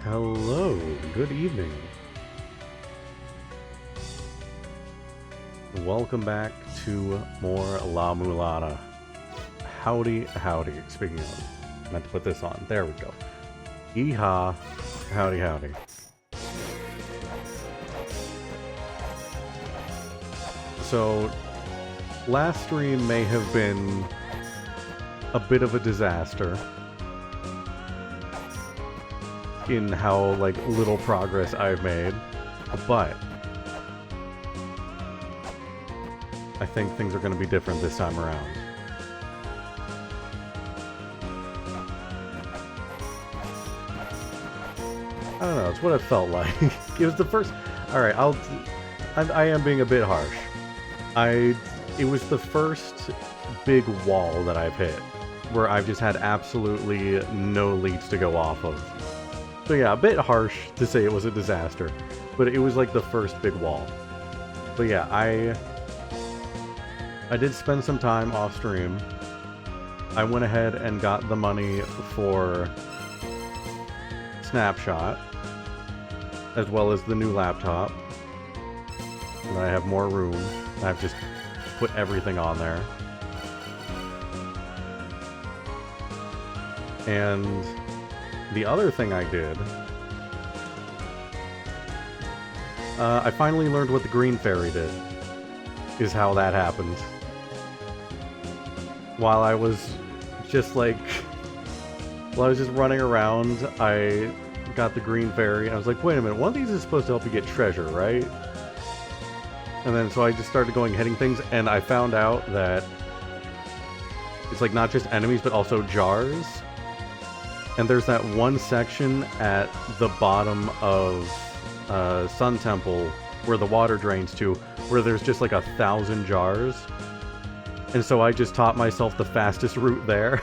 Hello, good evening. Welcome back to more La-Mulana. Howdy, howdy. Speaking of, meant to put this on. There we go. Yeehaw. Howdy, howdy. So, last stream may have been a bit of a disaster in how, like, little progress I've made, but I think things are going to be different this time around. I don't know, it's what it felt like. It was the first... Alright, I am being a bit harsh. It was the first big wall that I've hit, where I've just had absolutely no leads to go off of. So yeah, a bit harsh to say it was a disaster, but it was like the first big wall. But yeah, I did spend some time off stream. I went ahead and got the money for Snapshot, as well as the new laptop. And I have more room. I've just put everything on there. And the other thing I did, I finally learned what the Green Fairy did, is how that happened. While I was just like, while I was just running around, I got the Green Fairy, and I was like, wait a minute, one of these is supposed to help you get treasure, right? And then so I just started going hitting things, and I found out that it's like not just enemies, but also jars. And there's that one section at the bottom of Sun Temple where the water drains to, where there's just like 1,000 jars. And so I just taught myself the fastest route there.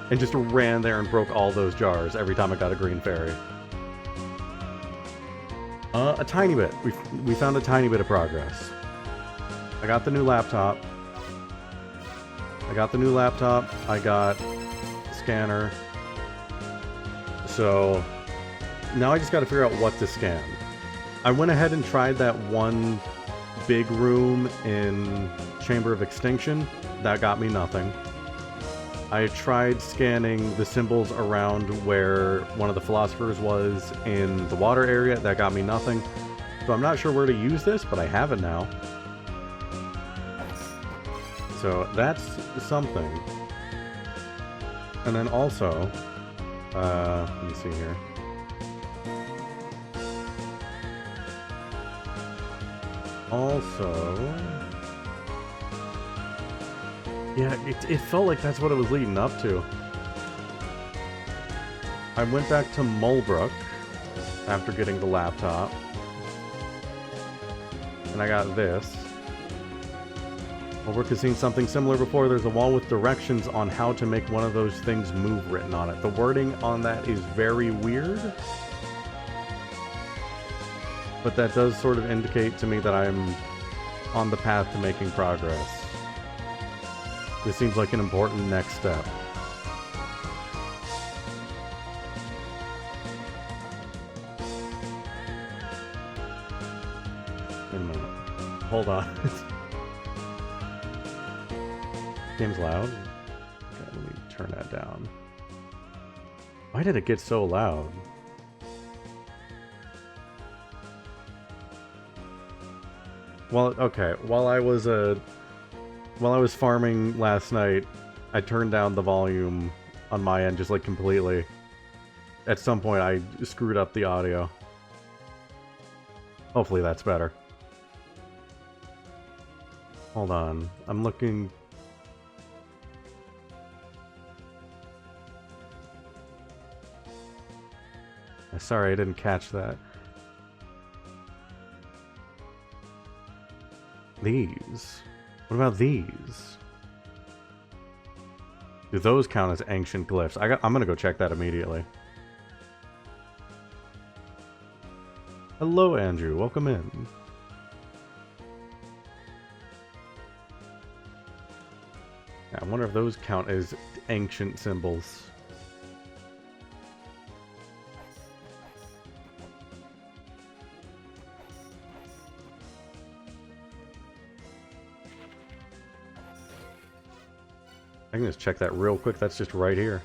And just ran there and broke all those jars every time I got a Green Fairy. A tiny bit. We found a tiny bit of progress. I got the new laptop. I got scanner. So now I just got to figure out what to scan. I went ahead and tried that one big room in Chamber of Extinction. That got me nothing. I tried scanning the symbols around where one of the philosophers was in the water area. That got me nothing. So I'm not sure where to use this, but I have it now. So that's something. And then also, let me see here. Also, yeah, it felt like that's what it was leading up to. I went back to Mulbrook after getting the laptop. And I got this. Mulbrook has seen something similar before. There's a wall with directions on how to make one of those things move written on it. The wording on that is very weird. But that does sort of indicate to me that I'm on the path to making progress. This seems like an important next step. Wait a minute. Hold on. Game's loud? Okay, let me turn that down. Why did it get so loud? Well, okay, while I was farming last night, I turned down the volume on my end just like completely. At some point I screwed up the audio. Hopefully that's better. Hold on, I'm looking... Sorry, I didn't catch that. These? What about these? Do those count as ancient glyphs? I'm gonna go check that immediately. Hello, Andrew. Welcome in. Yeah, I wonder if those count as ancient symbols. I can just check that real quick. That's just right here.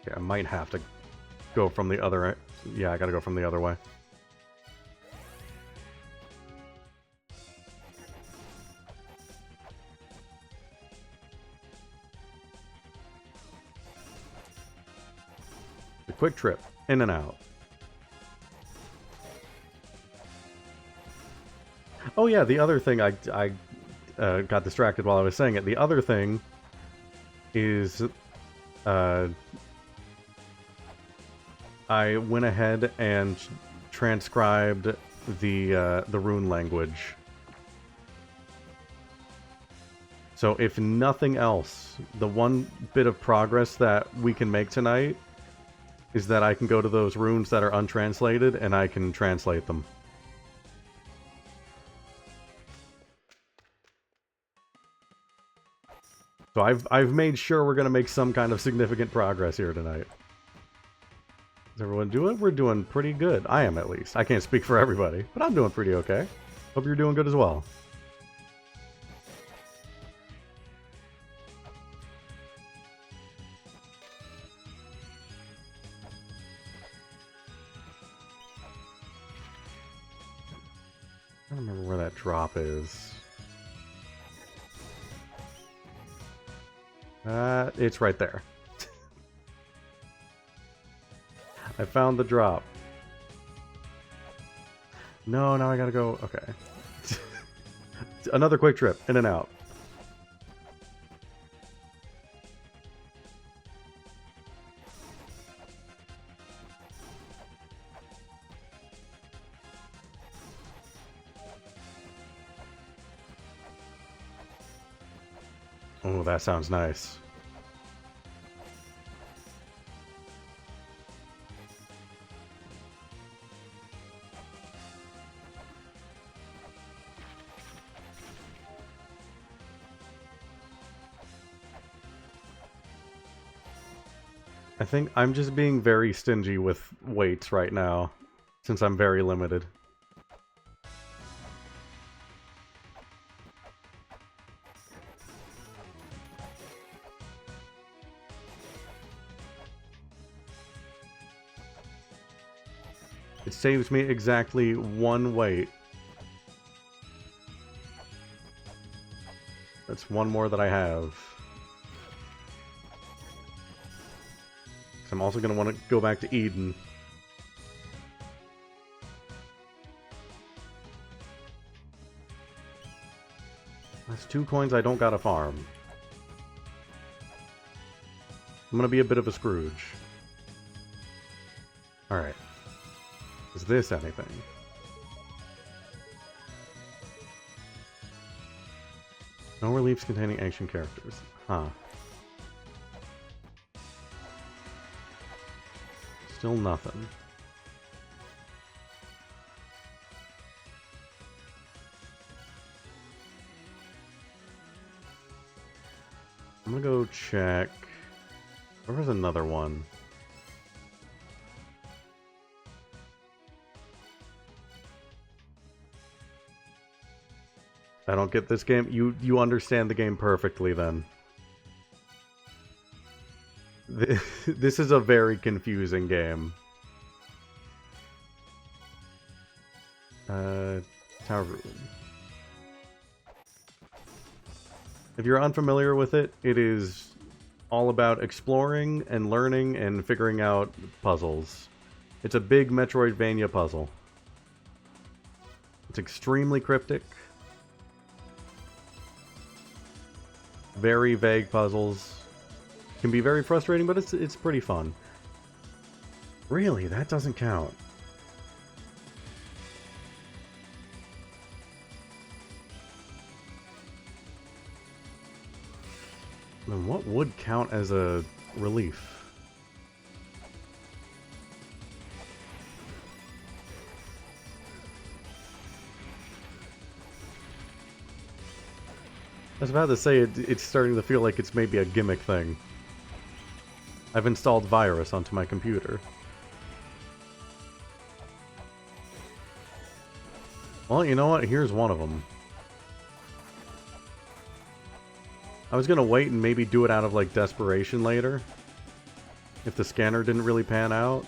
Okay, I might have to go from the other... Yeah, I gotta go from the other way. The quick trip, in and out. Oh yeah, the other thing I got distracted while I was saying it. The other thing is... I went ahead and transcribed the rune language. So if nothing else, the one bit of progress that we can make tonight is that I can go to those runes that are untranslated and I can translate them. So I've made sure we're going to make some kind of significant progress here tonight. Is everyone doing? We're doing pretty good. I am, at least. I can't speak for everybody, but I'm doing pretty okay. Hope you're doing good as well. I don't remember where that drop is. It's right there. I found the drop. No, now I gotta go... Okay. Another quick trip, in and out. Oh, that sounds nice. I think I'm just being very stingy with weights right now, since I'm very limited. It saves me exactly one weight. That's one more that I have. I'm also going to want to go back to Eden. That's 2 coins I don't gotta farm. I'm going to be a bit of a Scrooge. Alright. Is this anything? No reliefs containing ancient characters. Huh. Still nothing. I'm gonna go check. Where was another one? I don't get this game. You understand the game perfectly then. This is a very confusing game. Tower Ruin. If you're unfamiliar with it, it is all about exploring and learning and figuring out puzzles. It's a big Metroidvania puzzle. It's extremely cryptic. Very vague puzzles. Can be very frustrating, but it's pretty fun. Really? That doesn't count. Then what would count as a relief? I was about to say it's starting to feel like it's maybe a gimmick thing. I've installed virus onto my computer. Well, you know what? Here's one of them. I was gonna wait and maybe do it out of, like, desperation later. If the scanner didn't really pan out.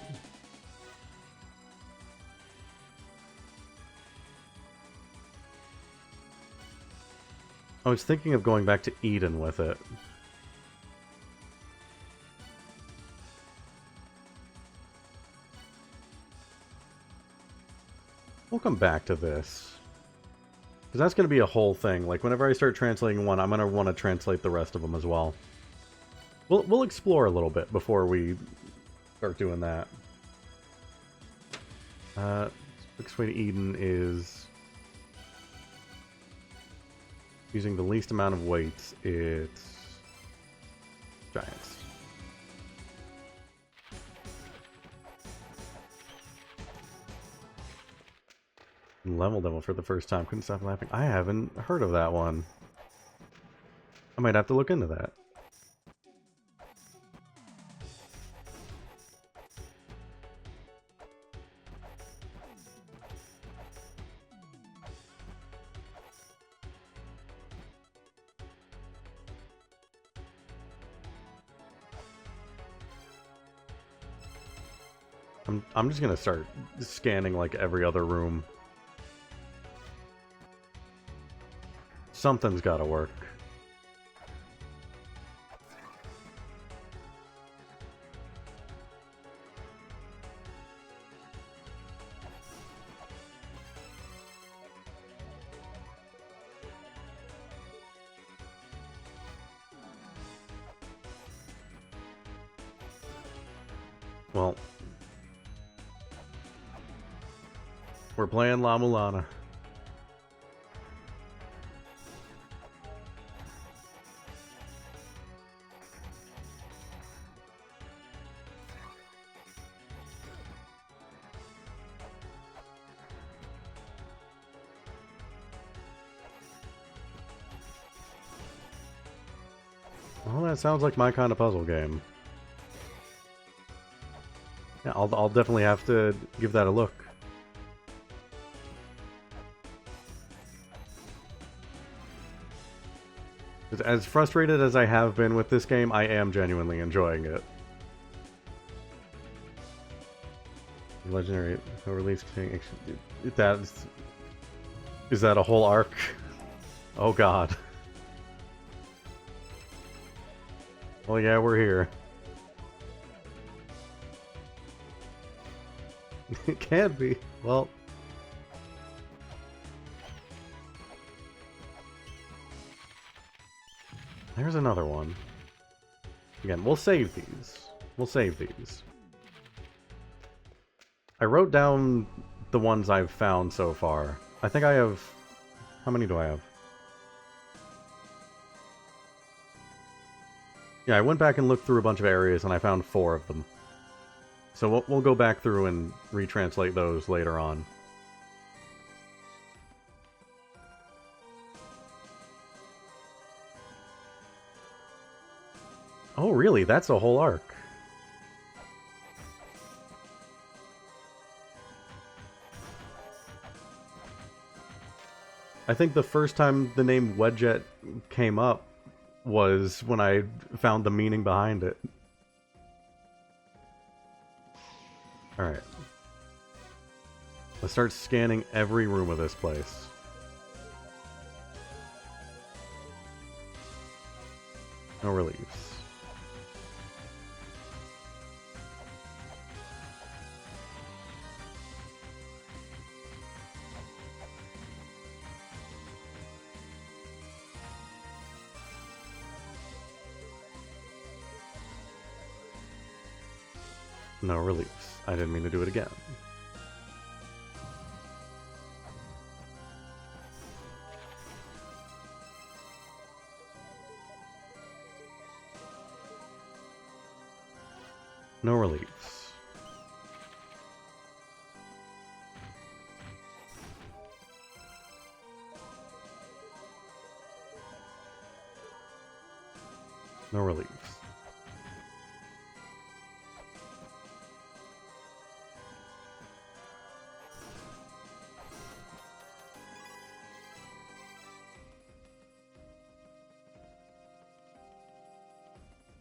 I was thinking of going back to Eden with it. We'll come back to this. Because that's going to be a whole thing. Like, whenever I start translating one, I'm going to want to translate the rest of them as well. We'll explore a little bit before we start doing that. Quickest way to Eden is using the least amount of weights. It's giants. Level Devil for the first time. Couldn't stop laughing. I haven't heard of that one. I might have to look into that. I'm just gonna start scanning like every other room. Something's gotta work. Well, we're playing La-Mulana. Well, that sounds like my kind of puzzle game. Yeah, I'll definitely have to give that a look. As frustrated as I have been with this game, I am genuinely enjoying it. Legendary release king. Is that a whole arc? Oh god. Well, yeah, we're here. It can't be. Well. There's another one. Again, we'll save these. We'll save these. I wrote down the ones I've found so far. I think I have... How many do I have? Yeah, I went back and looked through a bunch of areas, and I found 4 of them. So we'll go back through and retranslate those later on. Oh, really? That's a whole arc. I think the first time the name Wedjet came up was when I found the meaning behind it. Alright. Let's start scanning every room of this place. No reliefs. No reliefs. I didn't mean to do it again. No reliefs. No reliefs.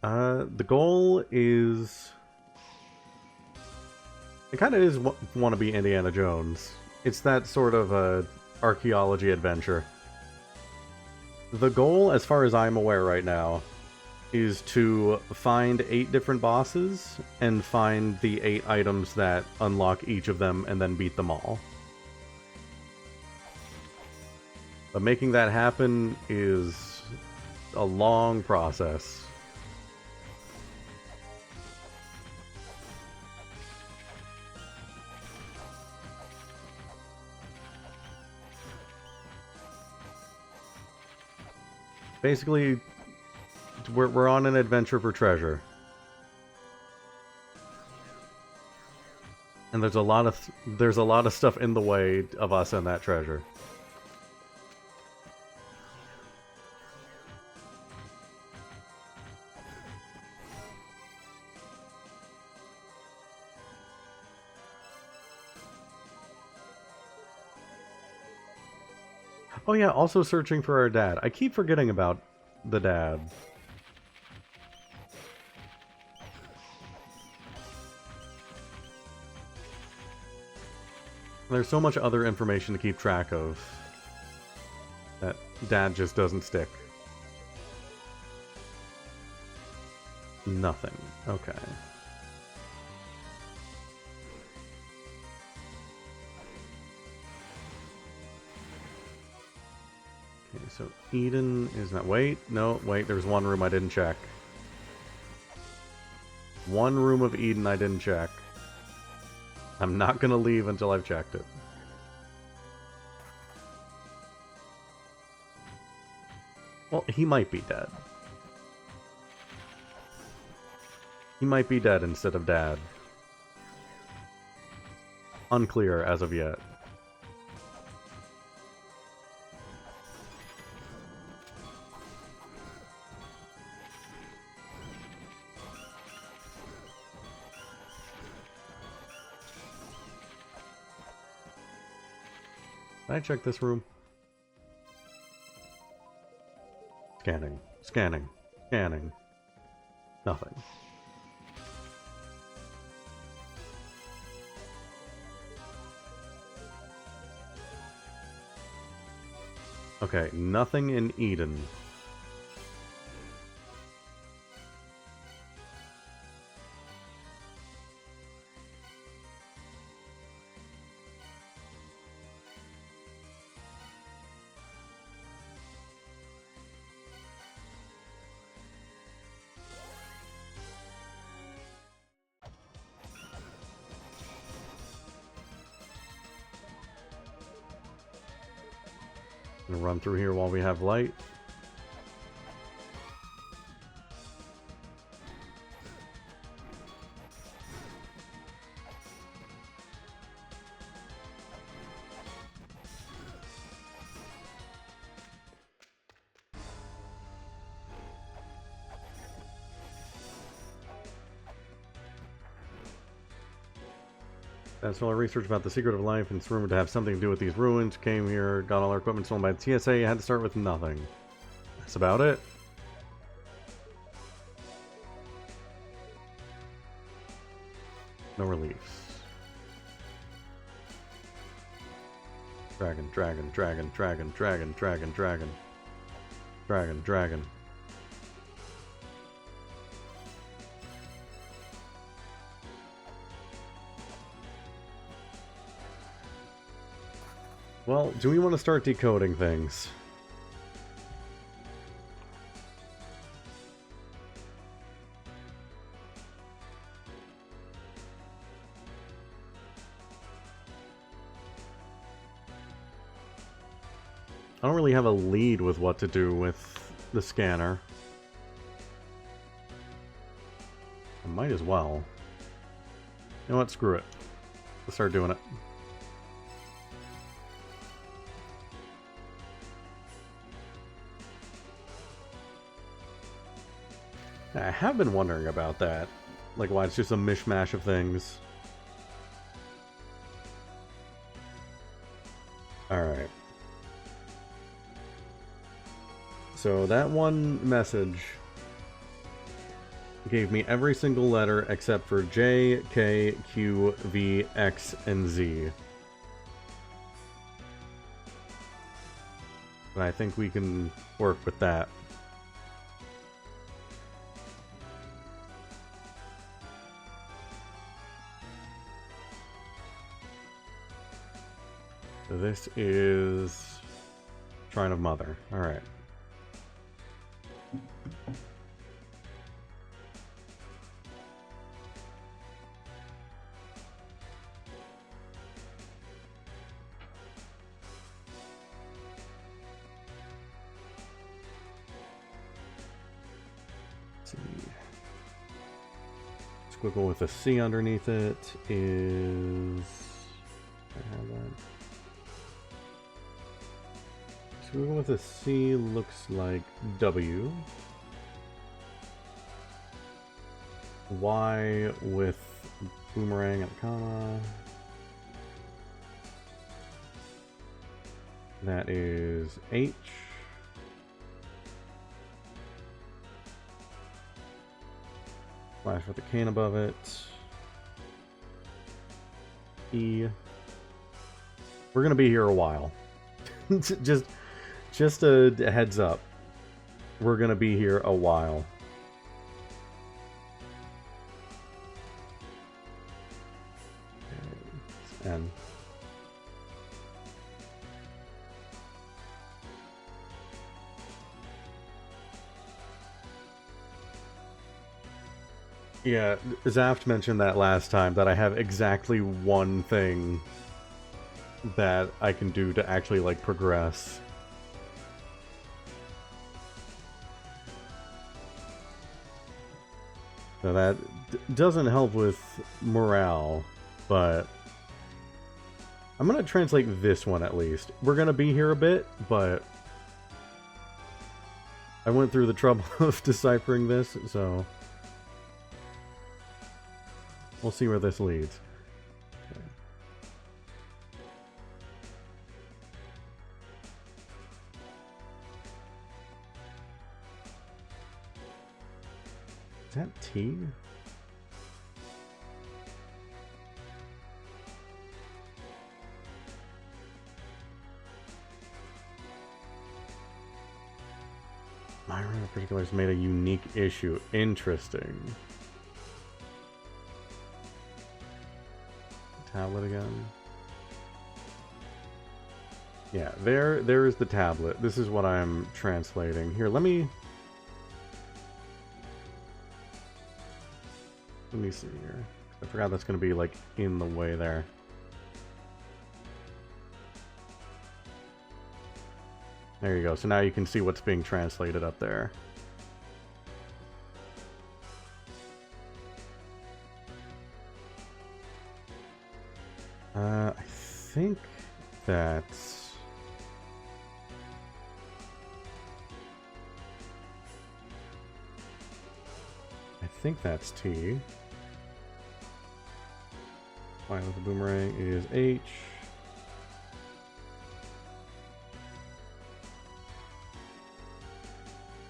The goal is... It kind of is want to be Indiana Jones. It's that sort of archaeology adventure. The goal, as far as I'm aware right now, is to find 8 different bosses and find the 8 items that unlock each of them and then beat them all. But making that happen is a long process. Basically, we're on an adventure for treasure. And there's a lot of stuff in the way of us and that treasure. Oh yeah, also searching for our dad. I keep forgetting about the dad. There's so much other information to keep track of that dad just doesn't stick. Nothing. Okay. Okay, so Eden is not... Wait, no, wait, there's one room I didn't check. One room of Eden I didn't check. I'm not gonna leave until I've checked it. Well, he might be dead. He might be dead instead of dad. Unclear as of yet. Can I check this room? Scanning. Scanning. Scanning. Nothing. Okay, nothing in Eden. Gonna run through here while we have light. That's all our research about the secret of life, and it's rumored to have something to do with these ruins. Came here, got all our equipment stolen by the TSA, had to start with nothing. That's about it. No reliefs. Dragon, dragon, dragon, dragon, dragon, dragon, dragon. Dragon, dragon. Well, do we want to start decoding things? I don't really have a lead with what to do with the scanner. I might as well. You know what? Screw it. Let's start doing it. I have been wondering about that. Like, why it's just a mishmash of things. Alright. So that one message gave me every single letter except for J, K, Q, V, X, and Z. But I think we can work with that. So this is Shrine of Mother. Alright. Squiggle with a C underneath it is... I have that. Squiggle with a C looks like W. Y with boomerang and a comma. That is H. Slash with a cane above it. E. We're gonna be here a while. just a heads up. We're gonna be here a while. Okay, N. Yeah, Zaft mentioned that last time, that I have exactly one thing that I can do to actually, like, progress. So that doesn't help with morale, but I'm gonna translate this one at least. We're gonna be here a bit, but I went through the trouble of deciphering this, so we'll see where this leads. Okay. Is that T? Myra in particular has made a unique issue. Interesting. Tablet again. Yeah, there is the tablet. This is what I'm translating. Here, let me see here. I forgot that's going to be, like, in the way there. There you go. So now you can see what's being translated up there. I think that's... T. Y with the boomerang is H.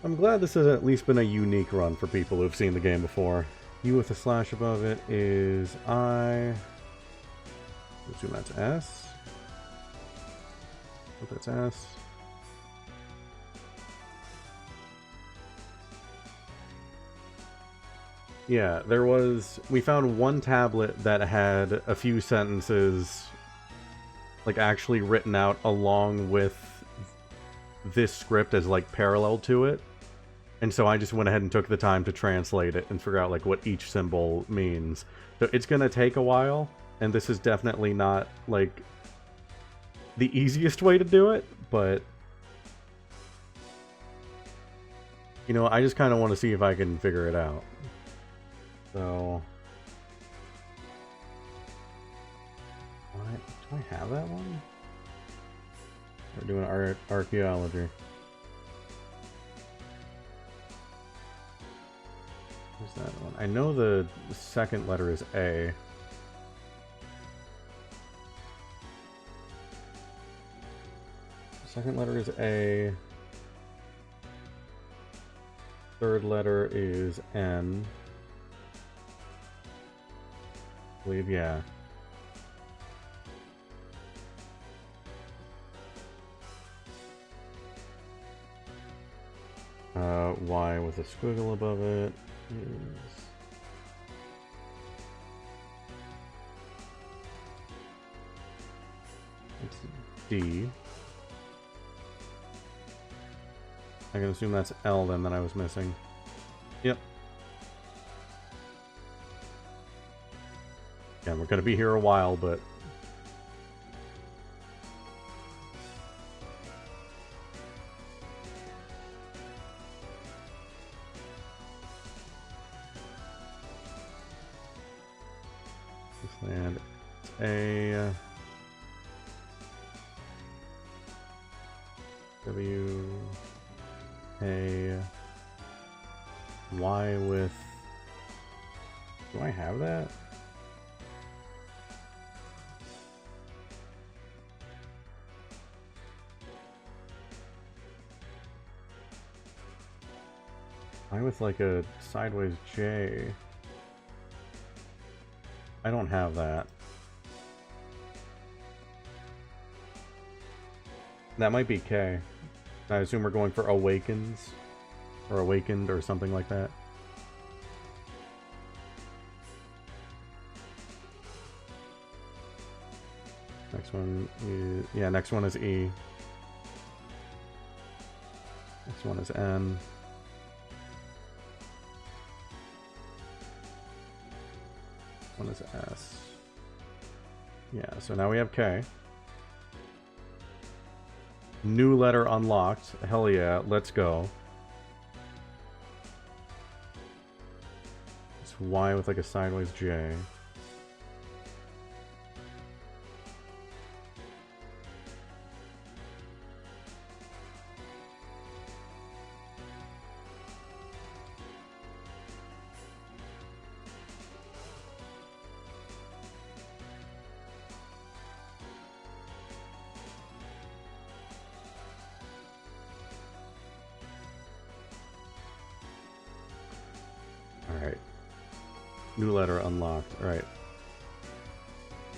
I'm glad this has at least been a unique run for people who've seen the game before. U with a slash above it is I. Assume that's S. I hope that's S. Yeah, there was... We found one tablet that had a few sentences, like, actually written out along with this script as, like, parallel to it. And so I just went ahead and took the time to translate it and figure out, like, what each symbol means. So it's gonna take a while, and this is definitely not, like, the easiest way to do it, but... You know, I just kind of want to see if I can figure it out. So... Do I have that one? We're doing archaeology. Where's that one? I know the second letter is A. The second letter is A. Third letter is N. I believe, yeah. Y with a squiggle above it is... It's D. I can assume that's L then that I was missing. Yep. Yeah, we're gonna be here a while, but... This land A... W... A... Y with... Do I have that? Y with like a sideways J. I don't have that. That might be K. I assume we're going for Awakens, or Awakened, or something like that. Next one is... yeah, next one is E. Next one is N. One is S. Yeah, so now we have K. New letter unlocked. Hell yeah, let's go. It's Y with like a sideways J. Alright. New letter unlocked. Alright.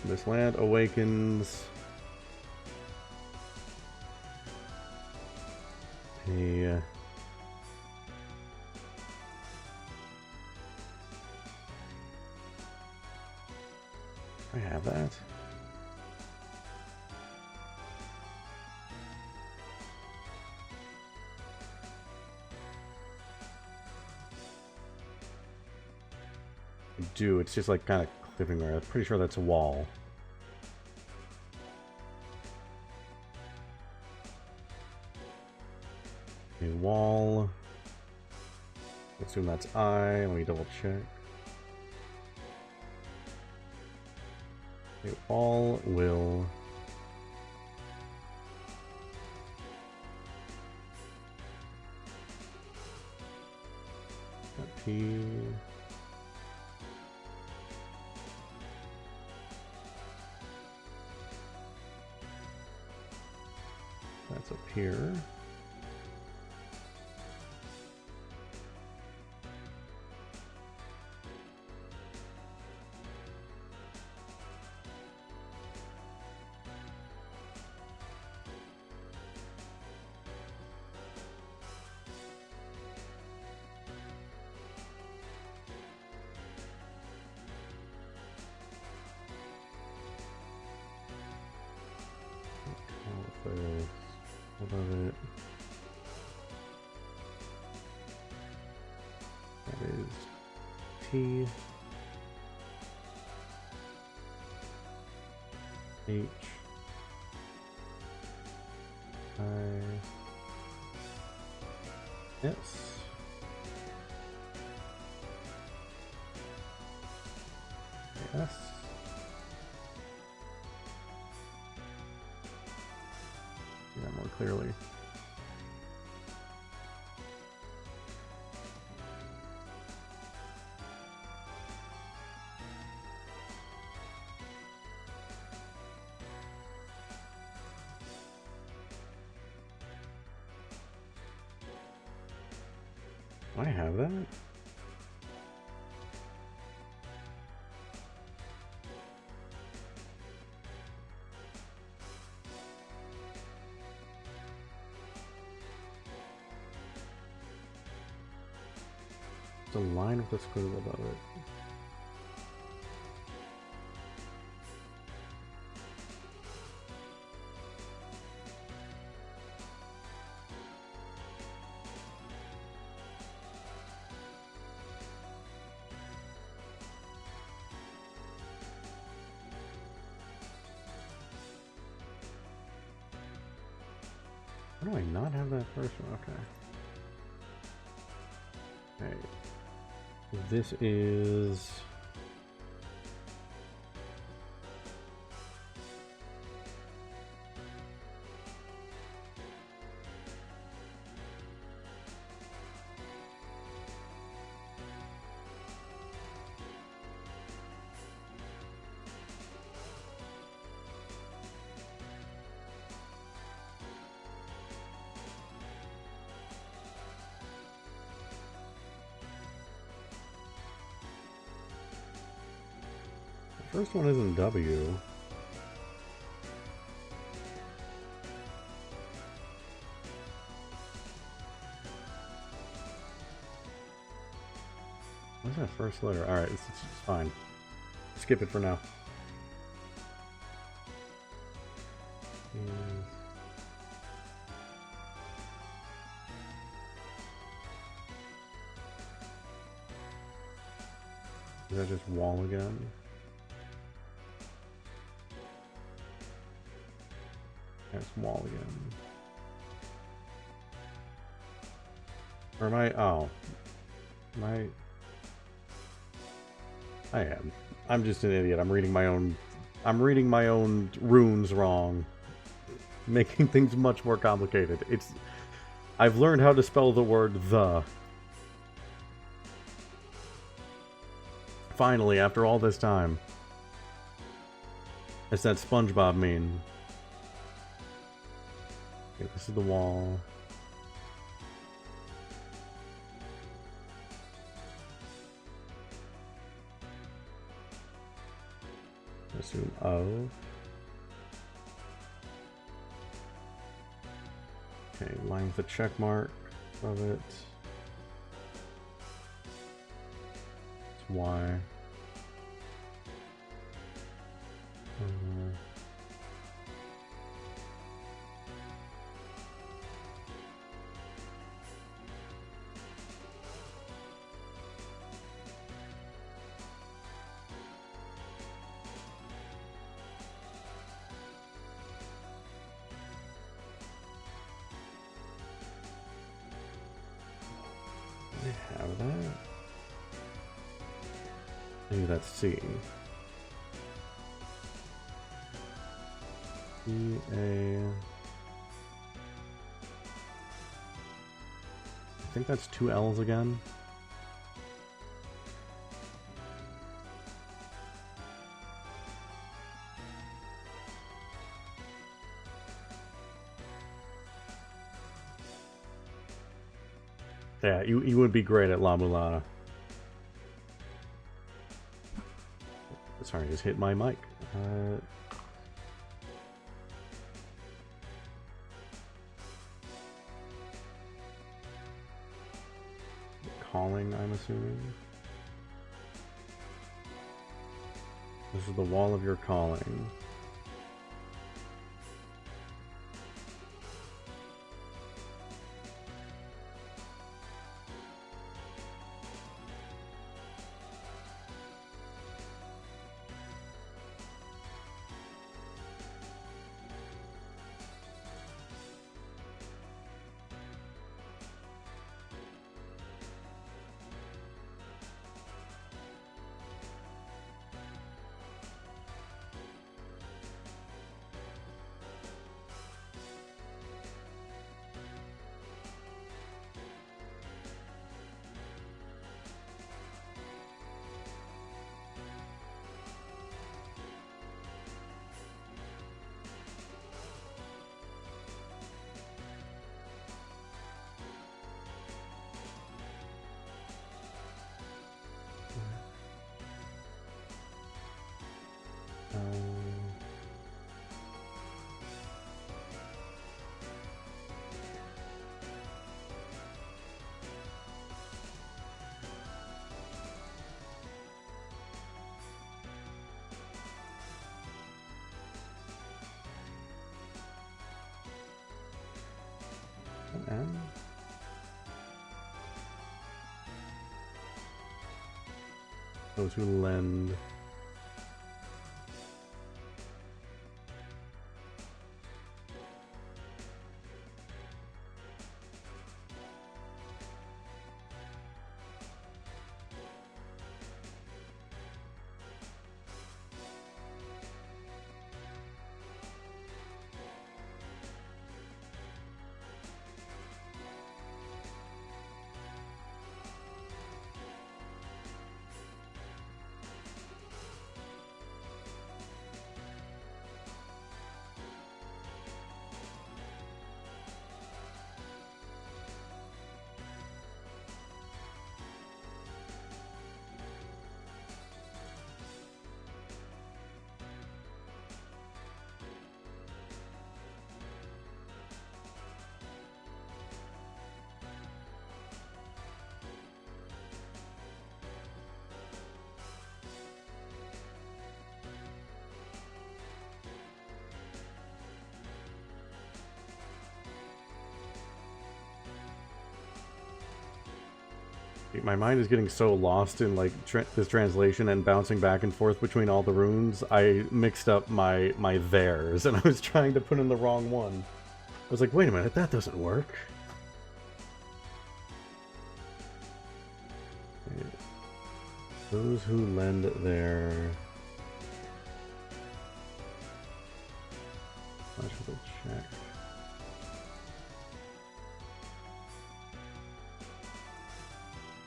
This land awakens a... I have that. I do. It's just like kind of clipping there. I'm pretty sure that's a wall. A wall. Assume that's I. Let me double check. A wall will... P... That's up here. Above it. That is T H I S S. See that more clearly. I have that. just a line with a squiggle above it. How do I not have that first one? Okay. Okay. This is... First one isn't W. What's that first letter? Alright, it's fine. Skip it for now. Is that just wall again? That's wall again. Or am I? Oh. I am. I'm just an idiot. I'm reading my own runes wrong. Making things much more complicated. I've learned how to spell the word the. Finally, after all this time. It's that SpongeBob meme. Okay, this is the wall. Assume O. Okay, line with a check mark above it. It's Y. Have that? Maybe that's C. C-A... I think that's two L's again. Yeah, you would be great at La-Mulana. Sorry, I just hit my mic. Calling, I'm assuming. This is the wall of your calling. add. Those who lend. My mind is getting so lost in like this translation and bouncing back and forth between all the runes. I mixed up my theirs and I was trying to put in the wrong one. I was like, wait a minute, that doesn't work. Those who lend their... Logical check.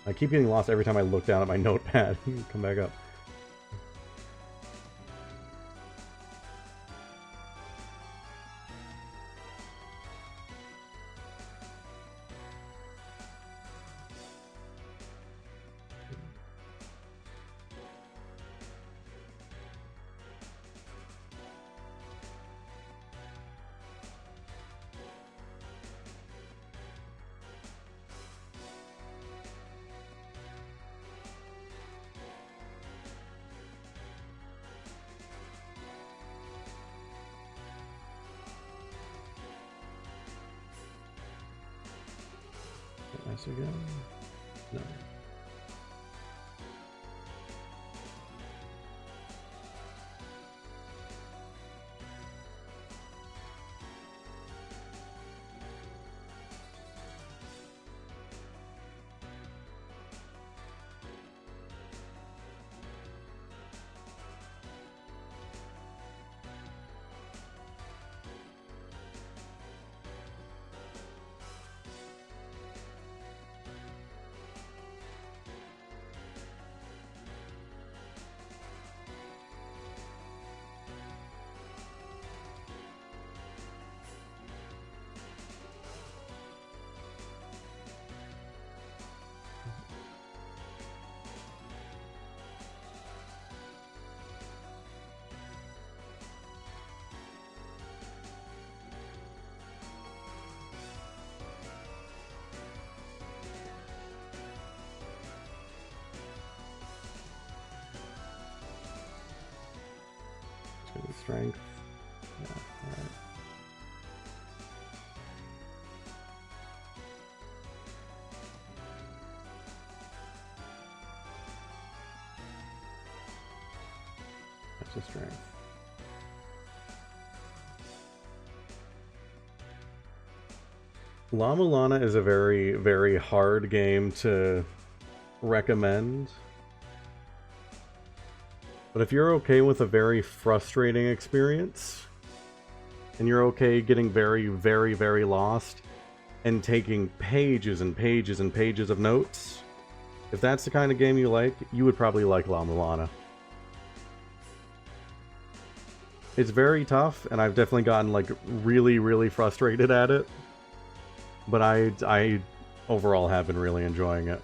I keep getting lost every time I look down at my notepad. Come back up. Again? No. Strength. Yeah, alright. That's a strength. La-Mulana is a very, very hard game to recommend. But if you're okay with a very frustrating experience, and you're okay getting very, very, very lost, and taking pages and pages and pages of notes, if that's the kind of game you like, you would probably like La-Mulana. It's very tough, and I've definitely gotten like really, really frustrated at it. But I overall have been really enjoying it.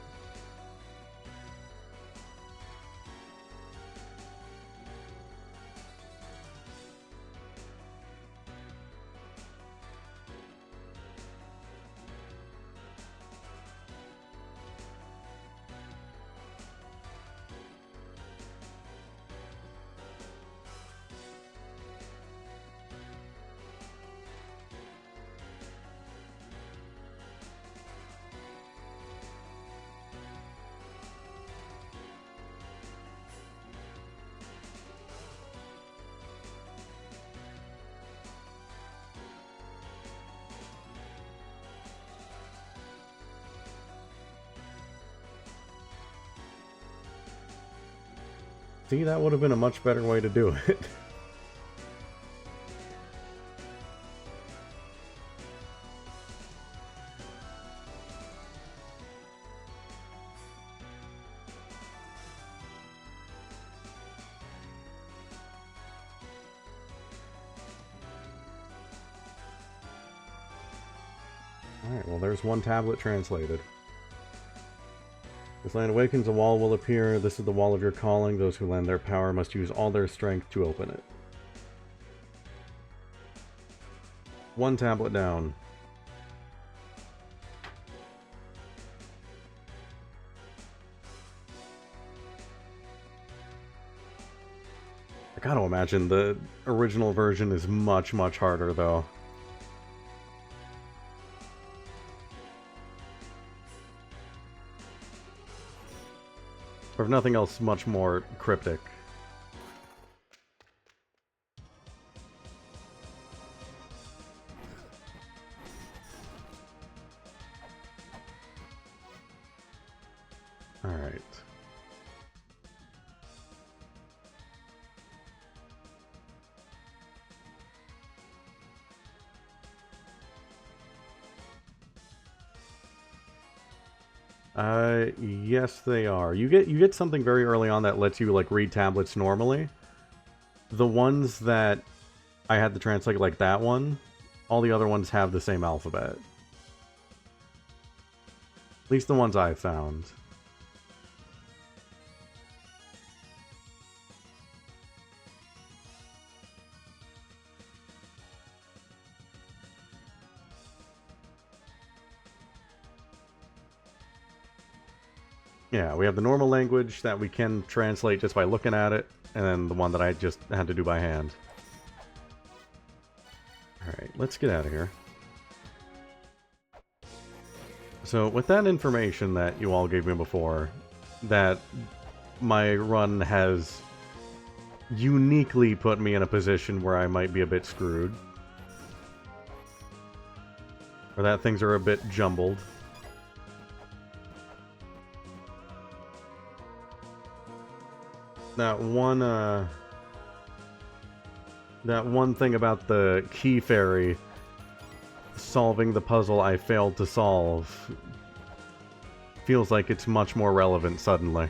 See, that would have been a much better way to do it. Alright, well there's one tablet translated. This land awakens, a wall will appear. This is the wall of your calling. Those who lend their power must use all their strength to open it. One tablet down. I gotta imagine the original version is much, much harder, though. Or if nothing else, much more cryptic. Alright. Yes they are. You get something very early on that lets you, like, read tablets normally. The ones that I had to translate, like that one, all the other ones have the same alphabet. At least the ones I've found. Yeah, we have the normal language that we can translate just by looking at it, and then the one that I just had to do by hand. Alright, let's get out of here. So, with that information that you all gave me before, that my run has uniquely put me in a position where I might be a bit screwed. Or that things are a bit jumbled. That one thing about the key fairy solving the puzzle I failed to solve feels like it's much more relevant suddenly.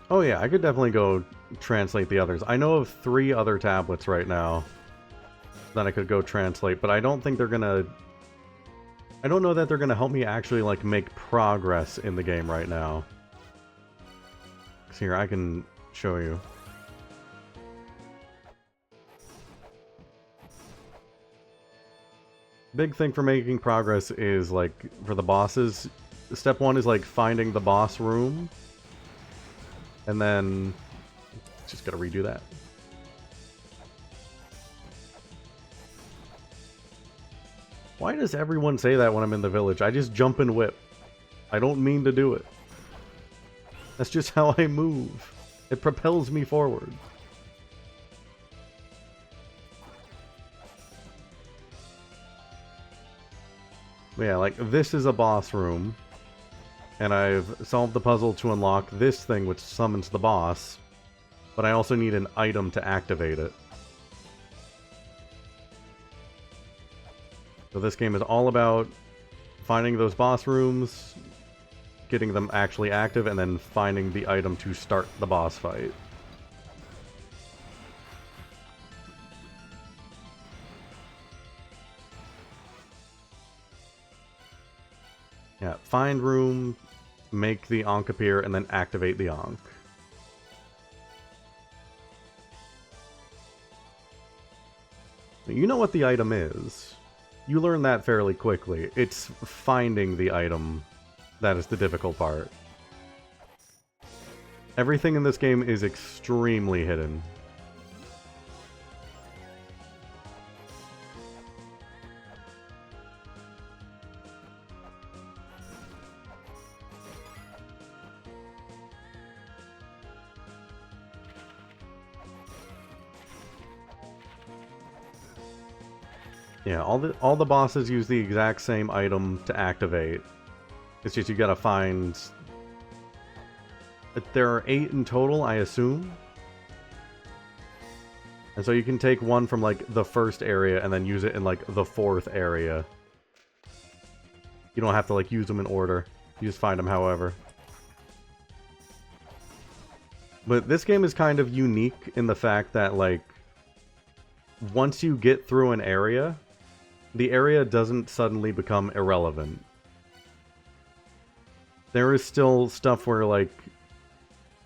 Oh yeah, I could definitely go translate the others. I know of 3 other tablets right now that I could go translate, but I don't think they're gonna... I don't know that they're gonna help me actually, like, make progress in the game right now. So here, I can show you. Big thing for making progress is, like, for the bosses, step 1 is, like, finding the boss room. And then, just gotta redo that. Why does everyone say that when I'm in the village? I just jump and whip. I don't mean to do it. That's just how I move. It propels me forward. Yeah, like, this is a boss room. And I've solved the puzzle to unlock this thing which summons the boss. But I also need an item to activate it. So this game is all about finding those boss rooms, getting them actually active, and then finding the item to start the boss fight. Yeah, find room, make the Ankh appear, and then activate the Ankh. You know what the item is. You learn that fairly quickly. It's finding the item that is the difficult part. Everything in this game is extremely hidden. Yeah, all the bosses use the exact same item to activate. It's just you gotta find... There are 8 in total, I assume. And so you can take one from, like, the first area and then use it in, like, the 4th area. You don't have to, like, use them in order. You just find them however. But this game is kind of unique in the fact that, like, once you get through an area, the area doesn't suddenly become irrelevant. There is still stuff where, like,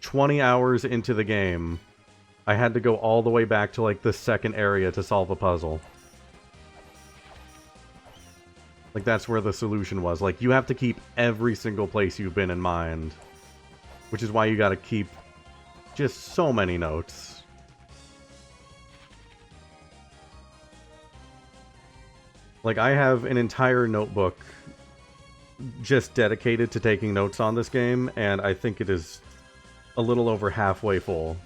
20 hours into the game, I had to go all the way back to, like, the second area to solve a puzzle. Like, that's where the solution was. Like, you have to keep every single place you've been in mind. Which is why you gotta keep just so many notes. Like, I have an entire notebook just dedicated to taking notes on this game, and I think it is a little over halfway full.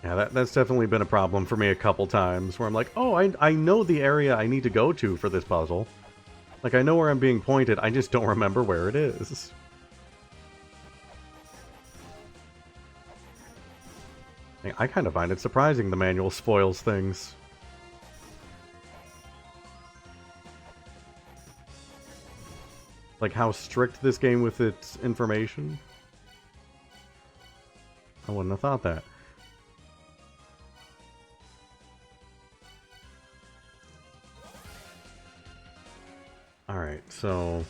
Yeah, that's definitely been a problem for me a couple times, where I'm like, oh, I know the area I need to go to for this puzzle. Like, I know where I'm being pointed, I just don't remember where it is. I kind of find it surprising the manual spoils things. Like, how strict this game with its information. I wouldn't have thought that. Alright, so...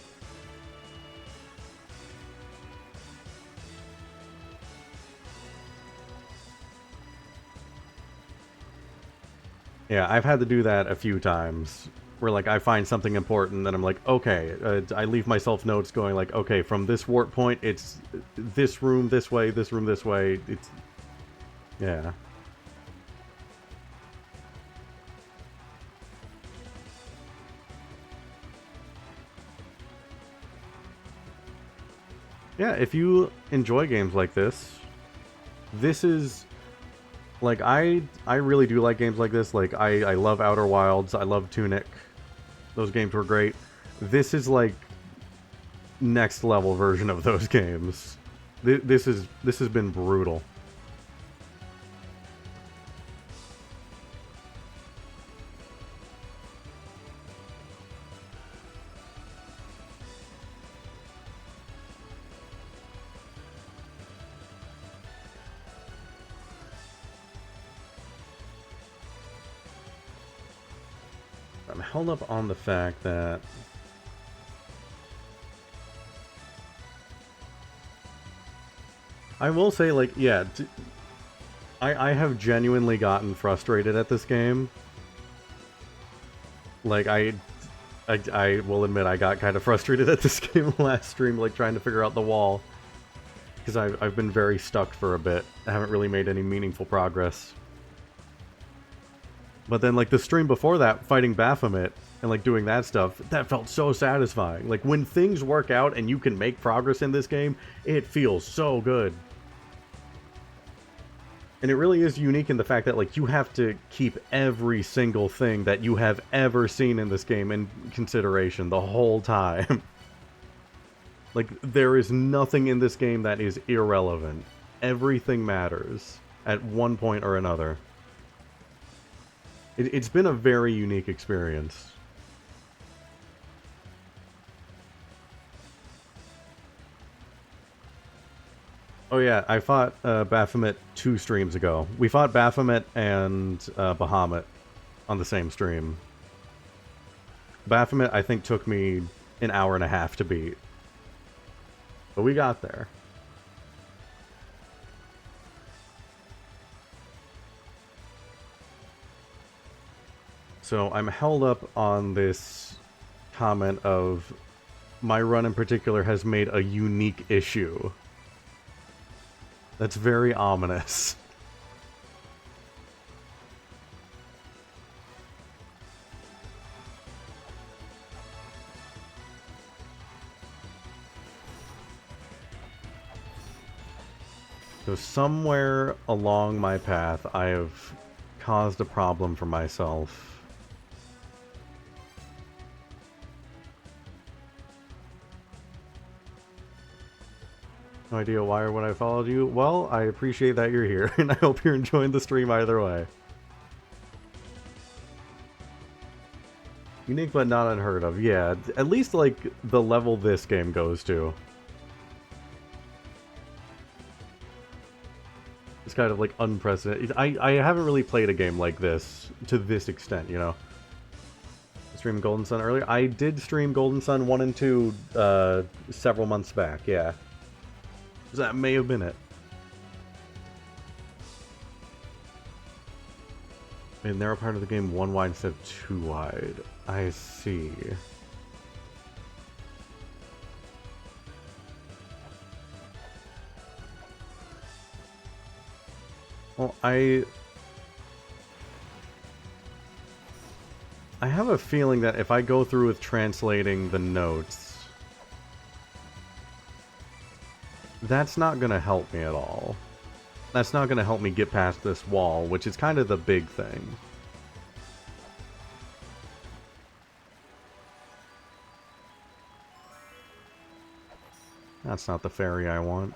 Yeah, I've had to do that a few times. Where, like, I find something important, and I'm like, okay, I leave myself notes going, like, okay, from this warp point, it's this room this way, this room this way, it's... Yeah. Yeah, if you enjoy games like this is... Like, I really do like games like this. Like, I love Outer Wilds, I love Tunic. Those games were great. This is, like, next level version of those games. This has been brutal. I'm held up on the fact that I will say, like, yeah, I have genuinely gotten frustrated at this game. Like, I will admit I got kind of frustrated at this game last stream, like, trying to figure out the wall. Because I've been very stuck for a bit. I haven't really made any meaningful progress. But then, like, the stream before that, fighting Baphomet, and, like, doing that stuff, that felt so satisfying. Like, when things work out and you can make progress in this game, it feels so good. And it really is unique in the fact that, like, you have to keep every single thing that you have ever seen in this game in consideration the whole time. Like, there is nothing in this game that is irrelevant. Everything matters at one point or another. It's been a very unique experience. Oh yeah, I fought Baphomet 2 streams ago. We fought Baphomet and Bahamut on the same stream. Baphomet, I think, took me an hour and a half to beat. But we got there. So I'm held up on this comment of my run in particular has made a unique issue. That's very ominous. So somewhere along my path, I have caused a problem for myself. No idea why or when I followed you. Well, I appreciate that you're here, and I hope you're enjoying the stream either way. Unique but not unheard of. Yeah, at least like the level this game goes to. It's kind of like unprecedented. I haven't really played a game like this to this extent, you know. Streamed Golden Sun earlier. I did stream Golden Sun 1 and 2 several months back, yeah. That may have been it. And narrow part of the game 1 wide instead of 2 wide. I see. Well, I have a feeling that if I go through with translating the notes, that's not going to help me at all. That's not going to help me get past this wall, which is kind of the big thing. That's not the fairy I want.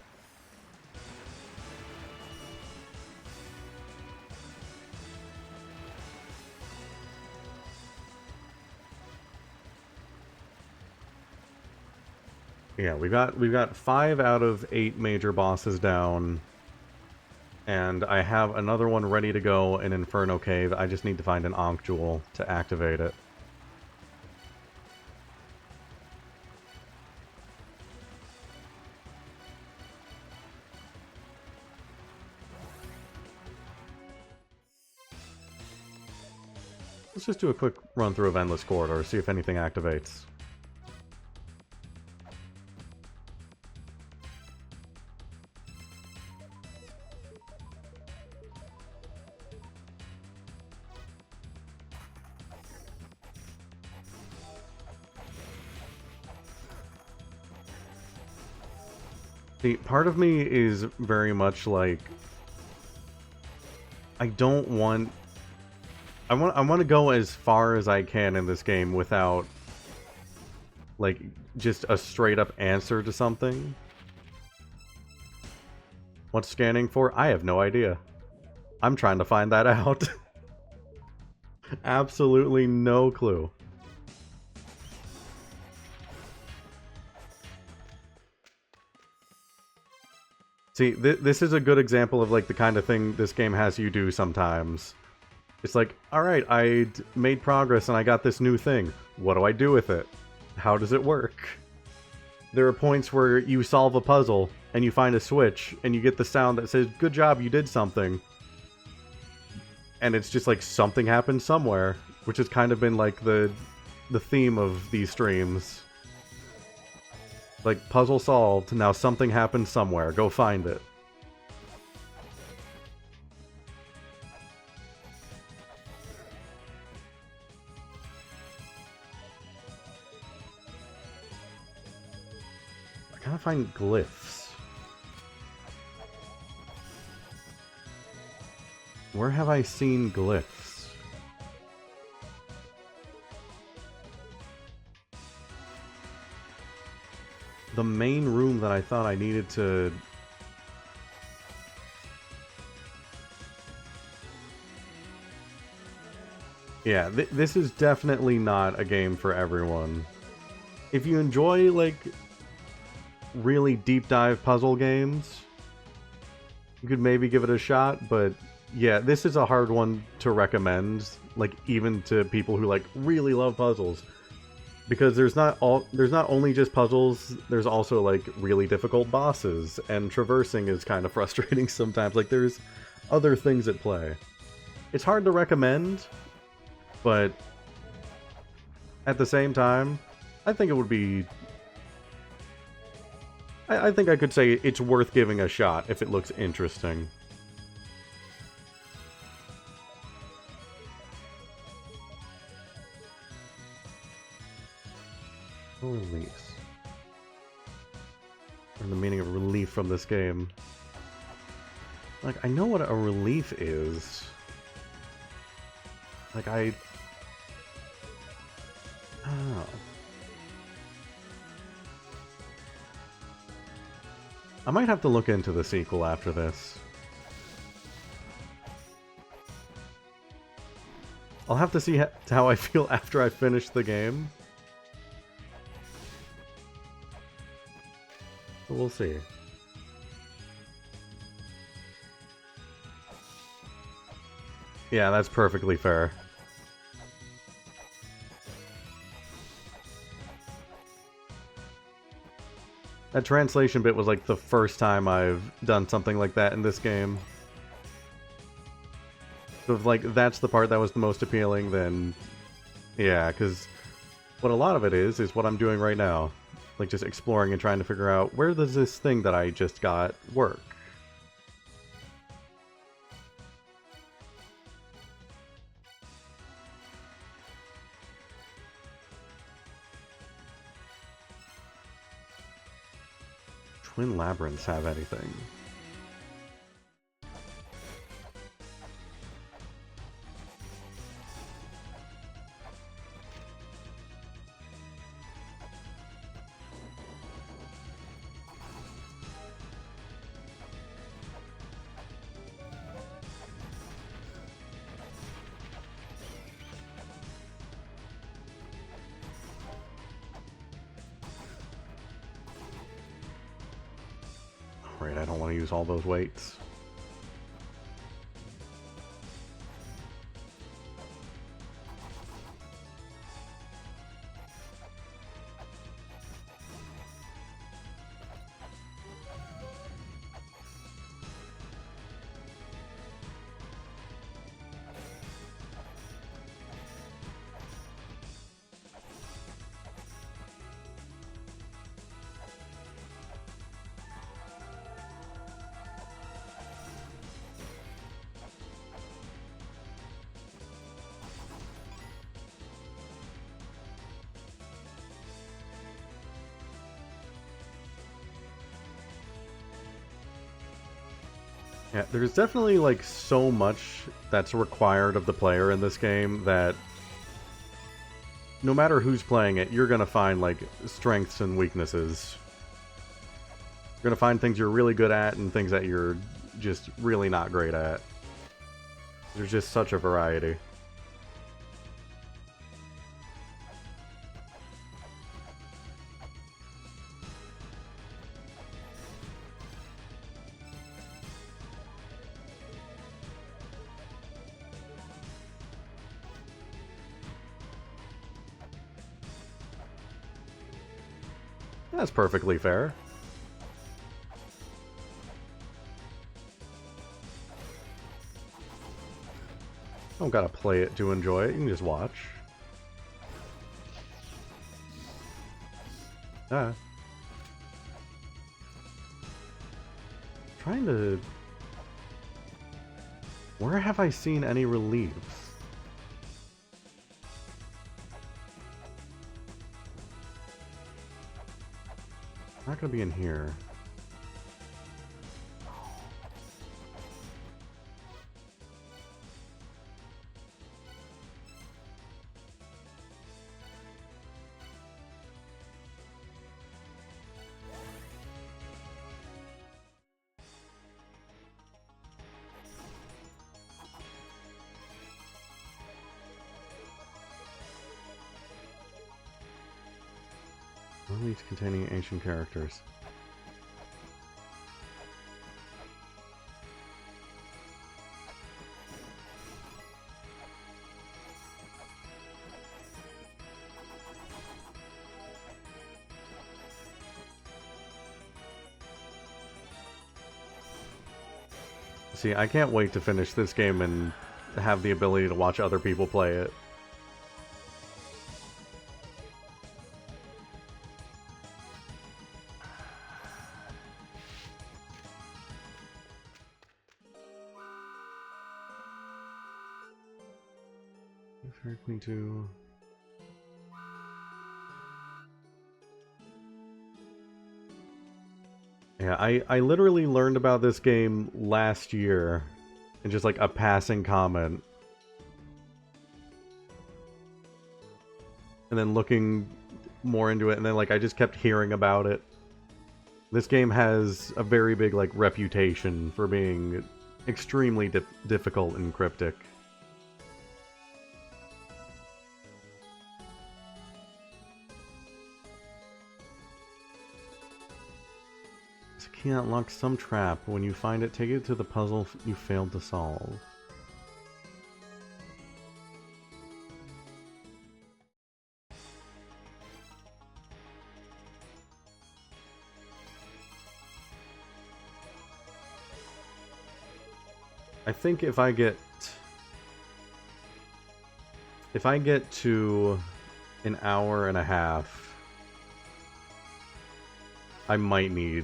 Yeah, we've got 5 out of 8 major bosses down. And I have another one ready to go in Inferno Cave. I just need to find an Ankh Jewel to activate it. Let's just do a quick run through of Endless Corridor, see if anything activates. See, part of me is very much like, I want to go as far as I can in this game without like just a straight up answer to something. What's scanning for? I have no idea. I'm trying to find that out. Absolutely no clue. See, this is a good example of like the kind of thing this game has you do sometimes. It's like, alright, I made progress and I got this new thing. What do I do with it? How does it work? There are points where you solve a puzzle and you find a switch and you get the sound that says, good job, you did something. And it's just like something happened somewhere, which has kind of been like the theme of these streams. Like, puzzle solved, now something happened somewhere, go find it. I gotta find glyphs. Where have I seen glyphs? The main room that I thought I needed to... Yeah, this is definitely not a game for everyone. If you enjoy, like, really deep dive puzzle games, you could maybe give it a shot, but yeah, this is a hard one to recommend, like, even to people who, like, really love puzzles. Because there's not only just puzzles, there's also like really difficult bosses, and traversing is kind of frustrating sometimes. Like there's other things at play. It's hard to recommend, but at the same time, I think it would be... I think I could say it's worth giving a shot if it looks interesting. Release. Or the meaning of relief from this game. Like, I know what a relief is. Like, I don't know. I might have to look into the sequel after this. I'll have to see how I feel after I finish the game. But we'll see. Yeah, that's perfectly fair. That translation bit was like the first time I've done something like that in this game. So if, like, that's the part that was the most appealing, then yeah, because what a lot of it is what I'm doing right now. Like, just exploring and trying to figure out, where does this thing that I just got work? Twin Labyrinths have anything? Right, I don't want to use all those weights. Yeah, there's definitely, like, so much that's required of the player in this game that no matter who's playing it, you're gonna find, like, strengths and weaknesses. You're gonna find things you're really good at and things that you're just really not great at. There's just such a variety. That's perfectly fair. Don't gotta play it to enjoy it, you can just watch. Trying to... Where have I seen any reliefs? Not gonna be in here. Reliefs containing ancient characters. See, I can't wait to finish this game and have the ability to watch other people play it. Fairy Queen 2. Yeah, I literally learned about this game last year in just like a passing comment. And then looking more into it, and then like I just kept hearing about it. This game has a very big like reputation for being extremely difficult and cryptic. This key unlocks some trap. When you find it, take it to the puzzle you failed to solve. I think if I get to an hour and a half, I might need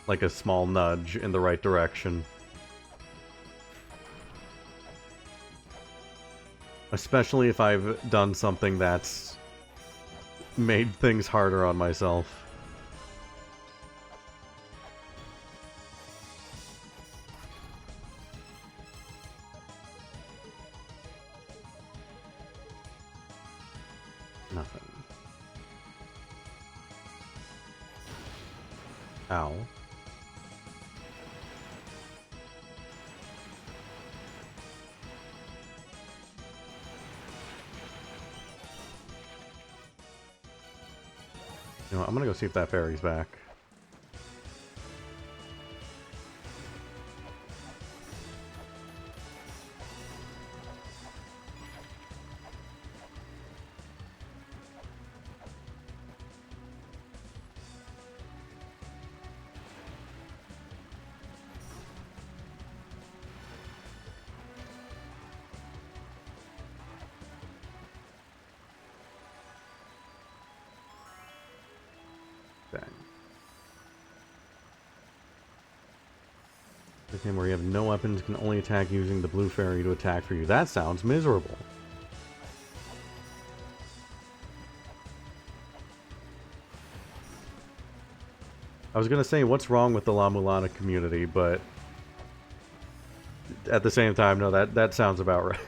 like a small nudge in the right direction. Especially if I've done something that's made things harder on myself. Nothing. Ow. You know what, I'm gonna go see if that fairy's back. A game where you have no weapons, can only attack using the blue fairy to attack for you. That sounds miserable. I was gonna say, what's wrong with the La-Mulana community, but at the same time, no, that sounds about right.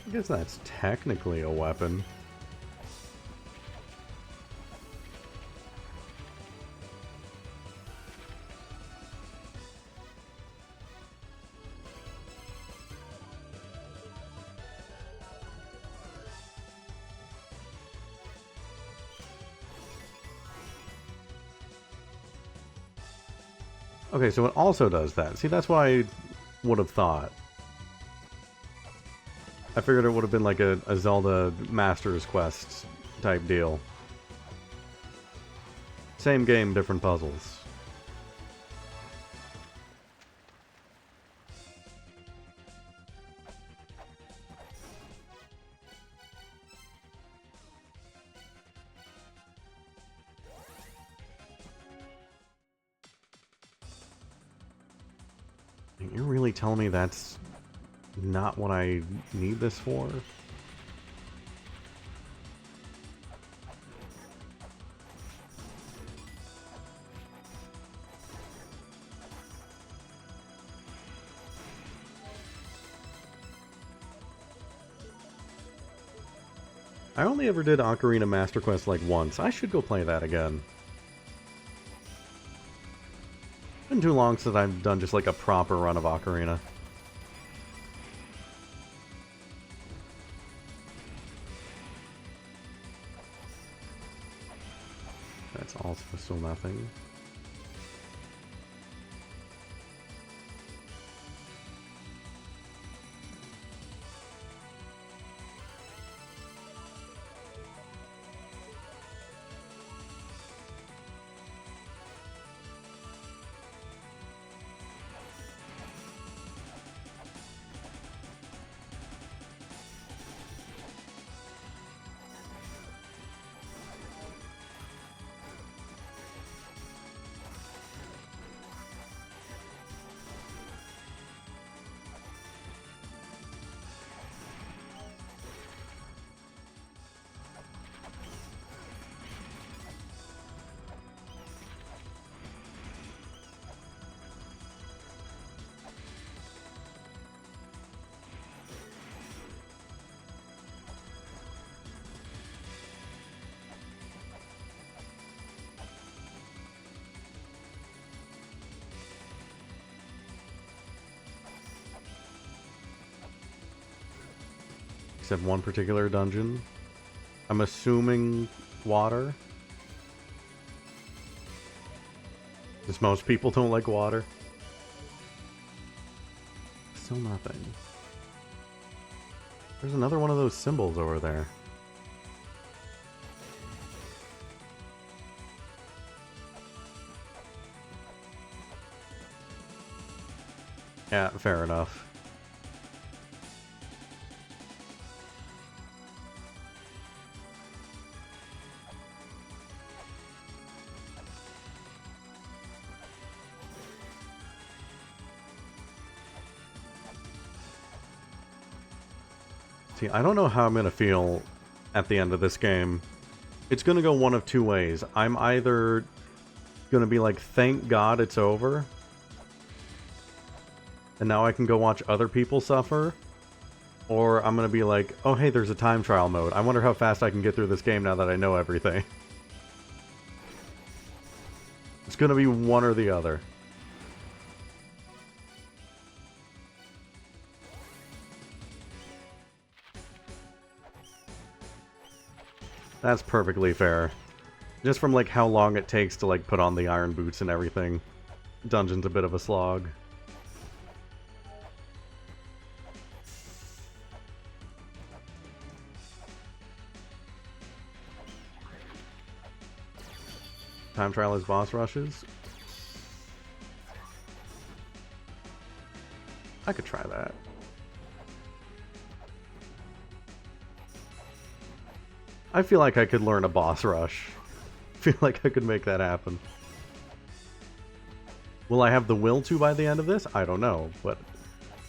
I guess that's technically a weapon. Okay, so it also does that. See, that's what I would have thought. I figured it would have been like a Zelda Master's Quest type deal. Same game, different puzzles. You're really telling me that's not what I need this for? I only ever did Ocarina Master Quest like once. I should go play that again. Been too long since I've done just like a proper run of Ocarina. That's also still nothing. said one particular dungeon. I'm assuming water. Because most people don't like water. Still nothing. There's another one of those symbols over there. Yeah, fair enough. See, I don't know how I'm going to feel at the end of this game. It's going to go one of two ways. I'm either going to be like, thank God it's over, and now I can go watch other people suffer, or I'm going to be like, oh hey, there's a time trial mode. I wonder how fast I can get through this game now that I know everything. It's going to be one or the other. That's perfectly fair. Just from like how long it takes to like put on the iron boots and everything. Dungeon's a bit of a slog. Time trial is boss rushes. I could try that. I feel like I could learn a boss rush. I feel like I could make that happen. Will I have the will to by the end of this? I don't know, but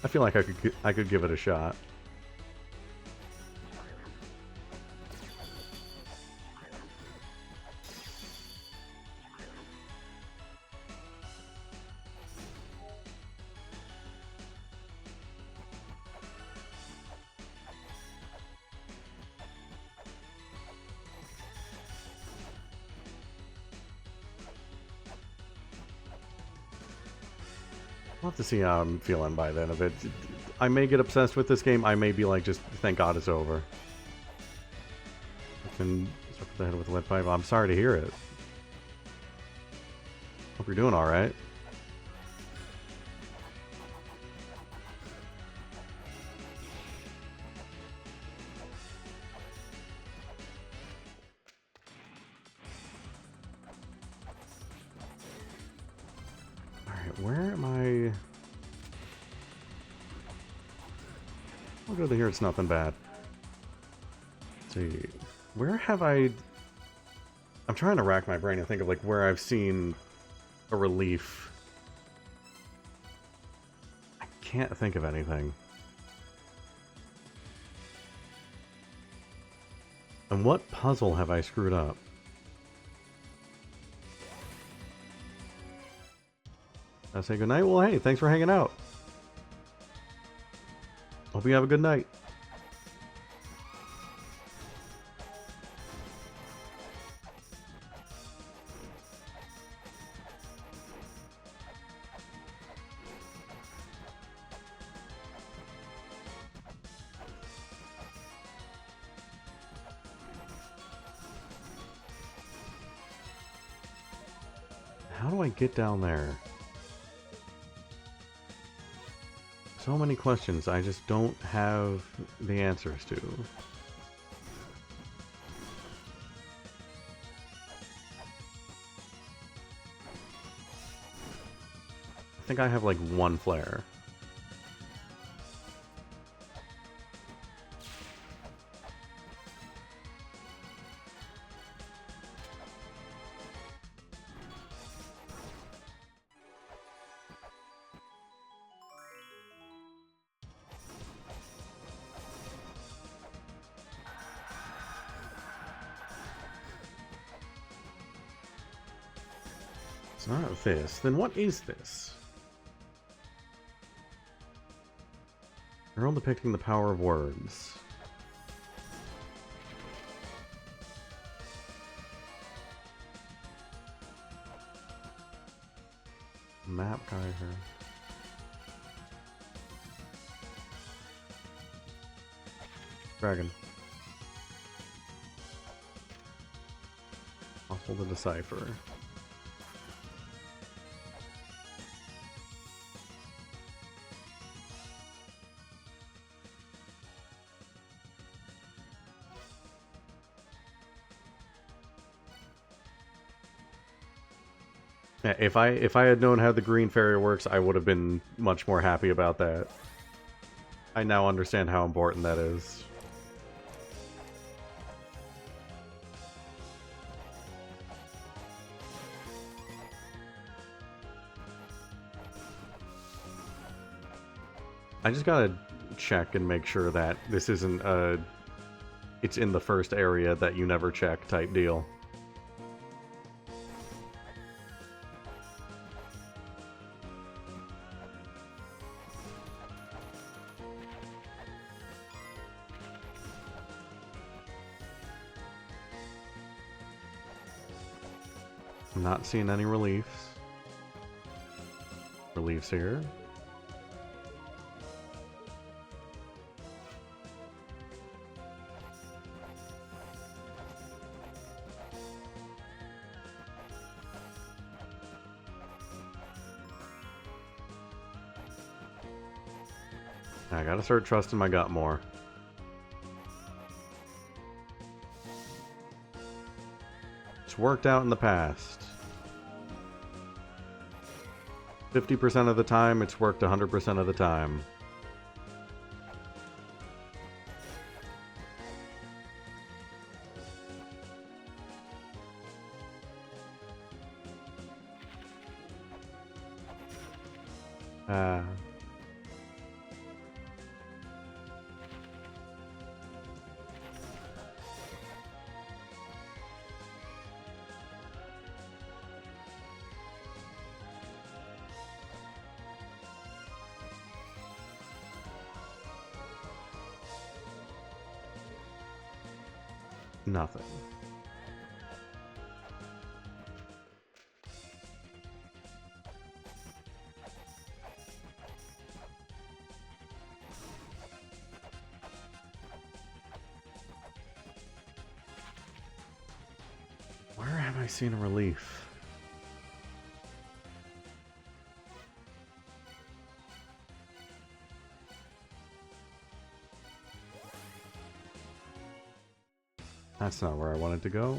I feel like I could give it a shot. We'll have to see how I'm feeling by then. If it, I may get obsessed with this game. I may be like, just thank God it's over. I can start the head with a lead pipe. I'm sorry to hear it. Hope you're doing all right. Where am I? I'll go to here. It's nothing bad. Let's see, where have I? I'm trying to rack my brain and think of like where I've seen a relief. I can't think of anything. And what puzzle have I screwed up? I say goodnight? Well, hey, thanks for hanging out. Hope you have a good night. How do I get down there? So many questions I just don't have the answers to. I think I have like one flare. It's not this. Then what is this? Mural depicting the power of words. Map geyser. Dragon. Possible to decipher. Yeah, if I had known how the green fairy works, I would have been much more happy about that. I now understand how important that is. I just gotta check and make sure that this isn't a it's in the first area that you never check type deal. I'm not seeing any reliefs. Reliefs here. I gotta start trusting my gut more. It's worked out in the past. 50% of the time, it's worked 100% of the time. Nothing. Where have I seen a relief? That's not where I wanted to go.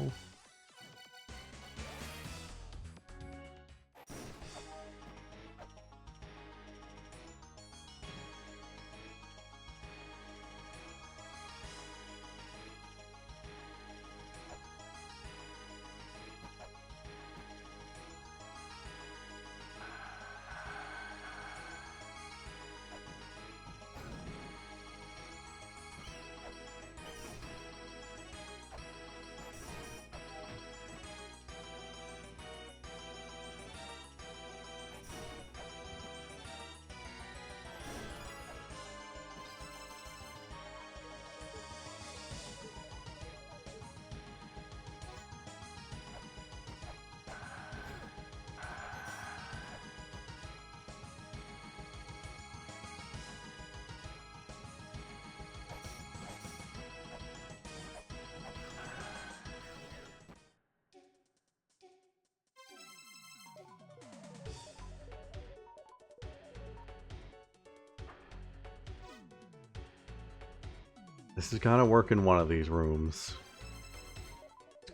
This has got to work in one of these rooms.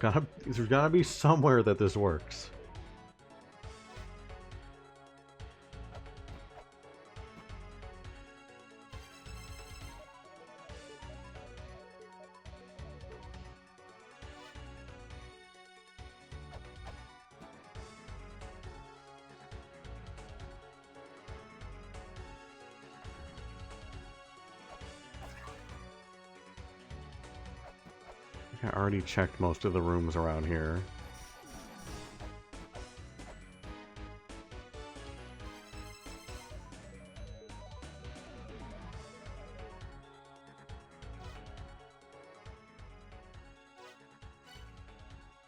There's gotta be somewhere that this works. I already checked most of the rooms around here.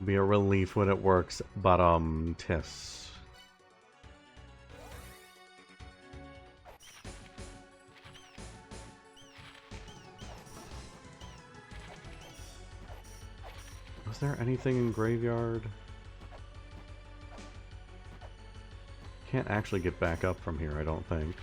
Be a relief when it works, but tis. Was there anything in graveyard? Can't actually get back up from here, I don't think.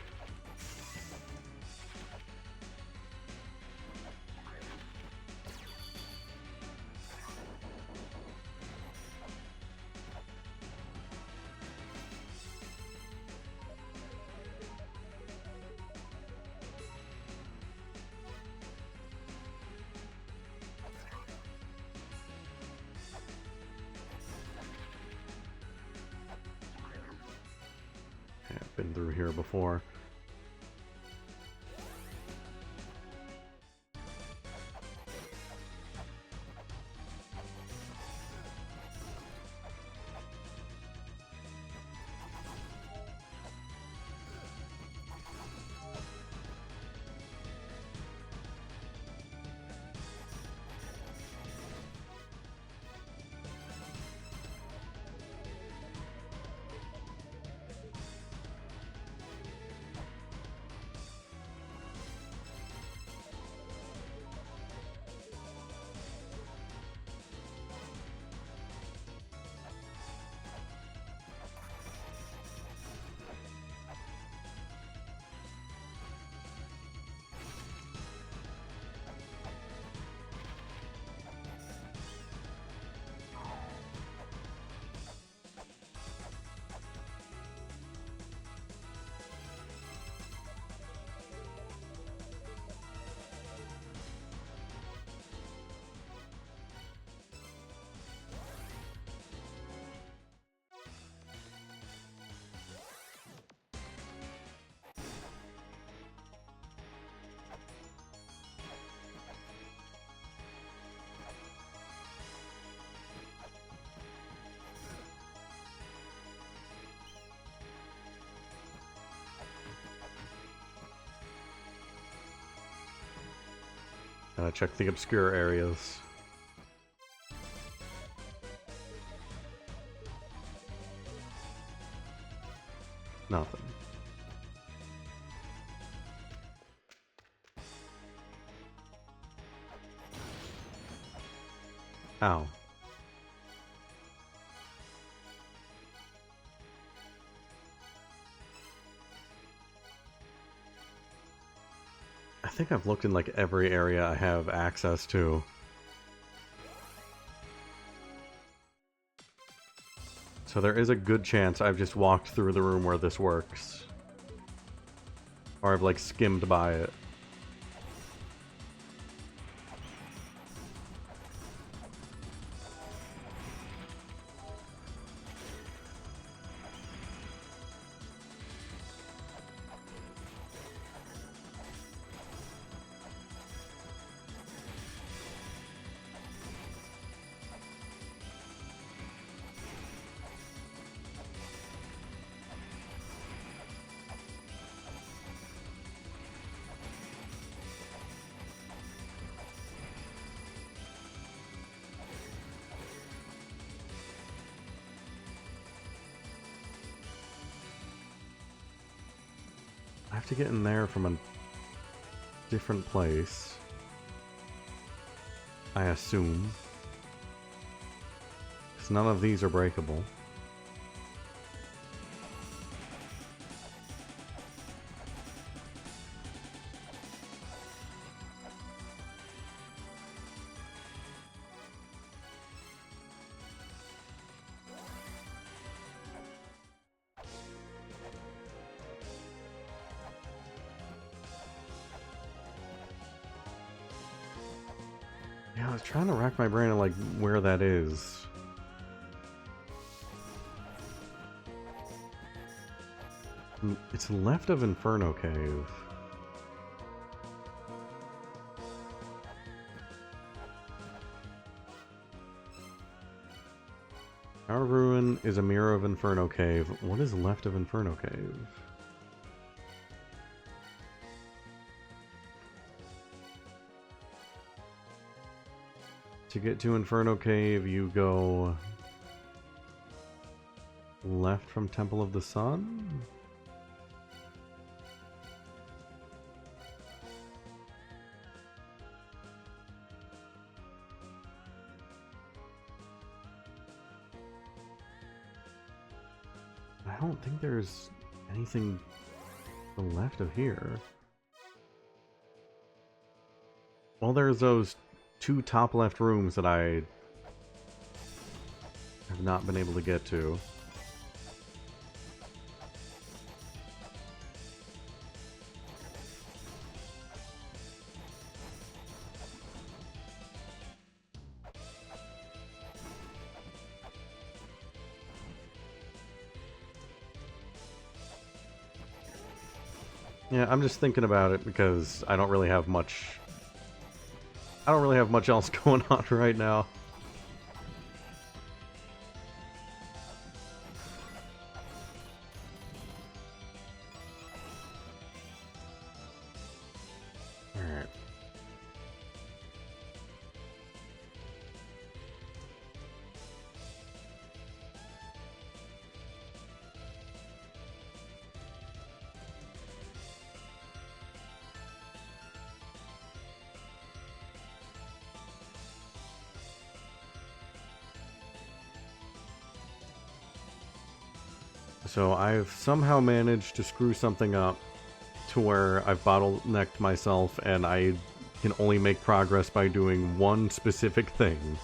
Been through here before. Check the obscure areas. Nothing. Ow. I think I've looked in like every area I have access to. So there is a good chance I've just walked through the room where this works. Or I've like skimmed by it. I have to get in there from a different place. I assume. Because none of these are breakable. Yeah, I was trying to rack my brain on like where that is. It's left of Inferno Cave. Our ruin is a mirror of Inferno Cave. What is left of Inferno Cave? To get to Inferno Cave, you go left from Temple of the Sun? don't think there's anything to the left of here. Well, there's those 2 top left rooms that I have not been able to get to. Yeah, I'm just thinking about it because I don't really have much else going on right now. Alright. So I've somehow managed to screw something up to where I've bottlenecked myself and I can only make progress by doing one specific thing.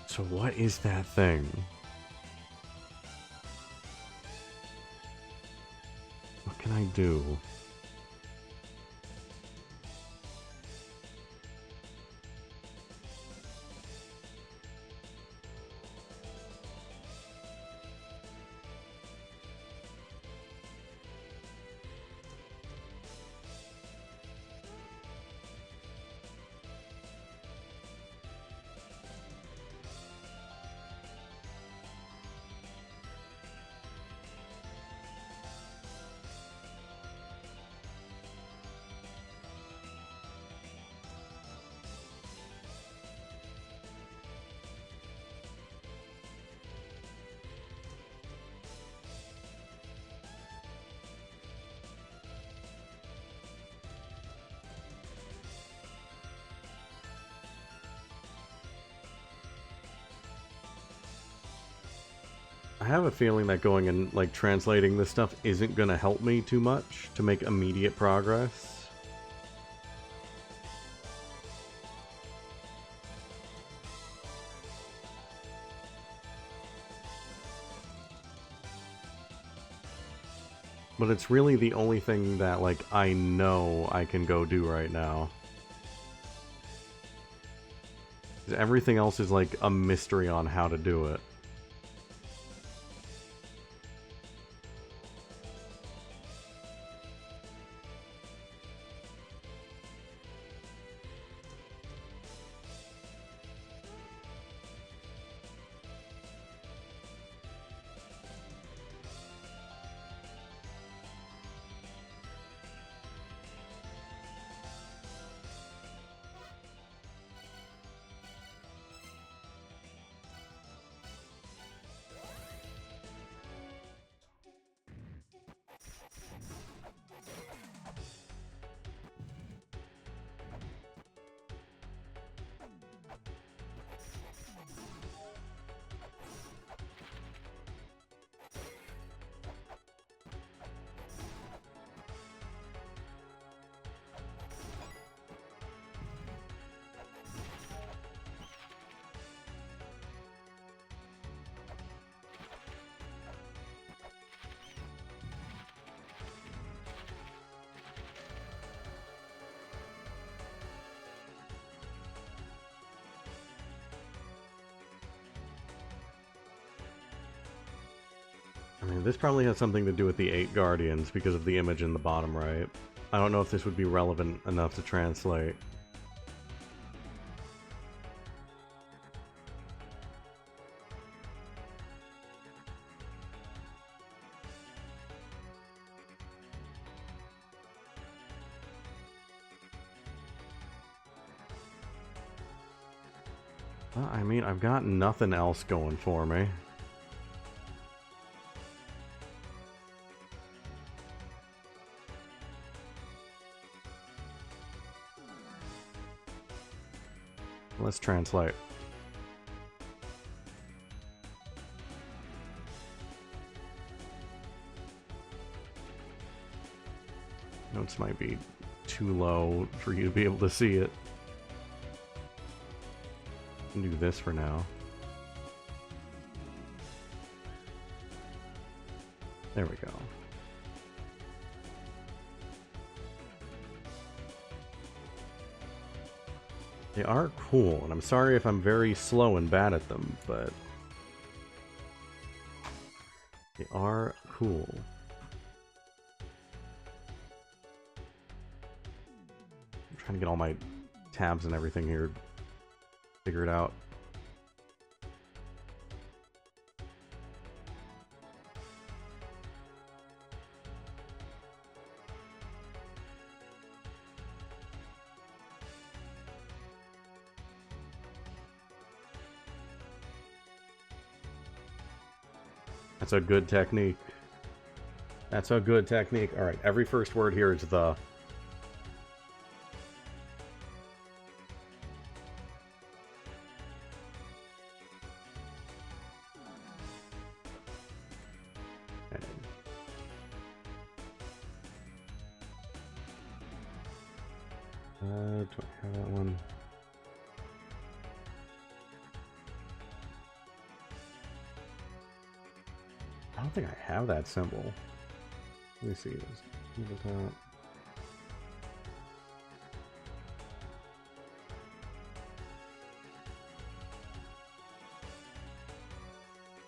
So what is that thing? What can I do? I have a feeling that going and, like, translating this stuff isn't gonna help me too much to make immediate progress. But it's really the only thing that, like, I know I can go do right now. Everything else is, like, a mystery on how to do it. I mean, this probably has something to do with the 8 Guardians because of the image in the bottom right. I don't know if this would be relevant enough to translate. I mean, I've got nothing else going for me. Let's translate. Notes might be too low for you to be able to see it. Can do this for now. There we go. They are cool, and I'm sorry if I'm very slow and bad at them, but they are cool. I'm trying to get all my tabs and everything here figured out. That's a good technique. That's a good technique. All right, every first word here is the. Okay. Do I have that one? I don't think I have that symbol. Let me see this.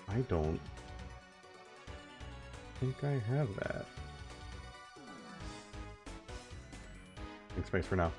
I don't think I have that. Make space for now.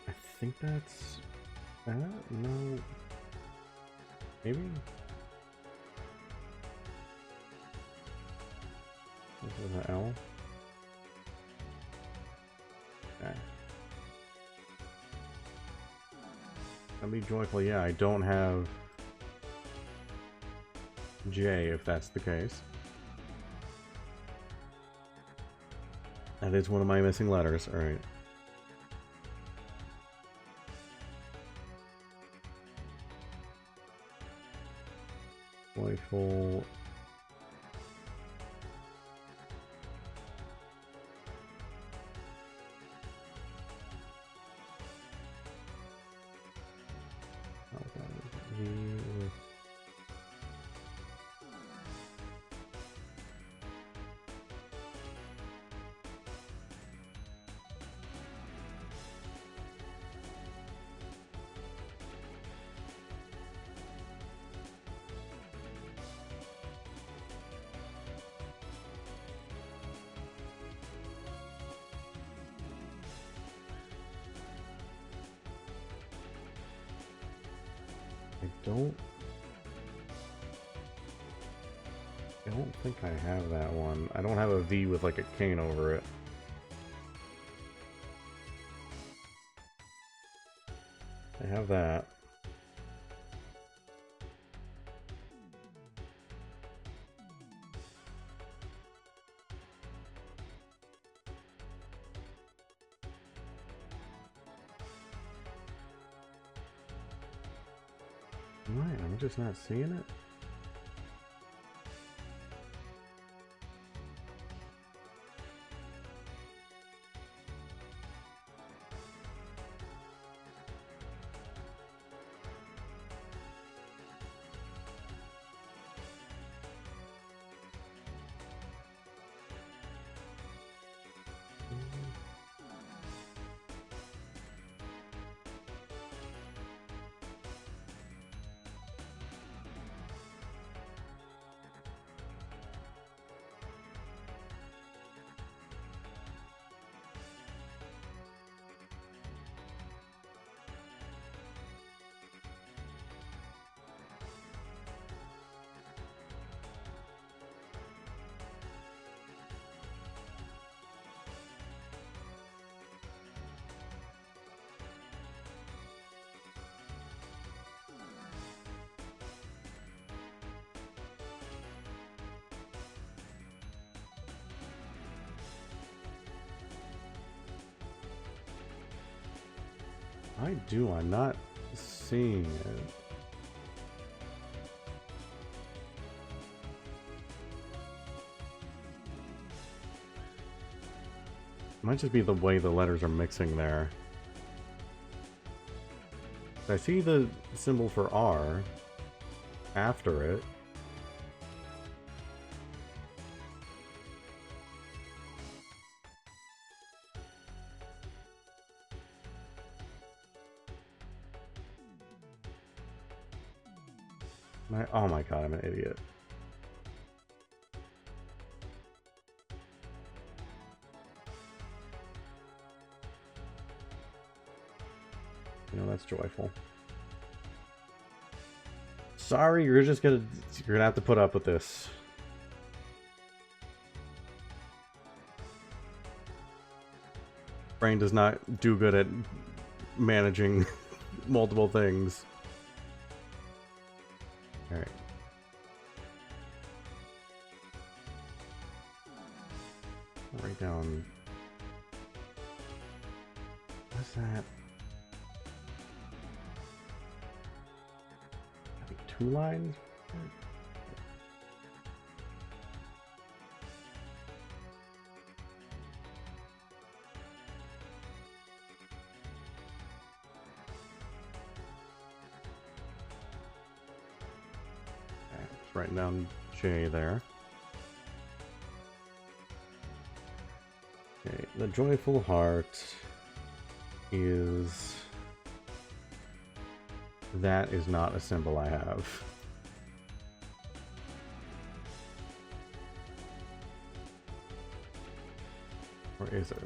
I think that's that? No. Maybe? This is an L. Okay. I'll be joyful. Yeah, I don't have J if that's the case. That is one of my missing letters. Alright. Joyful. I don't think I have that one. I don't have a V with like a cane over it. I have that. Right, I'm just not seeing it. Why do I not seeing it? Might just be the way the letters are mixing there. I see the symbol for R after it. Oh my god, I'm an idiot. You know, that's joyful. Sorry, you're gonna have to put up with this. Brain does not do good at managing multiple things. Alright. Right down. What's that? I think 2 lines? Writing down J there. Okay, the joyful heart is... That is not a symbol I have. Or is it?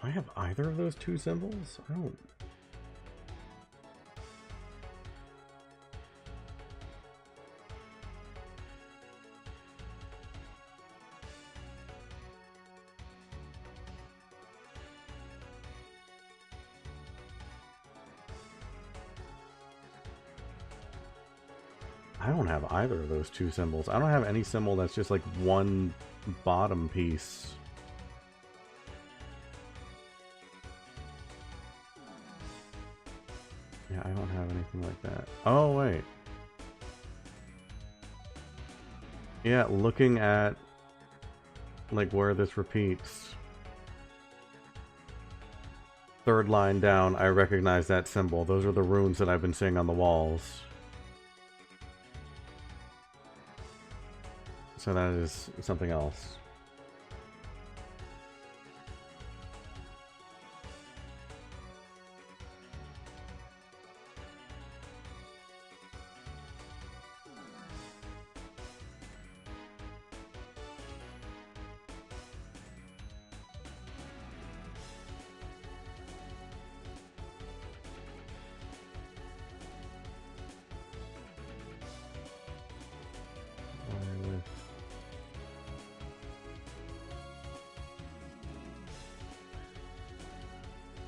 Do I have either of those 2 symbols? I don't... I don't have either of those 2 symbols. I don't have any symbol that's just like one bottom piece. Yeah, I don't have anything like that. Oh, wait. Yeah, looking at like where this repeats. 3rd line down, I recognize that symbol. Those are the runes that I've been seeing on the walls. So that is something else.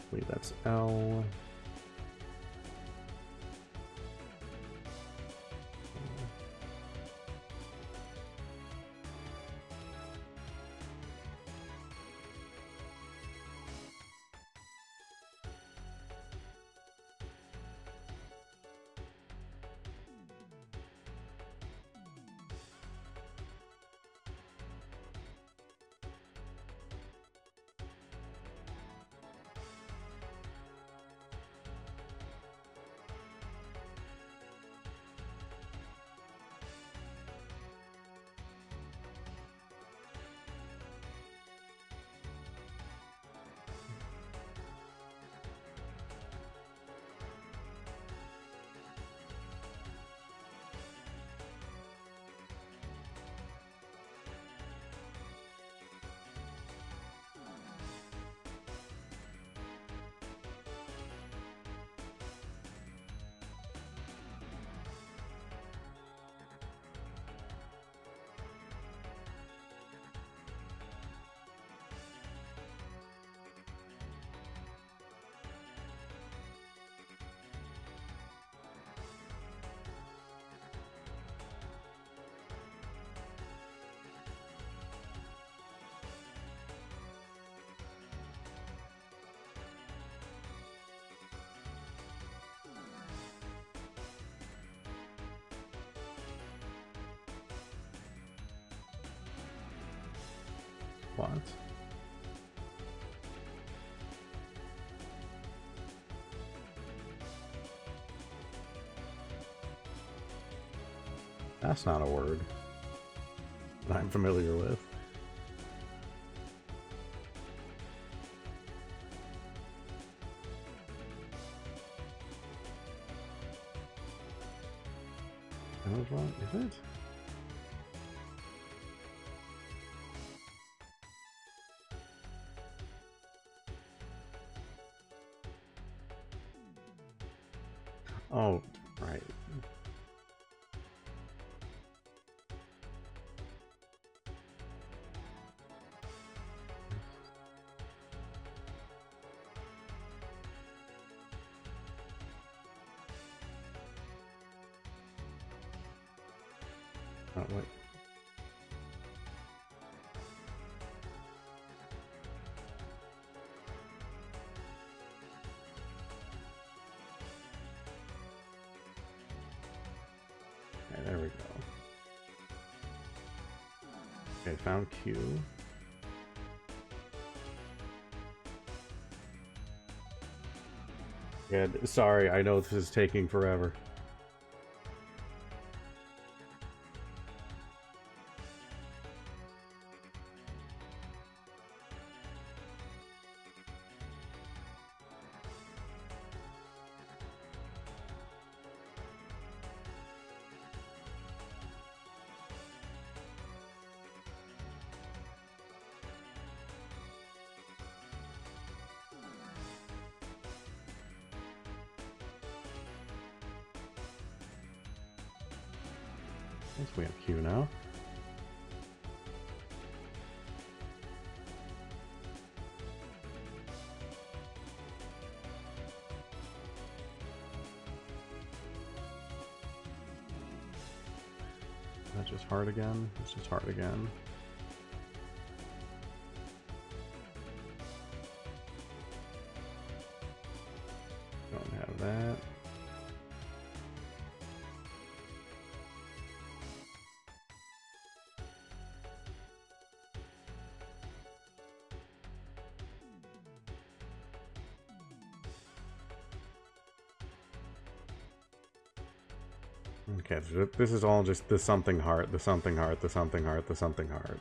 I believe that's L. What? That's not a word that I'm familiar with. What is it? Oh, right. Oh, wait. Okay, there we go. Okay, found Q. Yeah, sorry, I know this is taking forever. Yes, we have Q now. That's just hard again. It's just hard again. Don't have that. Okay, so this is all just the something heart, the something heart, the something heart, the something heart.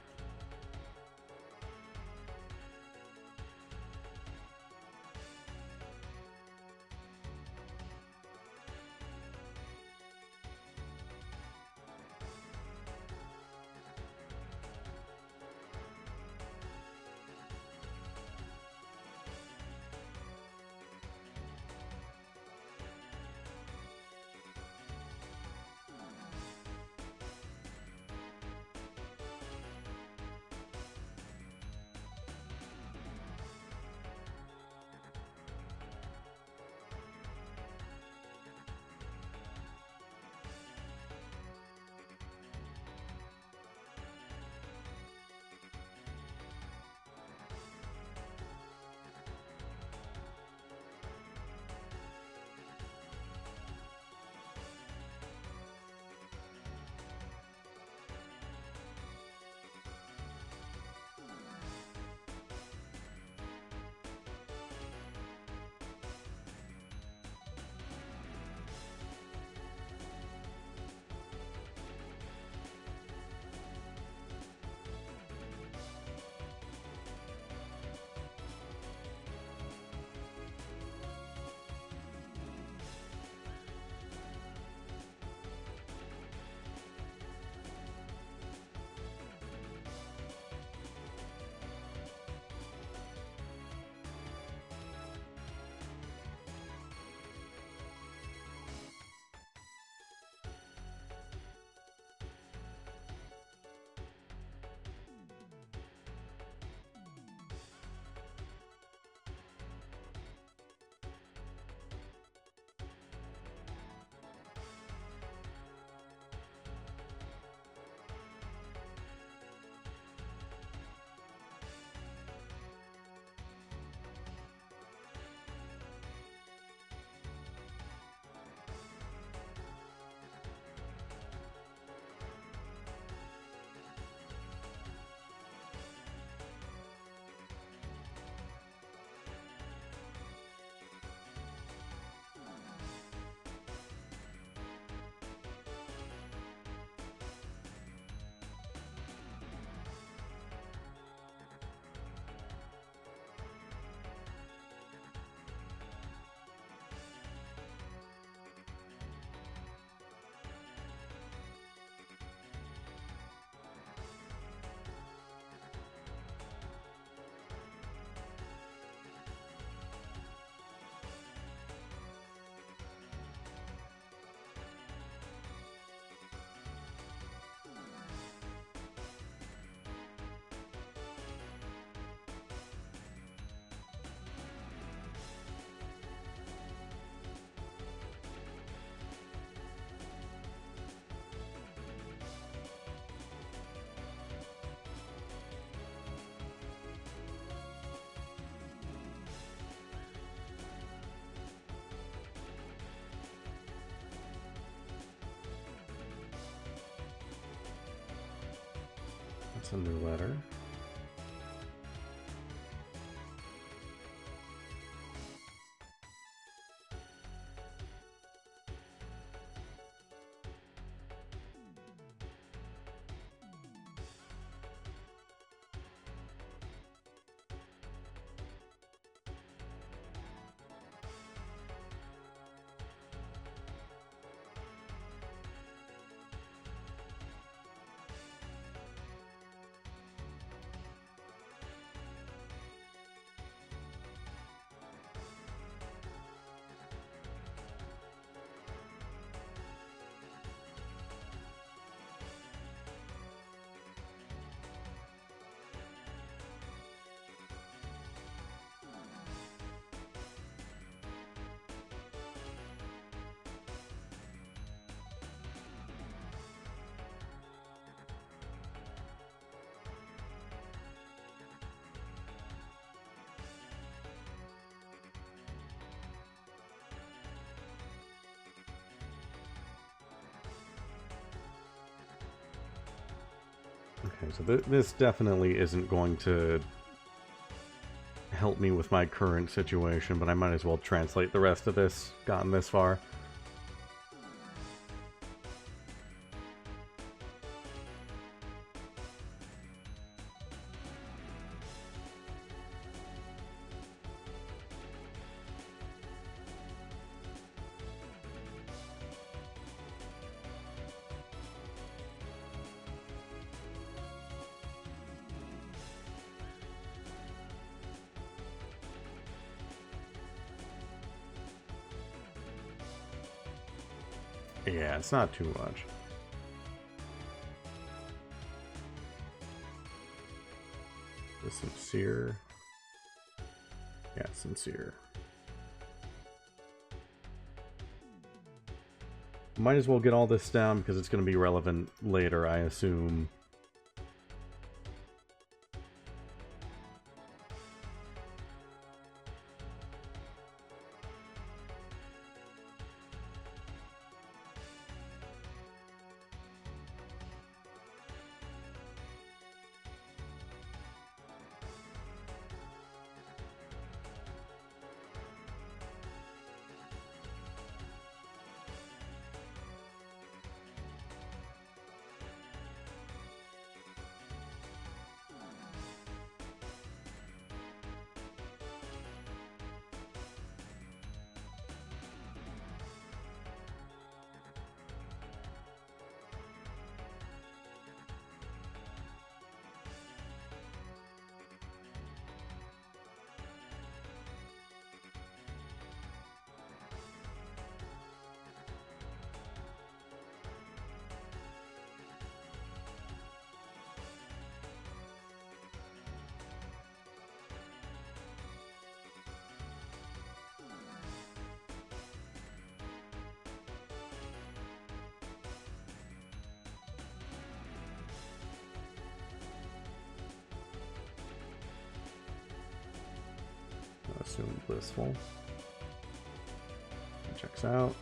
That's a new letter. Okay, so this definitely isn't going to help me with my current situation, but I might as well translate the rest of this, gotten this far. Yeah, it's not too much. Is sincere? Yeah, sincere. Might as well get all this down because it's going to be relevant later, I assume. Assume blissful. Checks out.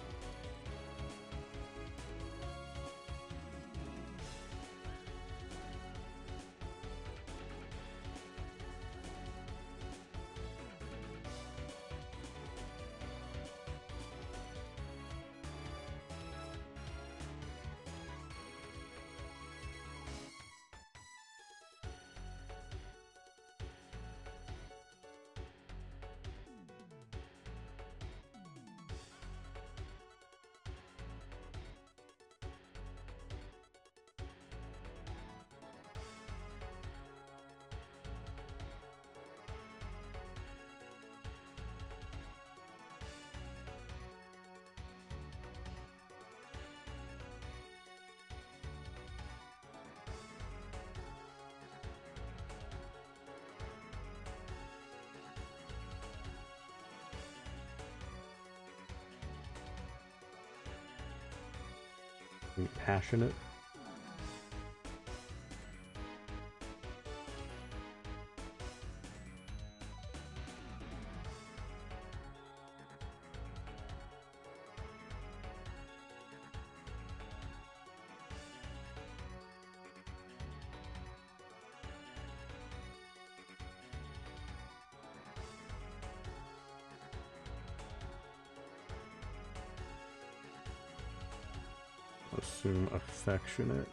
Passionate. Assume affectionate.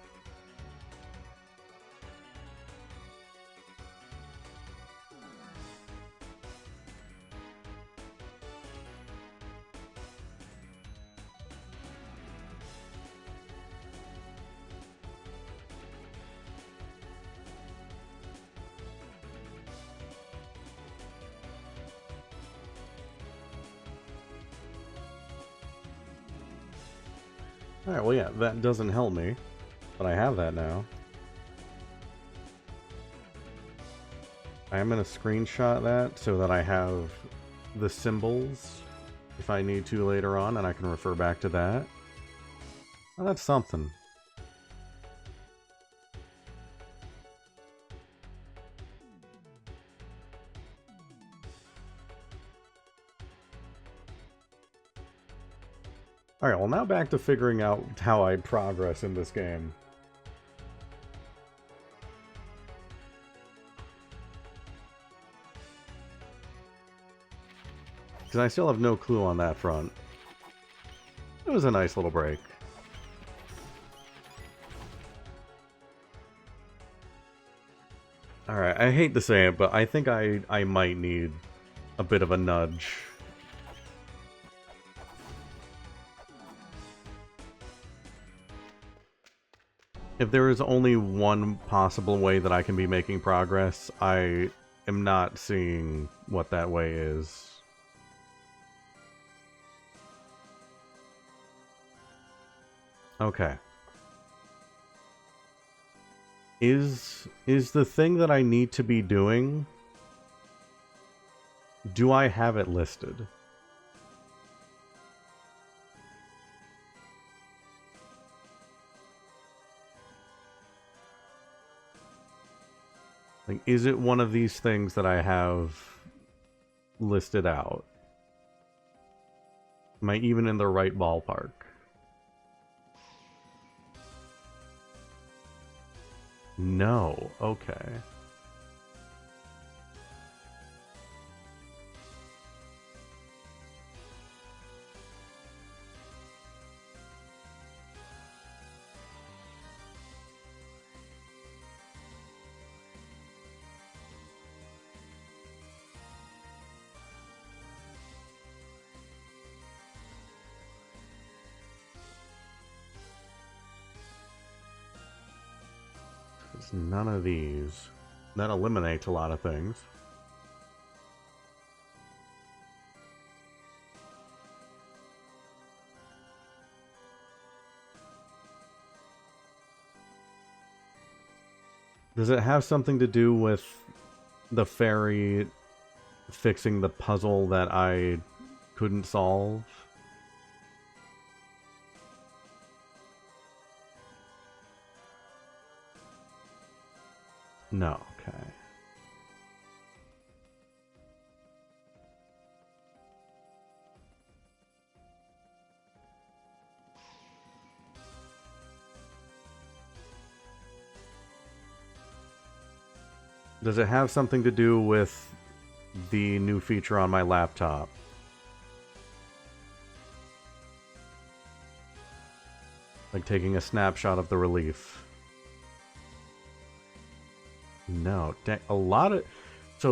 Alright, well yeah, that doesn't help me, but I have that now. I am going to screenshot that so that I have the symbols if I need to later on, and I can refer back to that. Well, that's something. Alright, well now back to figuring out how I progress in this game. Because I still have no clue on that front. It was a nice little break. Alright, I hate to say it, but I think I might need a bit of a nudge. If there is only one possible way that I can be making progress, I am not seeing what that way is. Okay. Is the thing that I need to be doing... Do I have it listed? Like, is it one of these things that I have listed out? Am I even in the right ballpark? No. Okay. It's none of these. That eliminates a lot of things. Does it have something to do with the fairy fixing the puzzle that I couldn't solve? No, okay. Does it have something to do with the new feature on my laptop? Like taking a snapshot of the relief? No, a lot of...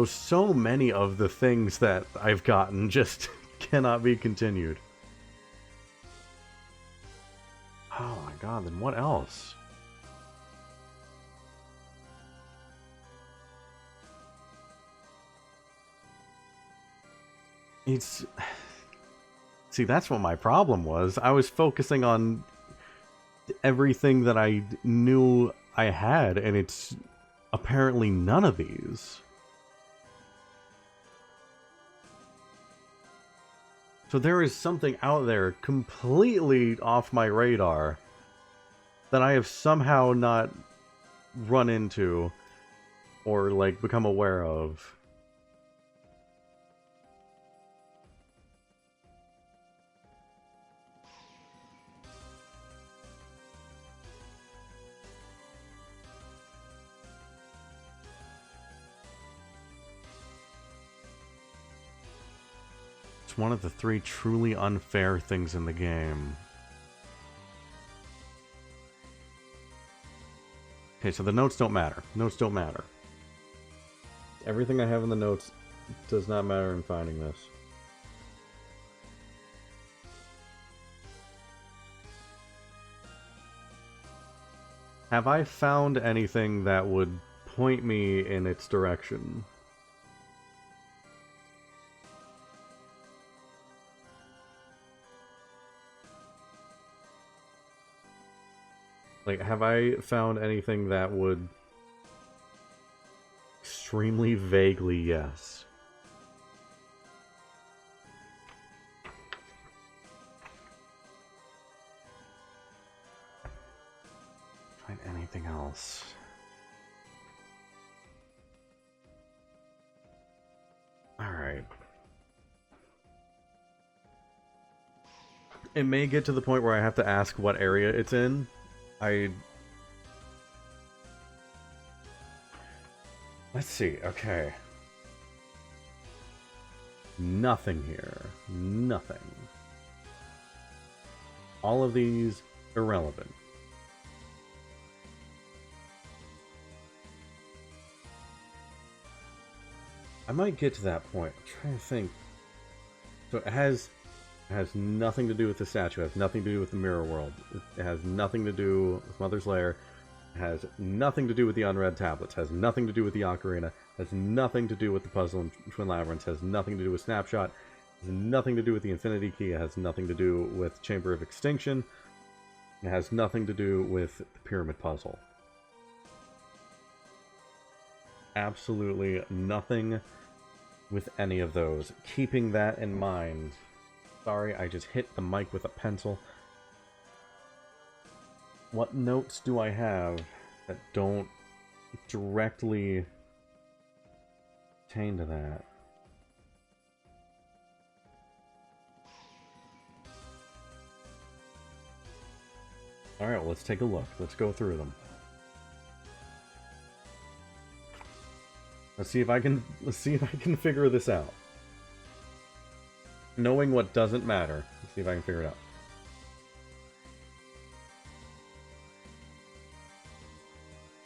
So many of the things that I've gotten just cannot be continued. Oh my god, then what else? It's... See, that's what my problem was. I was focusing on everything that I knew I had, and it's apparently none of these. So there is something out there completely off my radar that I have somehow not run into or, like, become aware of. One of the 3 truly unfair things in the game. Okay, so the notes don't matter. Notes don't matter. Everything I have in the notes does not matter in finding this. Have I found anything that would point me in its direction? Like, have I found anything that would... Extremely vaguely, yes. Find anything else? Alright. It may get to the point where I have to ask what area it's in. Let's see, okay. Nothing here. Nothing. All of these, irrelevant. I might get to that point. I'm trying to think. So it has nothing to do with the statue. It has nothing to do with the mirror world. It has nothing to do with Mother's Lair. It has nothing to do with the unread tablets. It has nothing to do with the ocarina. It has nothing to do with the puzzle in Twin Labyrinths. It has nothing to do with Snapshot. It has nothing to do with the Infinity Key. It has nothing to do with Chamber of Extinction. It has nothing to do with the Pyramid Puzzle. Absolutely nothing with any of those. Keeping that in mind. Sorry, I just hit the mic with a pencil. What notes do I have that don't directly pertain to that? Alright, well, let's take a look. Let's go through them. Let's see if I can figure this out. Knowing what doesn't matter. Let's see if I can figure it out.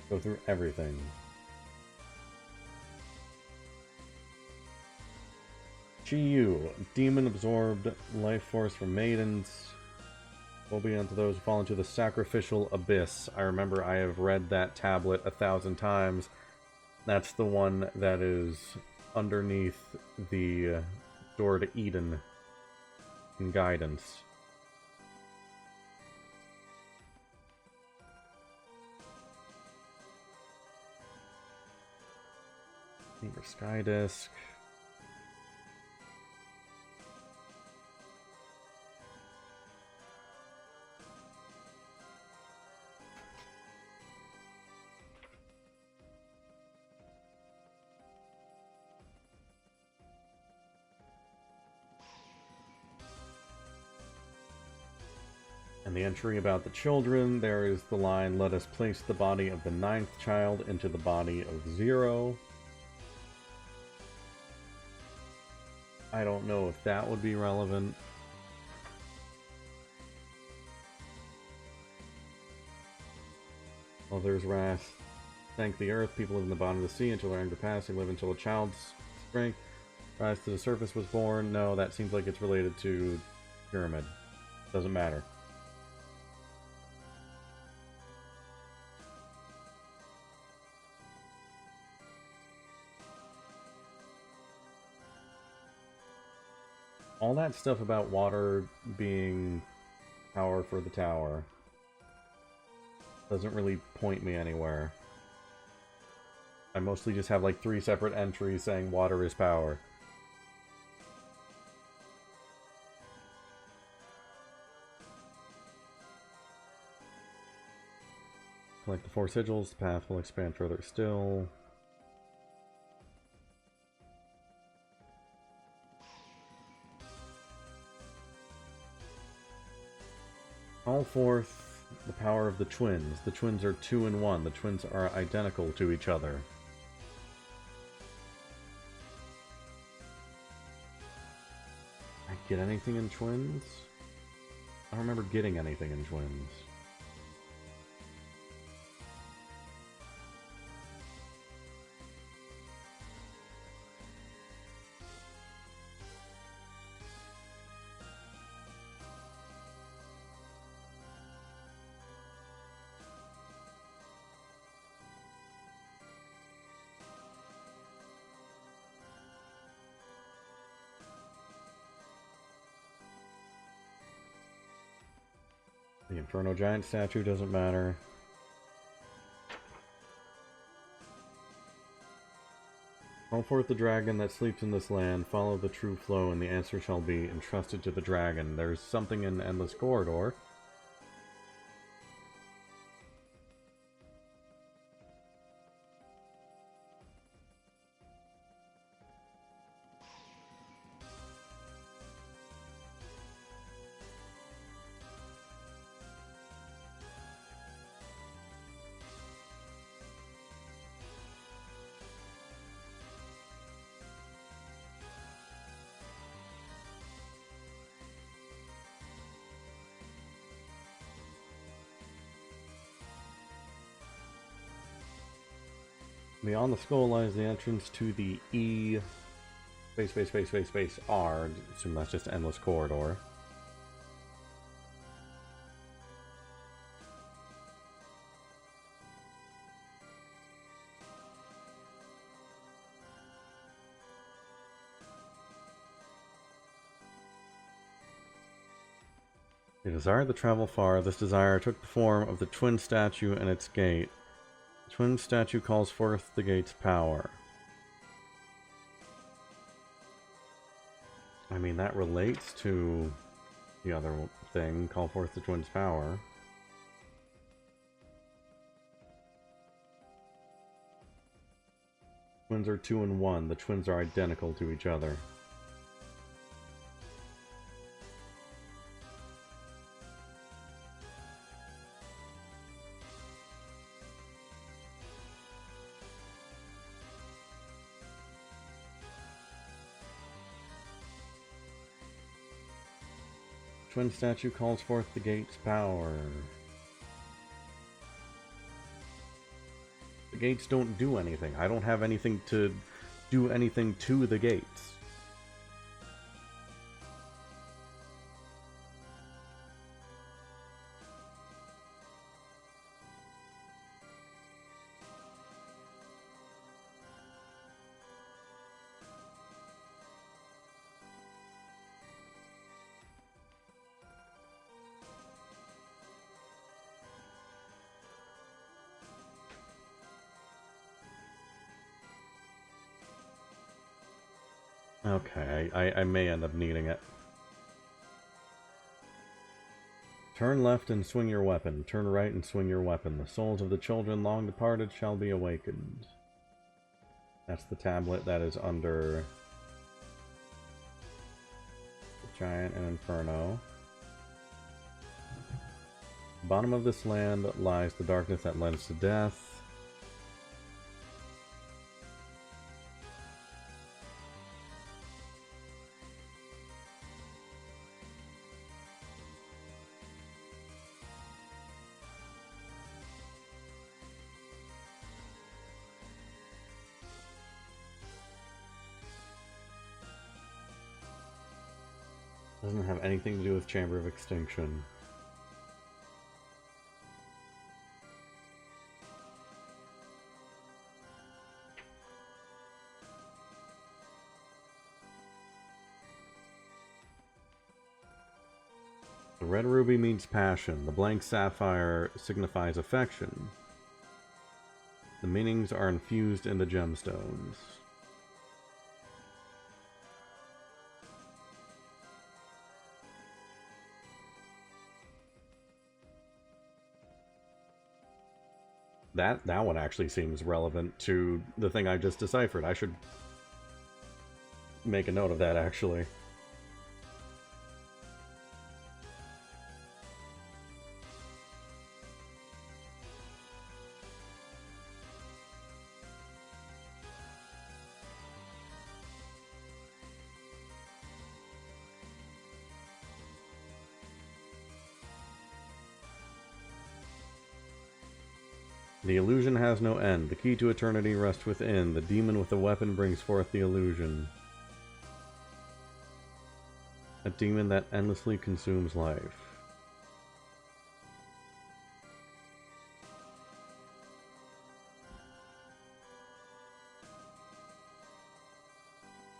Go through everything. Chi-Yu, demon-absorbed life force for maidens. Will be unto those who fall into the sacrificial abyss. I remember I have read that tablet 1,000 times. That's the one that is underneath the door to Eden in Guidance. Neighbor Sky Disc. And the entry about the children, there is the line, "Let us place the body of the 9th child into the body of 0. I don't know if that would be relevant. Others wrath. Thank the earth, people live in the bottom of the sea until their anger passed. They live until a child's strength rise to the surface was born. No, that seems like it's related to Pyramid. Doesn't matter. All that stuff about water being power for the tower doesn't really point me anywhere. I mostly just have like 3 separate entries saying water is power. Collect the 4 sigils, the path will expand further still. Call forth the power of the twins. The twins are 2 in 1. The twins are identical to each other. I get anything in twins? I don't remember getting anything in twins. The Inferno Giant statue doesn't matter. Call forth the dragon that sleeps in this land, follow the true flow, and the answer shall be entrusted to the dragon. There's something in Endless Corridor. Beyond the skull lies the entrance to the E... space R. I assume that's just Endless Corridor. They desired to travel far. This desire took the form of the twin statue and its gate. The twin statue calls forth the gate's power. I mean, that relates to the other thing, call forth the twin's power. Twins are 2 and 1. The twins are identical to each other. Twin statue calls forth the gate's power. The gates don't do anything. I don't have anything to do anything to the gates. Okay, I may end up needing it. Turn left and swing your weapon. Turn right and swing your weapon. The souls of the children long departed shall be awakened. That's the tablet that is under the Giant and Inferno. Bottom of this land lies the darkness that lends to death. Doesn't have anything to do with Chamber of Extinction. The red ruby means passion. The blank sapphire signifies affection. The meanings are infused in the gemstones. That one actually seems relevant to the thing I just deciphered. I should make a note of that, actually. The illusion has no end. The key to eternity rests within. The demon with the weapon brings forth the illusion. A demon that endlessly consumes life.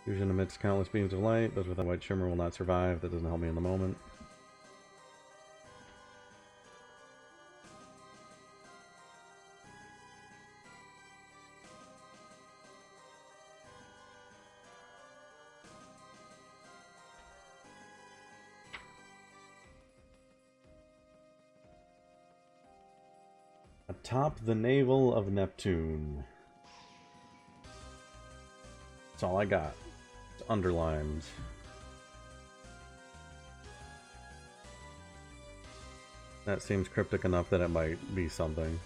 Fusion emits countless beams of light. Those with a white shimmer will not survive. That doesn't help me in the moment. Atop the navel of Neptune. That's all I got. It's underlined. That seems cryptic enough that it might be something.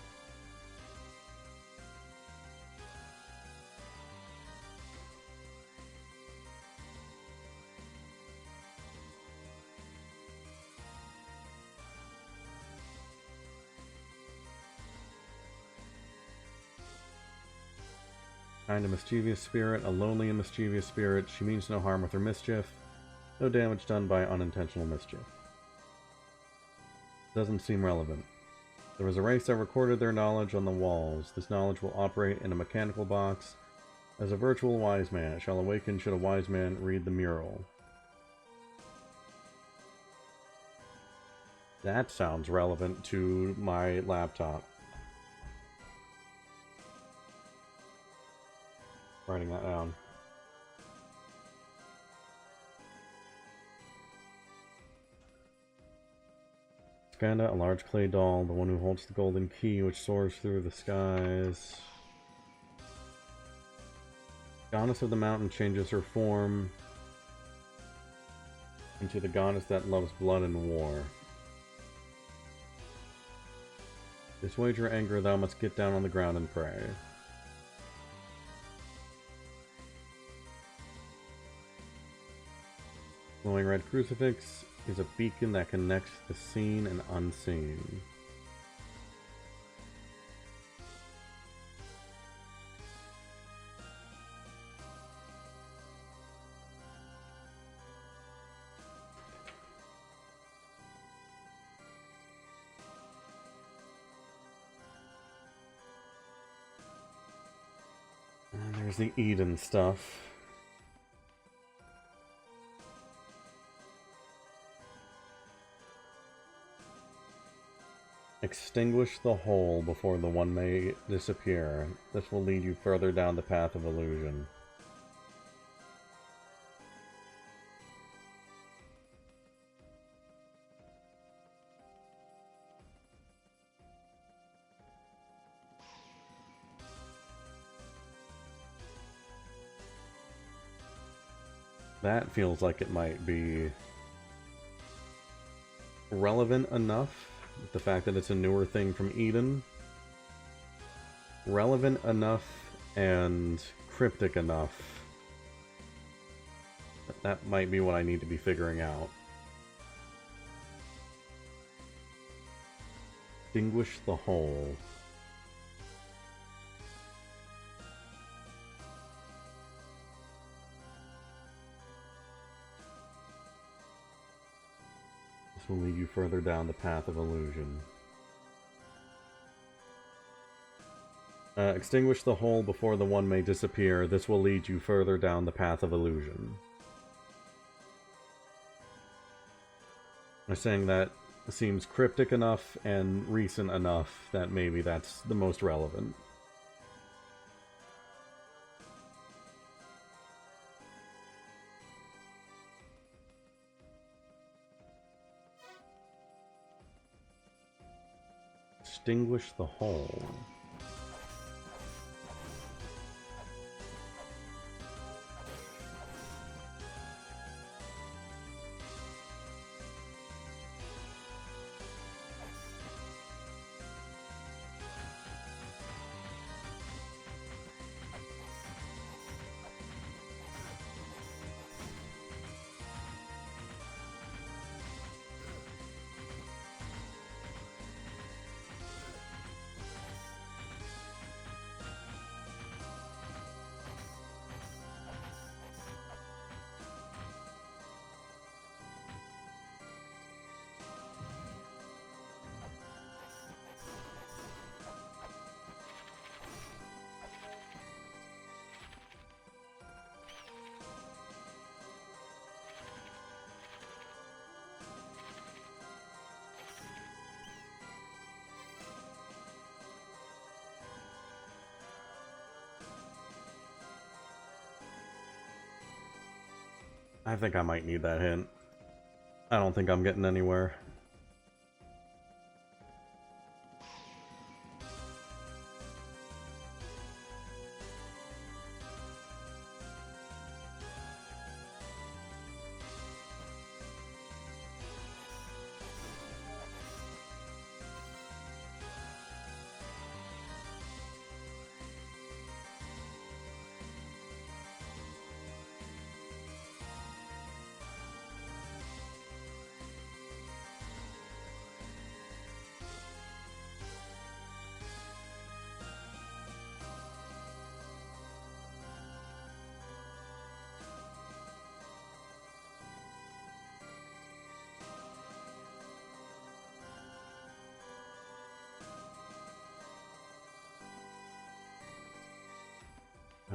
Kind of mischievous spirit, a lonely and mischievous spirit. She means no harm with her mischief. No damage done by unintentional mischief. Doesn't seem relevant. There was a race that recorded their knowledge on the walls. This knowledge will operate in a mechanical box. As a virtual wise man, it shall awaken should a wise man read the mural. That sounds relevant to my laptop. Writing that down. Skanda, a large clay doll, the one who holds the golden key which soars through the skies. Goddess of the mountain changes her form into the goddess that loves blood and war. To assuage your anger, thou must get down on the ground and pray. Glowing red crucifix is a beacon that connects the seen and unseen. And there's the Eden stuff. Extinguish the whole before the one may disappear. This will lead you further down the path of illusion. That feels like it might be relevant enough. The fact that it's a newer thing from Eden. Relevant enough and cryptic enough. That might be what I need to be figuring out. Extinguish the whole. Will lead you further down the path of illusion. Extinguish the whole before the one may disappear. This will lead you further down the path of illusion. I'm saying that seems cryptic enough and recent enough that maybe that's the most relevant. Extinguish the whole. I think I might need that hint. I don't think I'm getting anywhere.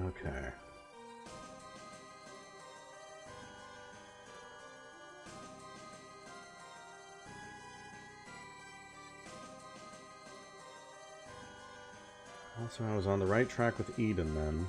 Okay. Also, I was on the right track with Eden then.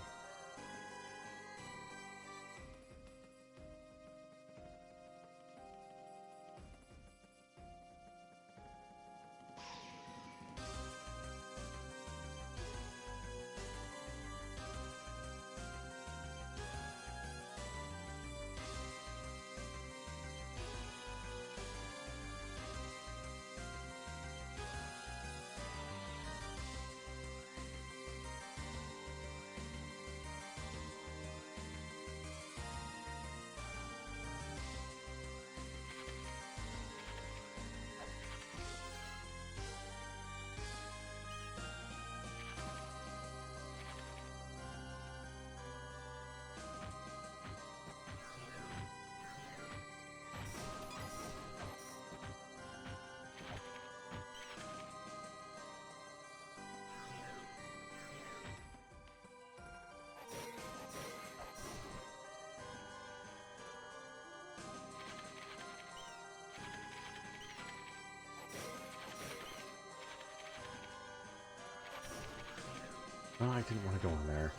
Oh, I didn't want to go in there.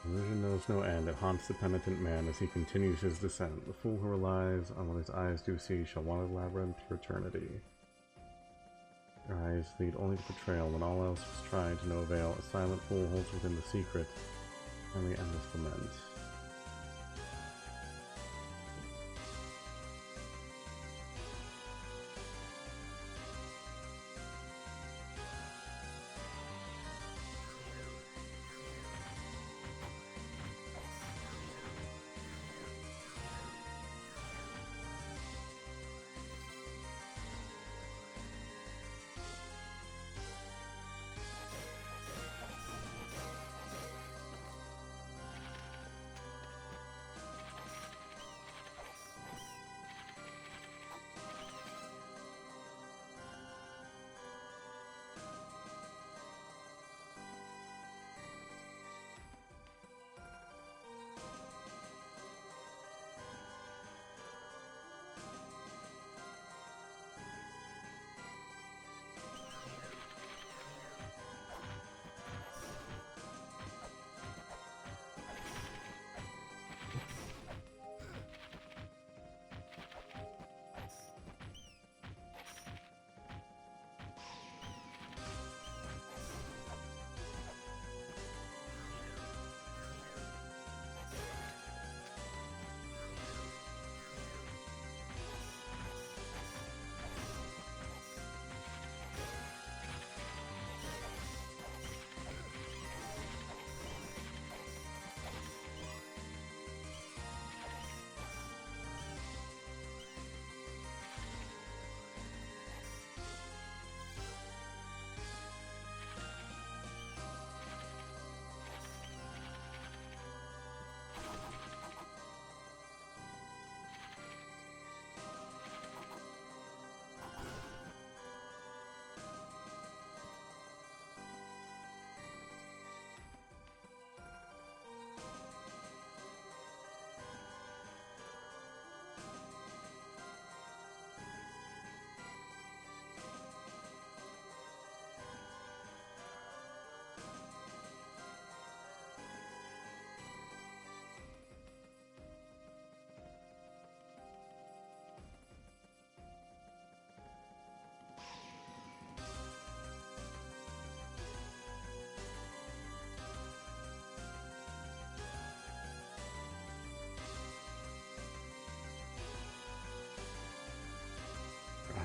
Illusion knows no end. It haunts the penitent man as he continues his descent. The fool who relies on what his eyes do see shall wander the labyrinth for eternity. Your eyes lead only to betrayal when all else was tried to no avail. A silent fool holds within the secret and the endless lament.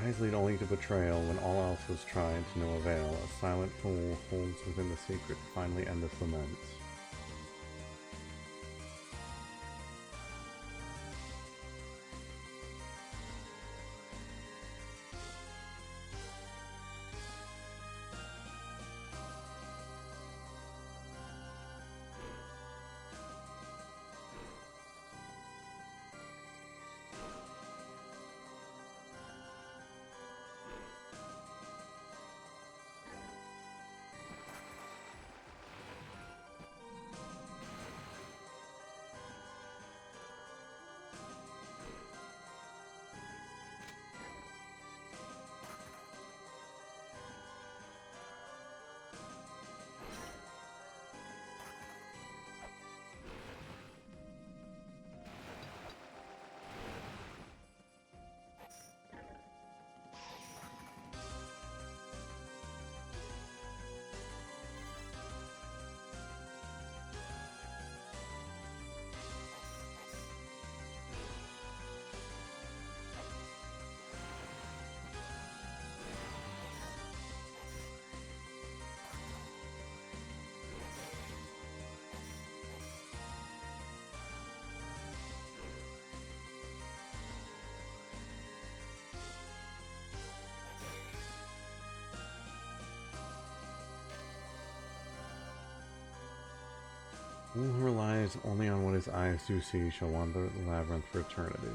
Eyes lead only to betrayal when all else was tried to no avail. A silent fool holds within the secret, finally endeth lament. One who relies only on what his eyes do see shall wander the labyrinth for eternity.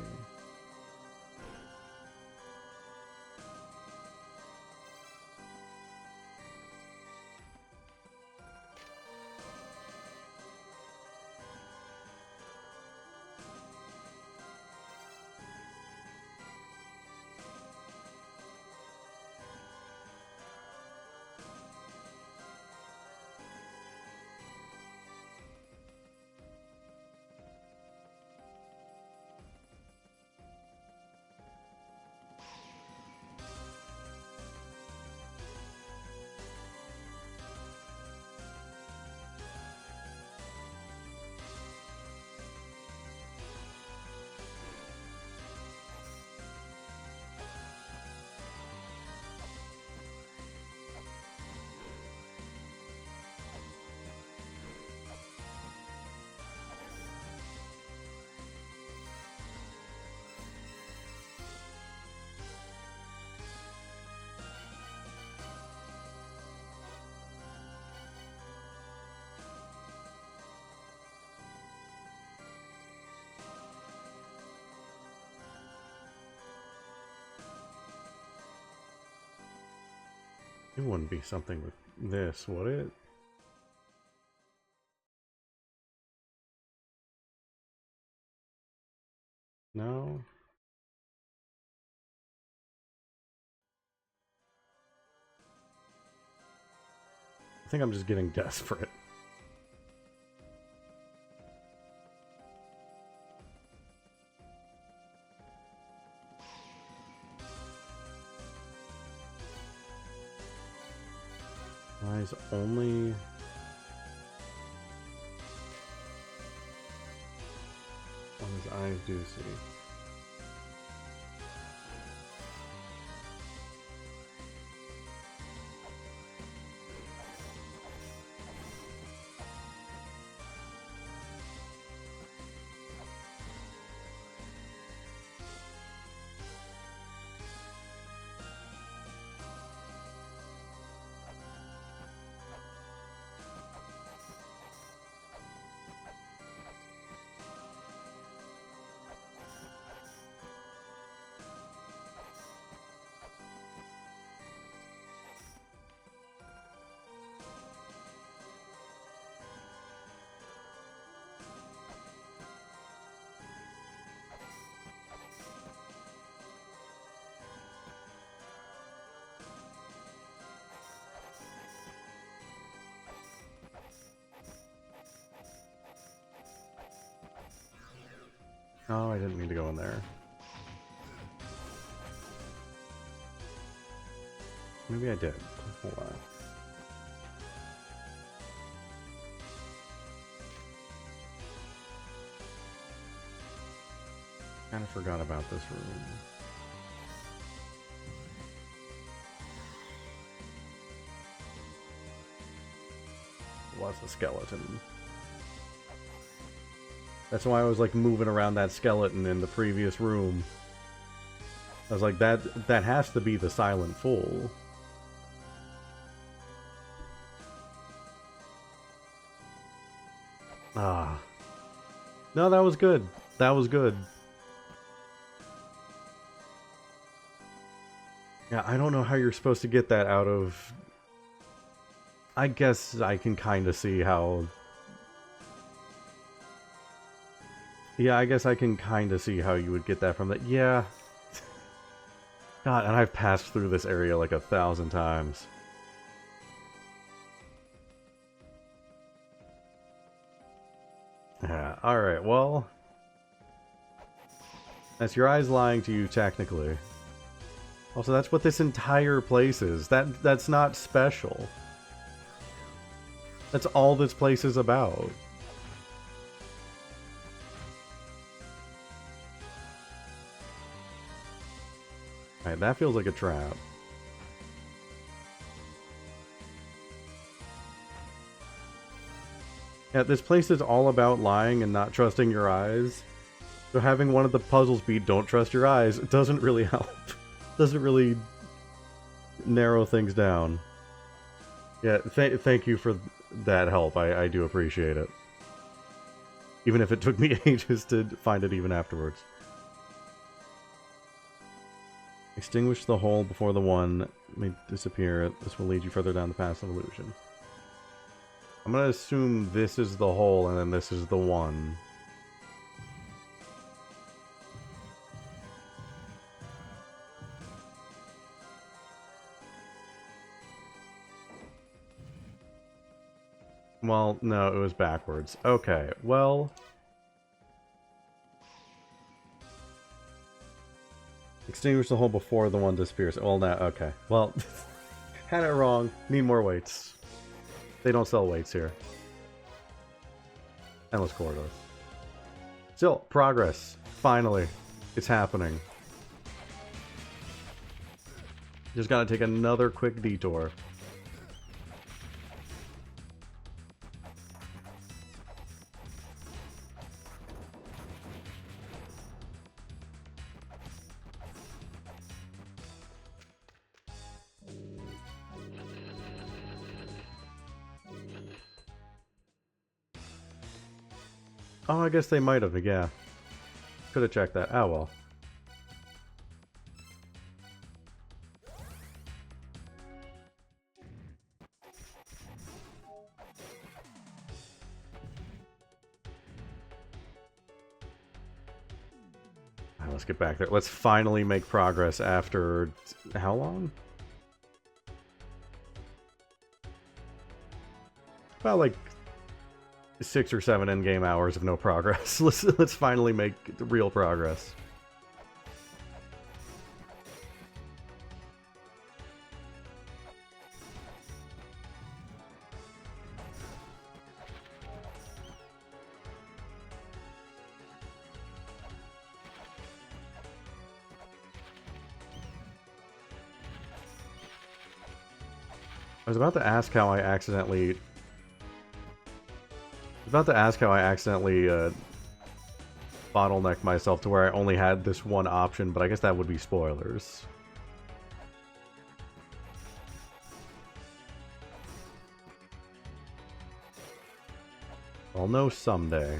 It wouldn't be something with this, would it? No? I think I'm just getting desperate. Eyes only... what his eyes do see. Oh, I didn't mean to go in there. Maybe I did. Hold on. Kind of forgot about this room. was a skeleton. That's why I was like moving around that skeleton in the previous room. I was like, that has to be the Silent Fool. Ah. No, that was good. That was good. Yeah, I don't know how you're supposed to get that out of... I guess I can kind of see how... Yeah, I guess I can kind of see how you would get that from that. Yeah. God, and I've passed through this area like 1,000 times. Yeah, alright, well... That's your eyes lying to you, technically. Also, that's what this entire place is. That's not special. That's all this place is about. Alright, that feels like a trap. Yeah, this place is all about lying and not trusting your eyes. So having one of the puzzles be "don't trust your eyes" doesn't really help. Doesn't really narrow things down. Yeah, thank you for that help. I do appreciate it. Even if it took me ages to find it even afterwards. Extinguish the hole before the one may disappear. This will lead you further down the path of illusion. I'm gonna assume this is the hole and then this is the one. Well, no, it was backwards. Okay, well... Extinguish the hole before the one disappears. Well, now, okay. Well, had it wrong. Need more weights. They don't sell weights here. Endless corridors. Still, progress. Finally. It's happening. Just gotta take another quick detour. Oh, I guess they might have, yeah. Could have checked that. Oh, well. Alright, let's get back there. Let's finally make progress after... how long? About, like, 6 or 7 in-game hours of no progress. Let's finally make real progress. I was about to ask how I accidentally... bottlenecked myself to where I only had this one option, but I guess that would be spoilers. I'll know someday.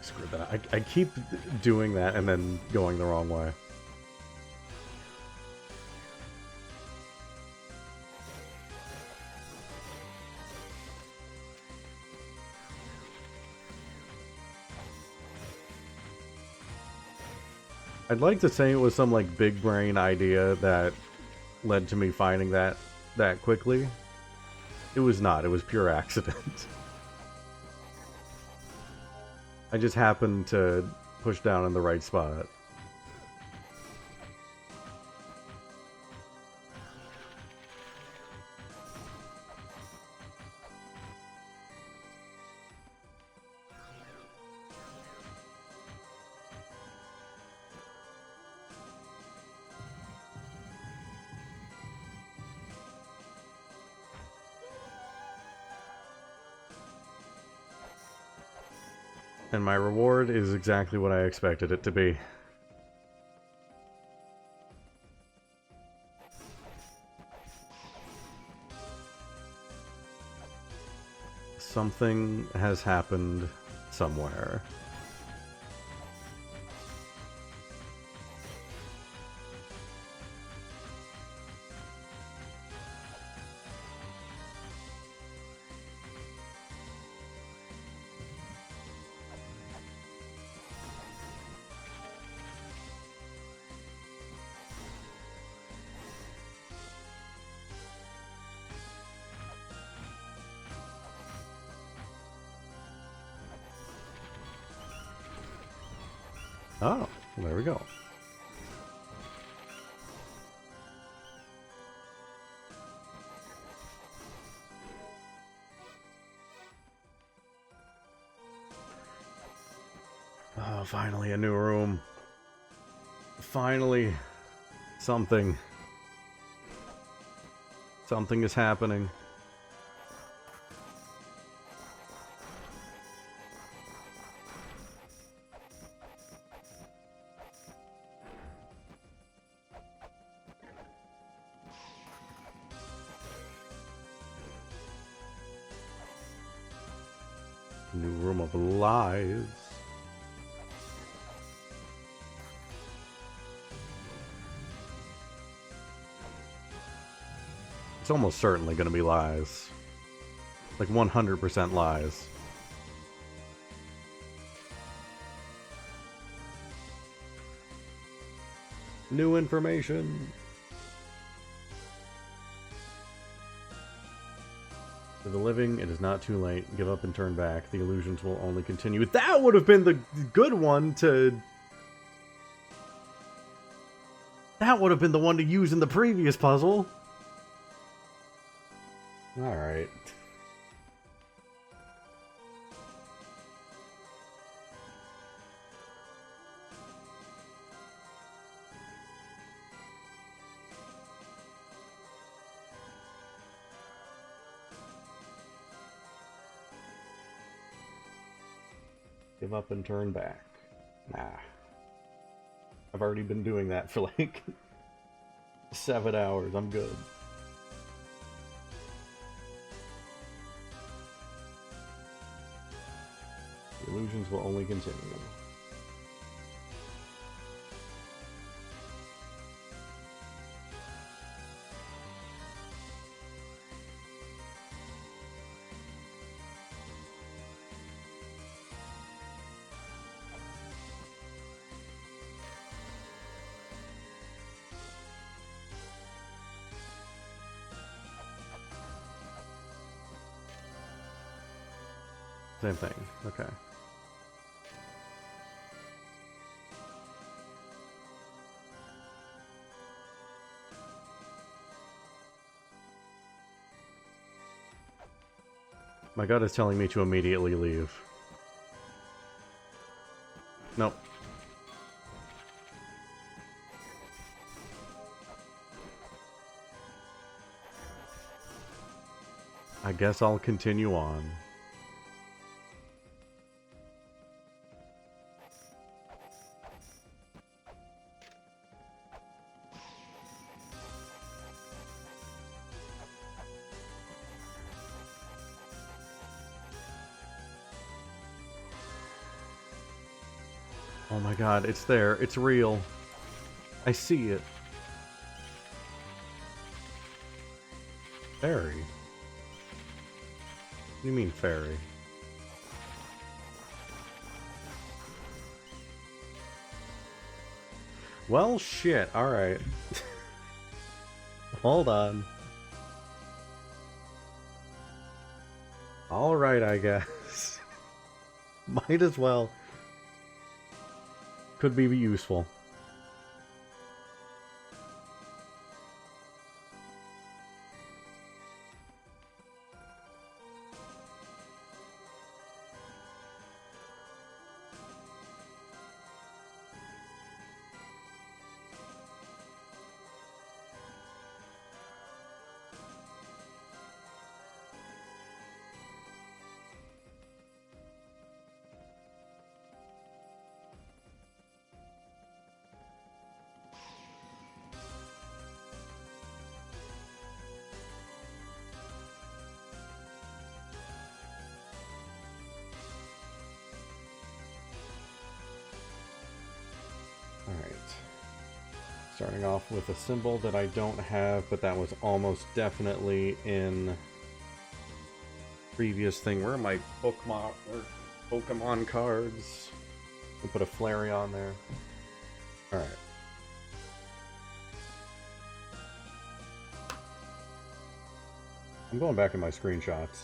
Screw that. I keep doing that and then going the wrong way. I'd like to say it was some, like, big brain idea that led to me finding that quickly. It was not. It was pure accident. I just happened to push down in the right spot. And my reward is exactly what I expected it to be. Something has happened somewhere. Oh, well, there we go. Oh, finally a new room. Finally, something. Something is happening. New room of lies. It's almost certainly going to be lies. Like 100% lies. New information. For the living, it is not too late. Give up and turn back. The illusions will only continue. That would have been the good one to... That would have been the one to use in the previous puzzle. Alright. Give up and turn back. Nah. I've already been doing that for like 7 hours. I'm good. The illusions will only continue. Same thing. Okay. My gut is telling me to immediately leave. Nope. I guess I'll continue on. Oh my god, it's there. It's real. I see it. Fairy? What do you mean, fairy? Well, shit. Alright. Hold on. Alright, I guess. Might as well. Could be useful. Alright. Starting off with a symbol that I don't have, but that was almost definitely in previous thing. Where are my Pokemon cards? We'll put a Flareon there. Alright. I'm going back in my screenshots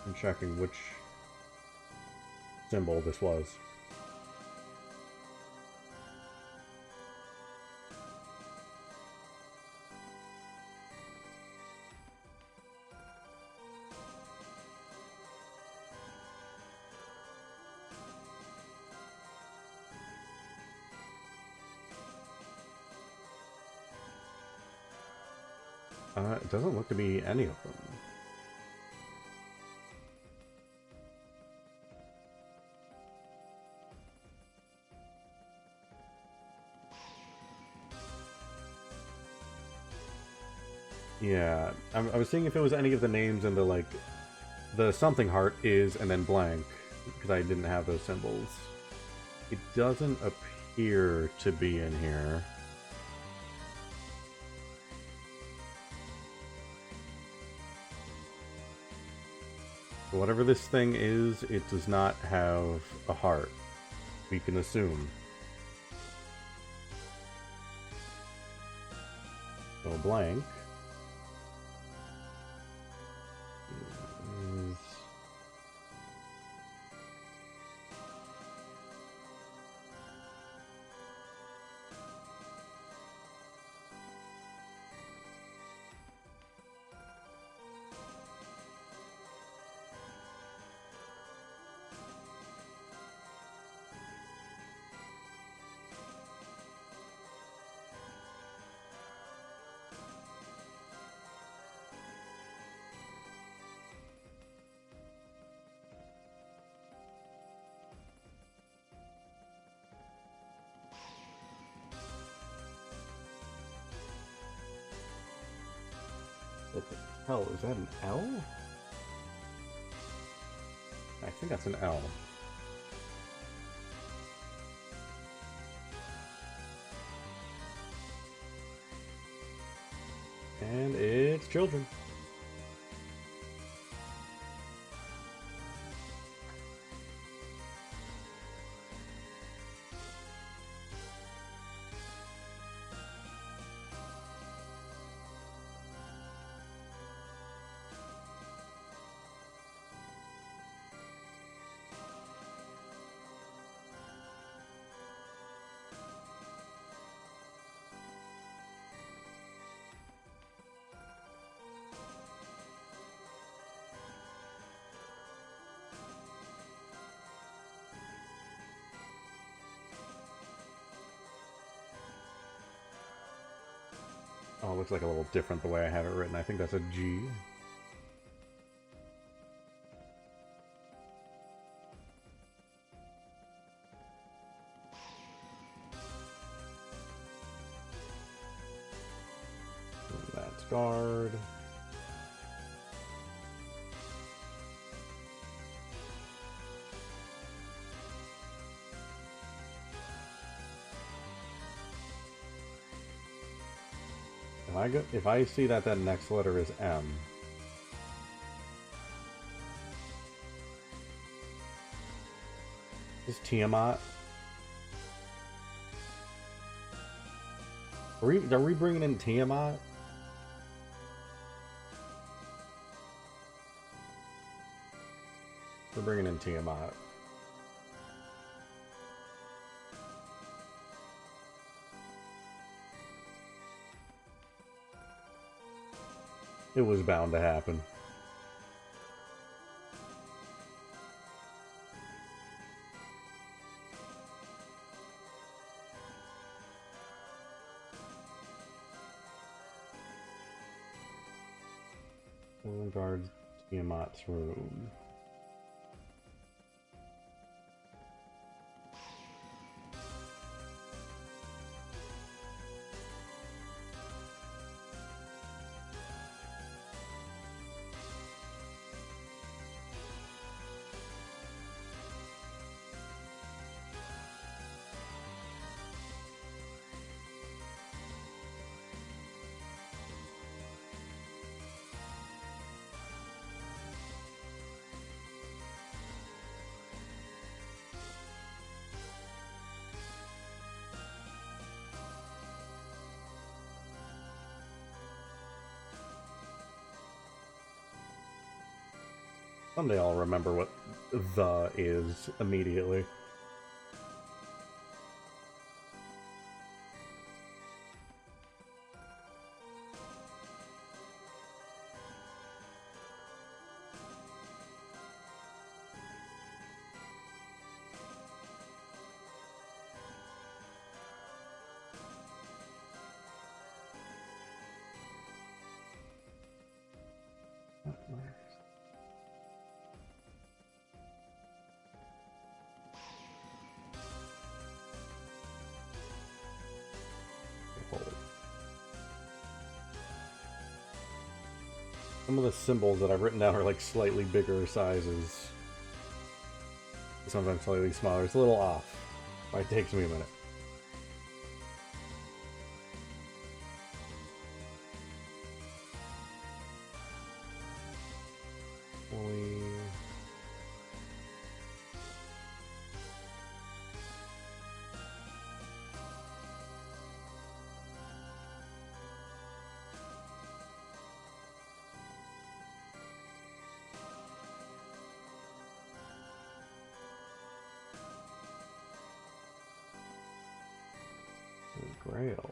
and checking which symbol this was. It doesn't look to be any of them. Yeah, I was seeing if it was any of the names in the, like, the something heart is and then blank, because I didn't have those symbols. It doesn't appear to be in here. Whatever this thing is, it does not have a heart. We can assume. So blank. Is... What the hell? Is that an L? I think that's an L. And it's children. Oh, it looks like a little different the way I have it written. I think that's a G. That's guard. If I see that next letter is M. Is Tiamat? Are we bringing in Tiamat? We're bringing in Tiamat. It was bound to happen. Guard Tiamat's room. Someday I'll remember what the is immediately. Some of the symbols that I've written down are like slightly bigger sizes. Sometimes slightly smaller. It's a little off. It takes me a minute. Grail.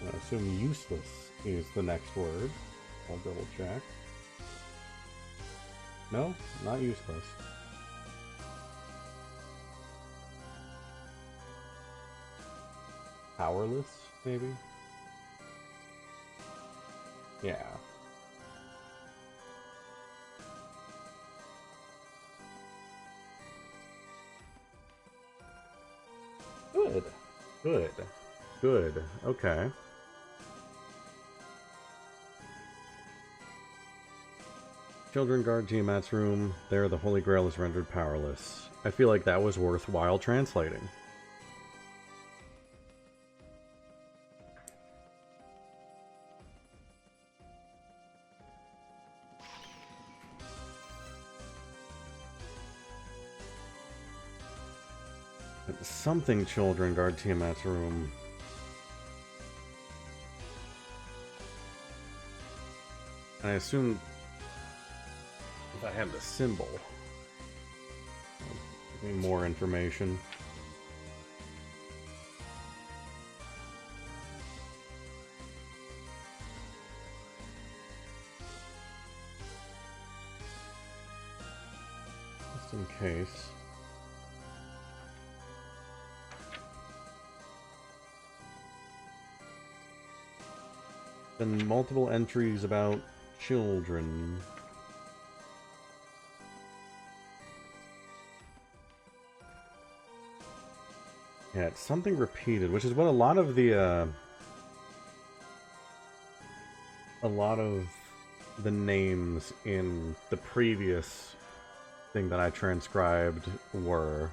I assume useless is the next word. I'll double check. No, not useless. Powerless, maybe? Yeah. Good. Good. Good. Okay. Children guard Tiamat's room. There, the Holy Grail is rendered powerless. I feel like that was worthwhile translating. Something children guard Tiamat's room. I assume if I had the symbol, give me more information. case. Then multiple entries about children. Yeah, it's something repeated, which is what a lot of the names in the previous thing that I transcribed were.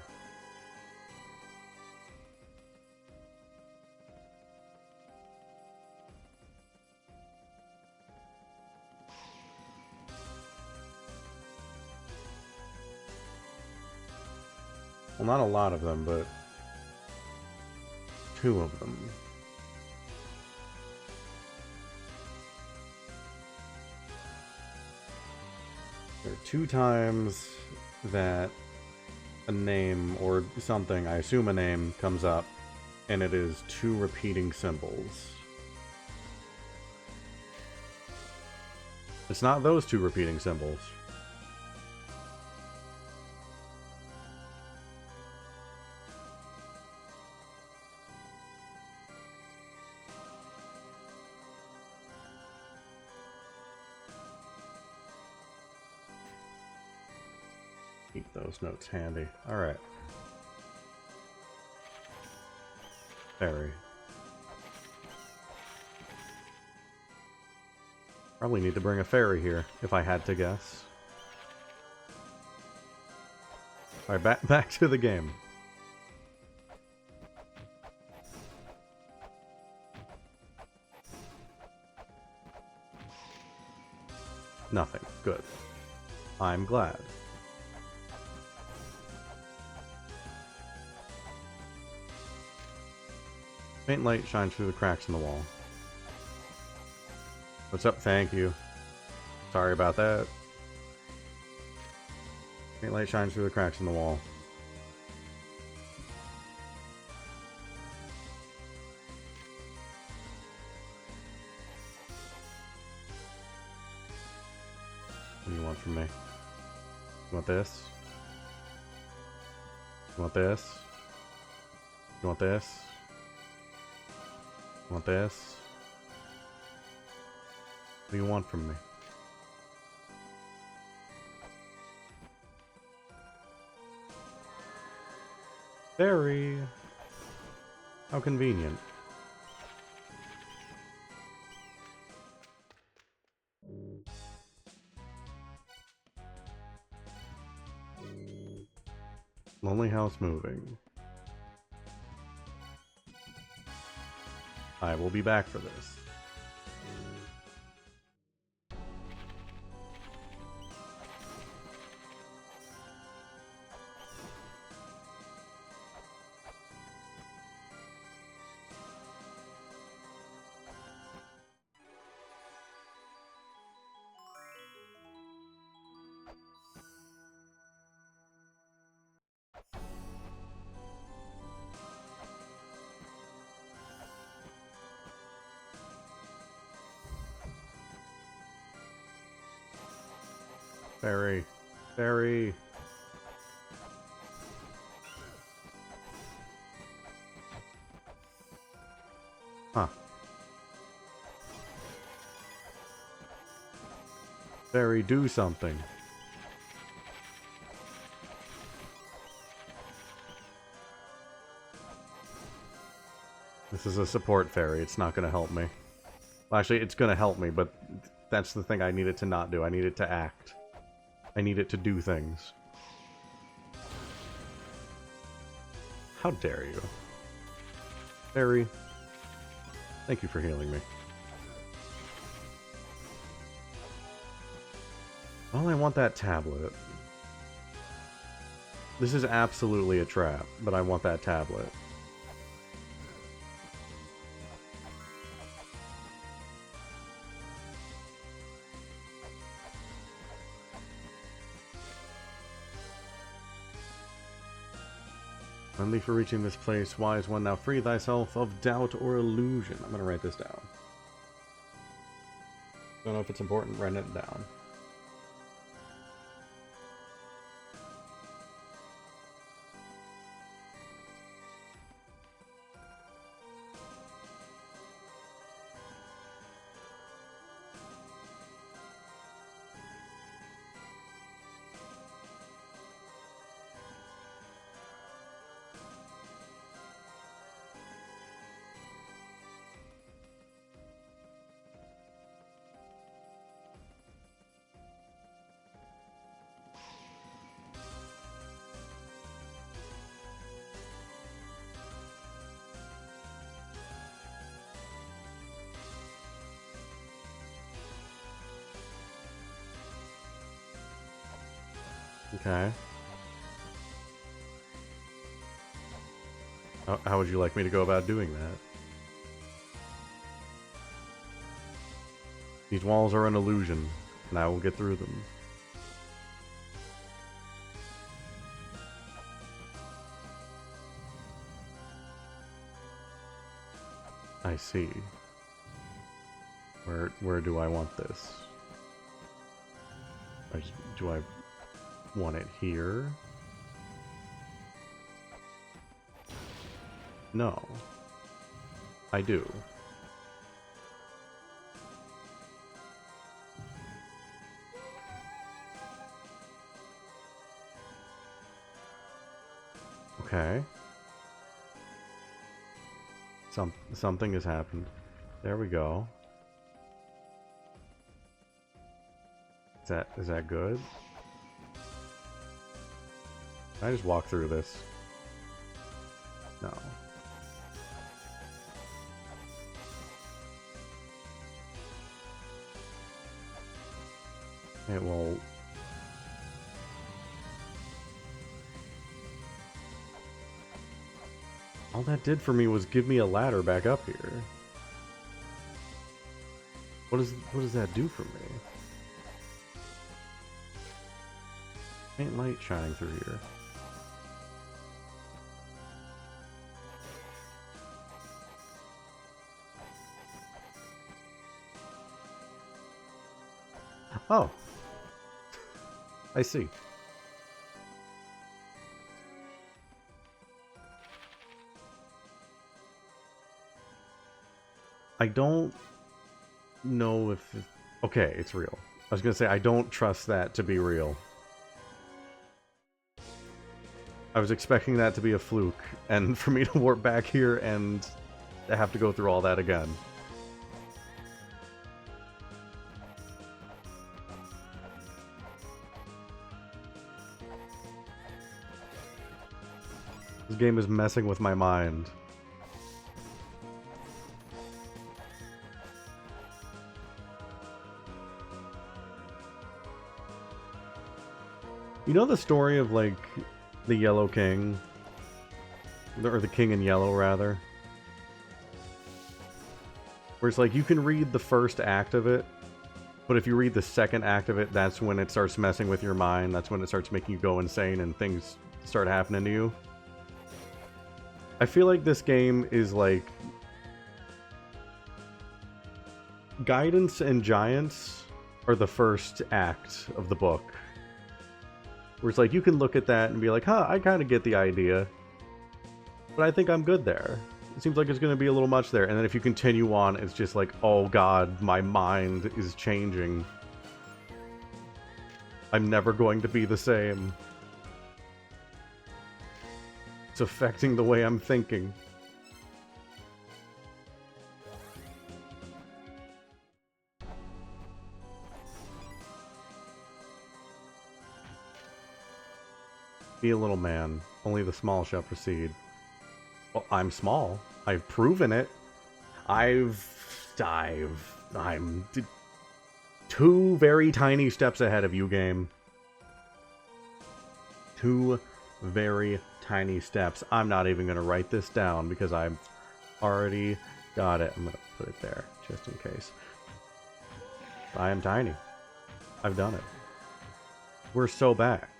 Well, not a lot of them, but 2 of them. There are 2 times that a name or something, I assume a name, comes up, and it is 2 repeating symbols. It's not those 2 repeating symbols. Keep those notes handy. Alright. Ferry. Probably need to bring a ferry here, if I had to guess. Alright, back to the game. Nothing. Good. I'm glad. Faint light shines through the cracks in the wall. What's up? Thank you. Sorry about that. Faint light shines through the cracks in the wall. What do you want from me? You want this? You want this? You want this? You want this? What do you want from me? Very. How convenient. Lonely house moving. I will be back for this. Ferry. Ferry. Huh. Ferry, do something. This is a support ferry. It's not going to help me. Well, actually, it's going to help me, but that's the thing I need it to not do. I need it to act. I need it to do things. How dare you? Ferry, thank you for healing me. Well, I want that tablet. This is absolutely a trap, but I want that tablet. Only for reaching this place, wise one, now free thyself of doubt or illusion. I'm gonna write this down. Don't know if it's important, writing it down. Okay. How would you like me to go about doing that? These walls are an illusion, and I will get through them. I see. Where do I want this? Do I want it here? No. I do. Okay. Something has happened. There we go. Is that good? Can I just walk through this? No. It will... All that did for me was give me a ladder back up here. What does that do for me? Faint light shining through here. Oh. I see. I don't know if... Okay, it's real. I was gonna say, I don't trust that to be real. I was expecting that to be a fluke, and for me to warp back here and have to go through all that again. This game is messing with my mind. You know the story of, like, the Yellow King? Or the King in Yellow, rather? Where it's like, you can read the first act of it, but if you read the second act of it, that's when it starts messing with your mind, that's when it starts making you go insane and things start happening to you. I feel like this game is like... Guidance and Giants are the first act of the book. Where it's like, you can look at that and be like, huh, I kind of get the idea. But I think I'm good there. It seems like it's going to be a little much there. And then if you continue on, it's just like, oh god, my mind is changing. I'm never going to be the same. It's affecting the way I'm thinking. Be a little man. Only the small shall proceed. Well, I'm small. I've proven it. I'm two very tiny steps ahead of you, game. Two very tiny steps. I'm not even going to write this down because I've already got it. I'm going to put it there just in case. I am tiny. I've done it. We're so back.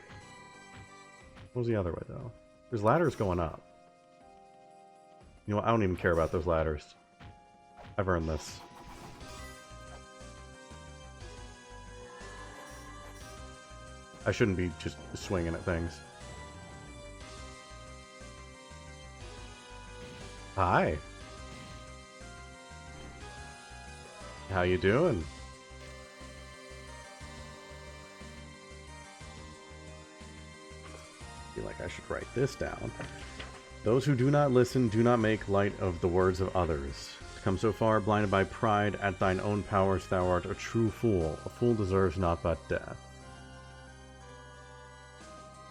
What was the other way, though? There's ladders going up. You know what? I don't even care about those ladders. I've earned this. I shouldn't be just swinging at things. Hi. How you doing? Feel like I should write this down. Those who do not listen do not make light of the words of others. To come so far, blinded by pride at thine own powers, thou art a true fool. A fool deserves not but death.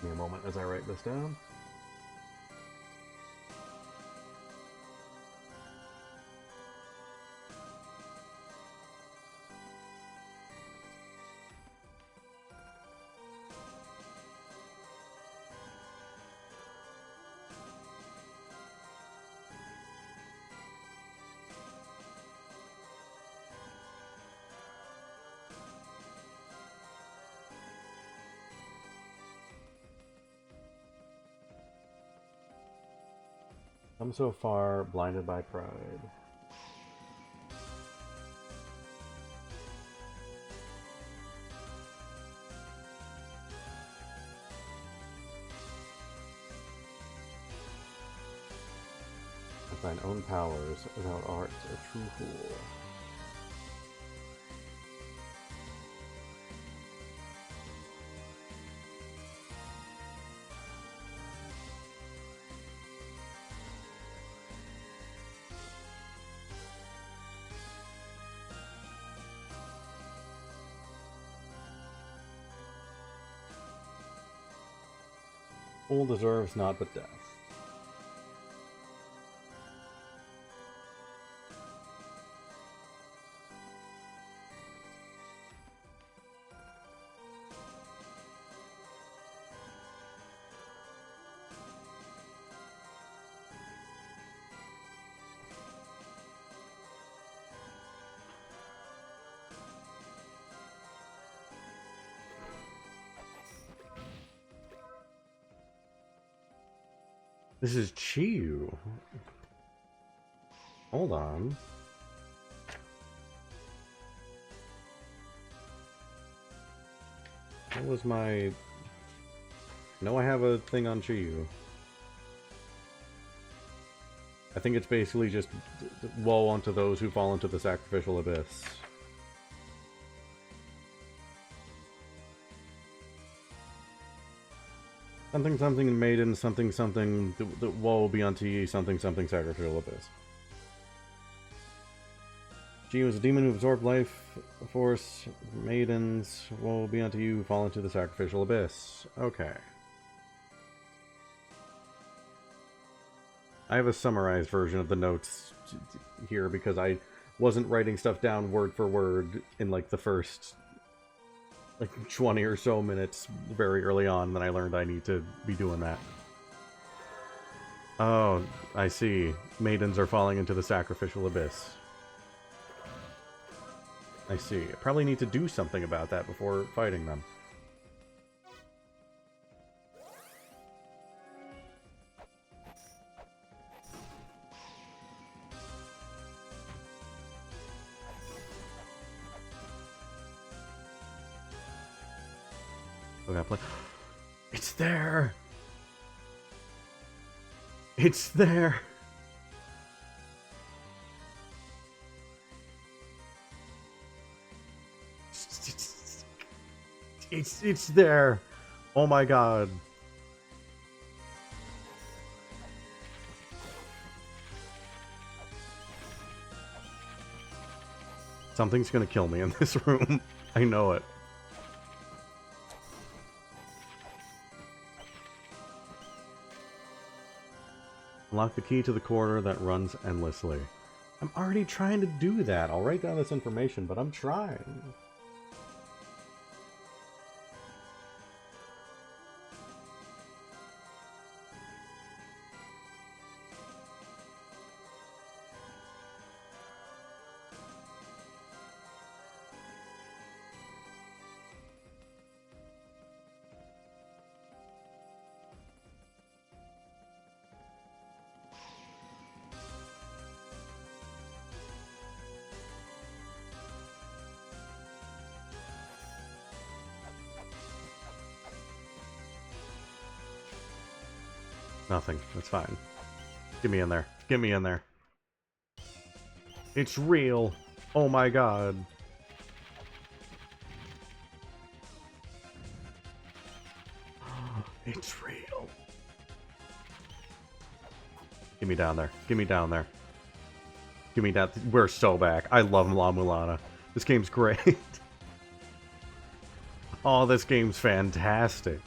Give me a moment as I write this down. Come so far, blinded by pride. With thine own powers, thou art a true fool. Fool deserves naught but death. This is Chiyu. Hold on. What was my... No, I have a thing on Chiyu. I think it's basically just woe unto those who fall into the sacrificial abyss. Something something maiden, something something, the woe be unto ye, something something sacrificial abyss. She was a demon who absorbed life force. Maidens, woe be unto you, who fall into the sacrificial abyss. Okay. I have a summarized version of the notes here because I wasn't writing stuff down word for word in like the first like 20 or so minutes very early on. Then I learned I need to be doing that. Oh, I see. Maidens are falling into the sacrificial abyss. I see. I probably need to do something about that before fighting them. Okay, play. It's there! It's there! It's there! Oh my god. Something's gonna kill me in this room. I know it. Unlock the key to the corridor that runs endlessly. I'm already trying to do that. I'll write down this information, but I'm trying. Nothing. That's fine. Get me in there. Get me in there. It's real. Oh my god. It's real. Get me down there. Get me down there. Get me down. We're so back. I love La-Mulana. This game's great. Oh, this game's fantastic.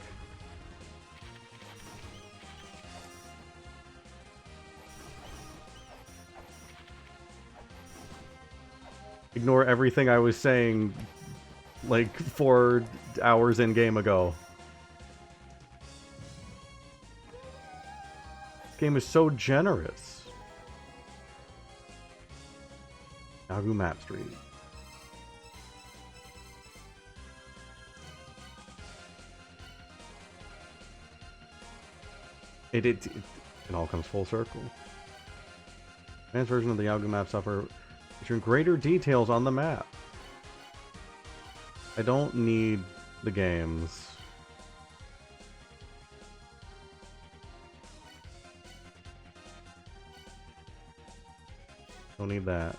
Ignore everything I was saying like 4 hours in game ago. This game is so generous. Nagu Map Street. It all comes full circle. Advanced version of the Yaugu map software featuring greater details on the map. I don't need the games. Don't need that.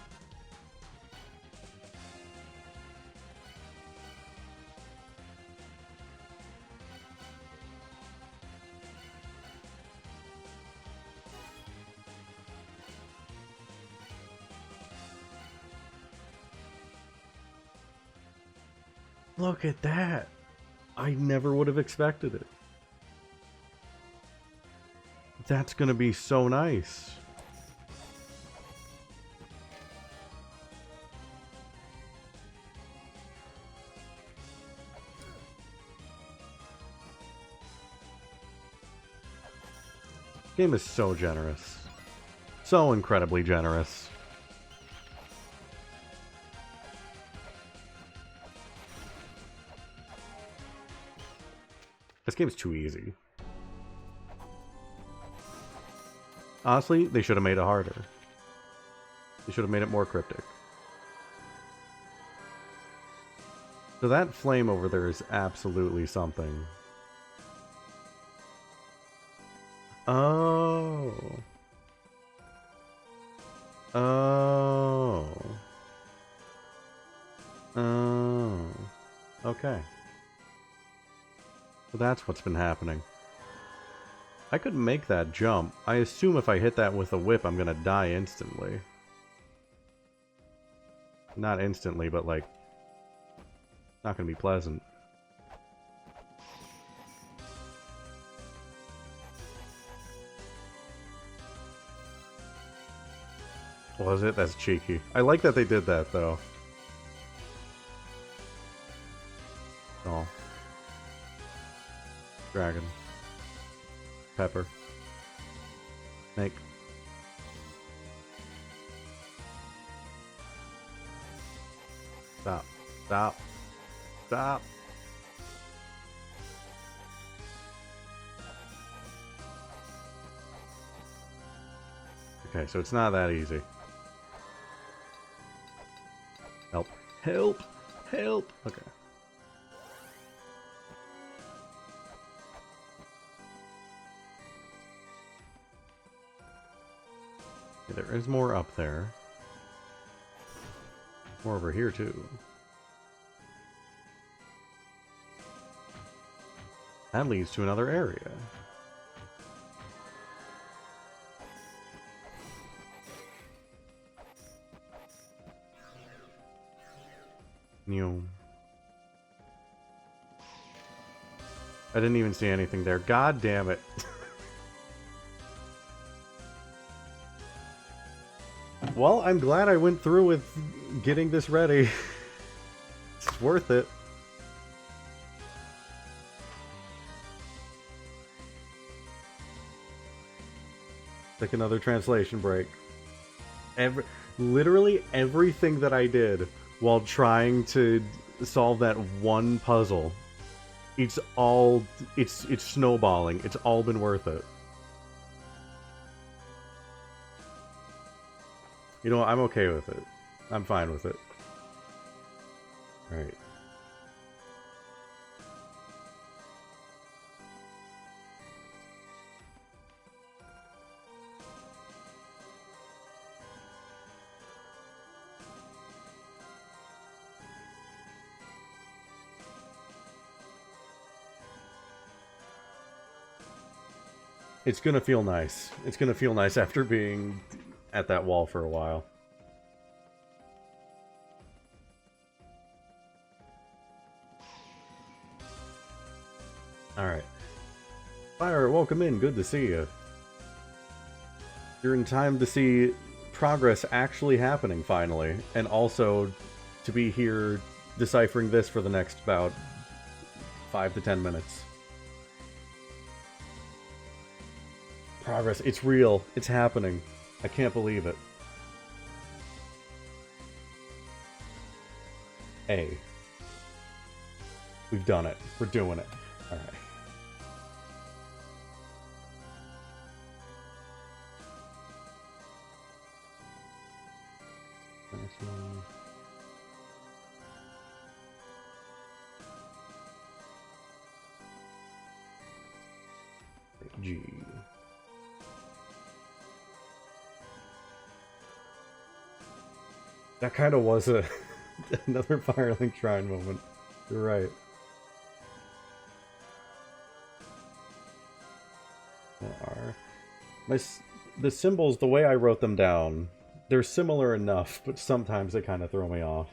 Look at that! I never would have expected it. That's gonna be so nice. Game is so generous. So incredibly generous. This game's too easy. Honestly, they should have made it harder. They should have made it more cryptic. So that flame over there is absolutely something. Oh. Oh. Oh. Okay. So that's what's been happening. I could make that jump. I assume if I hit that with a whip, I'm gonna die instantly. Not instantly, but like... not gonna be pleasant. Was it? That's cheeky. I like that they did that, though. Oh. Dragon. Pepper. Snake. Stop. Stop. Stop. Okay, so it's not that easy. Help. Help! Help! Okay. Okay, there is more up there. More over here, too. That leads to another area. New. I didn't even see anything there. God damn it. Well, I'm glad I went through with getting this ready. It's worth it. Take another translation break. Literally everything that I did while trying to solve that one puzzle, it's snowballing. It's all been worth it. You know what? I'm okay with it. I'm fine with it. Alright. It's gonna feel nice. It's gonna feel nice after being at that wall for a while. Alright. Fire, welcome in. Good to see you. You're in time to see progress actually happening, finally. And also to be here deciphering this for the next about 5 to 10 minutes. Progress. It's real. It's happening. I can't believe it. A. We've done it. We're doing it. Alright. maximum. G. That kind of was a another Firelink Shrine moment. You're right. The symbols, the way I wrote them down, they're similar enough, but sometimes they kind of throw me off.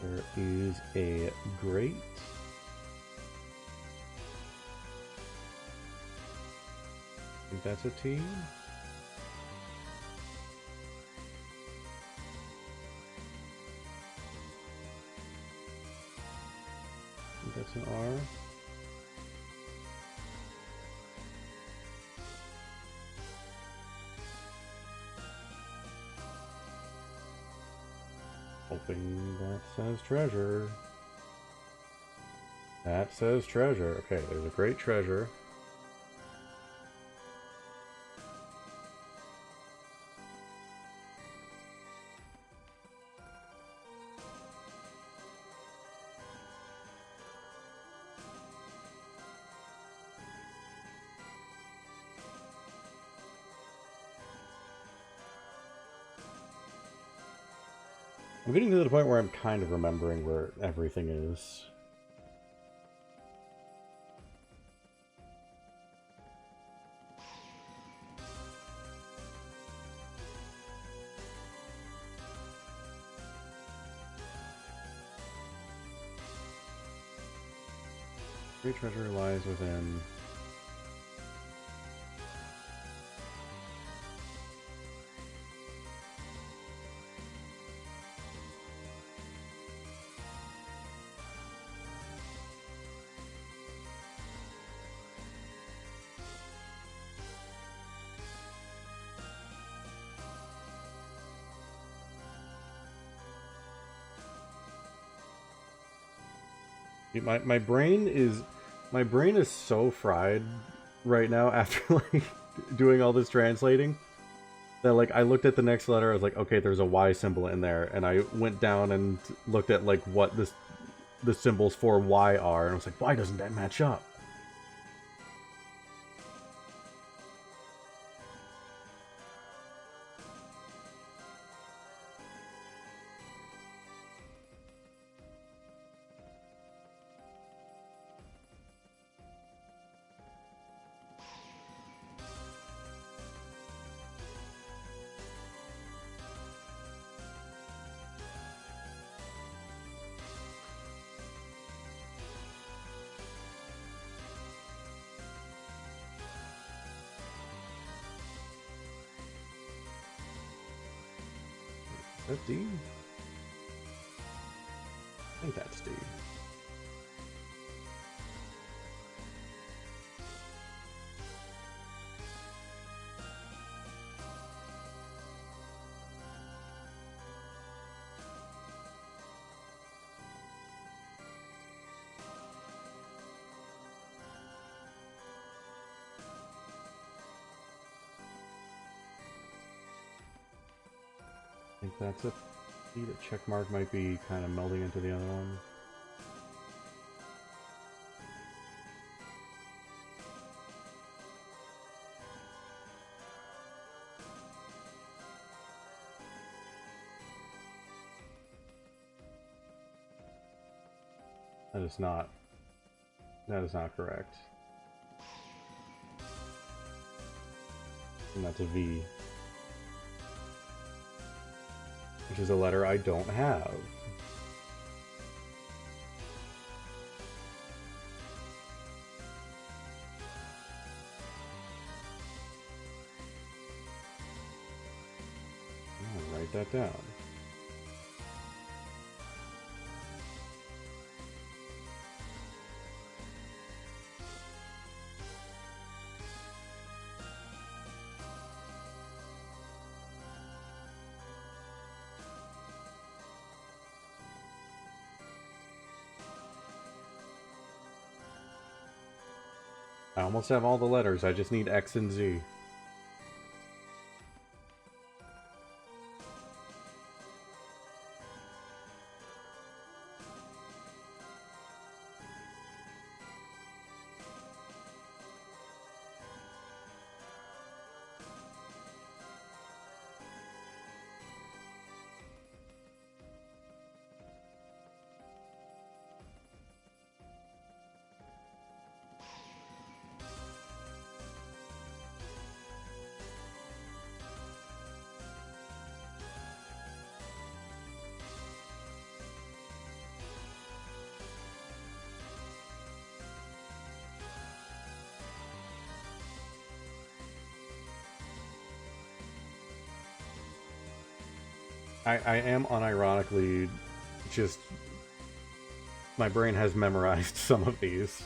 There is a grate. I think that's a T. I think that's an R. Hoping that says treasure. That says treasure. Okay, there's a great treasure. I'm getting to the point where I'm kind of remembering where everything is. Great treasure lies within. My brain is so fried right now after like doing all this translating that like I looked at the next letter, I was like, okay, there's a Y symbol in there, and I went down and looked at like what the symbols for Y are, and I was like, why doesn't that match up? Is that D? I think that's D. I think that's a D. The check mark might be kind of melding into the other one. That is not. That is not correct. And that's a V. Which is a letter I don't have. I'll write that down. I almost have all the letters, I just need X and Z. I am unironically just... My brain has memorized some of these.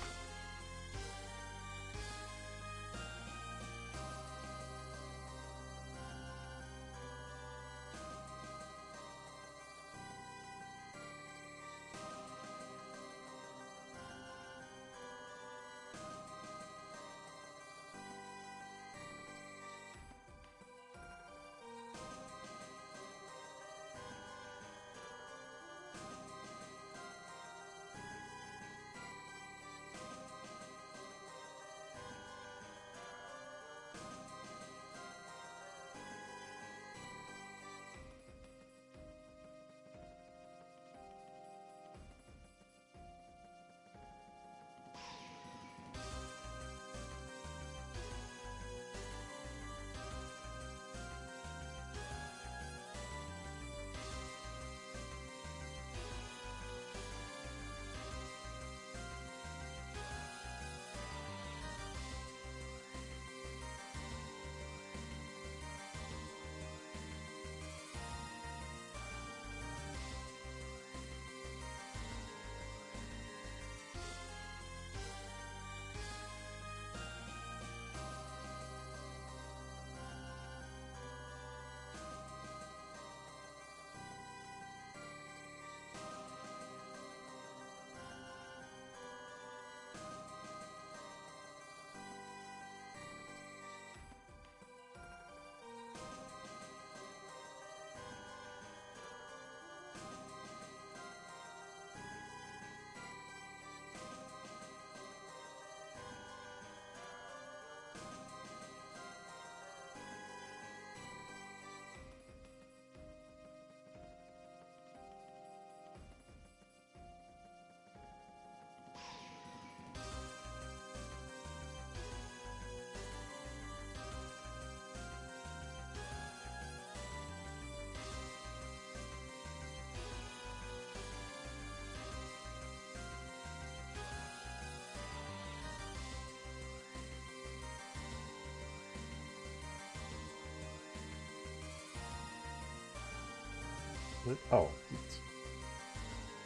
Oh.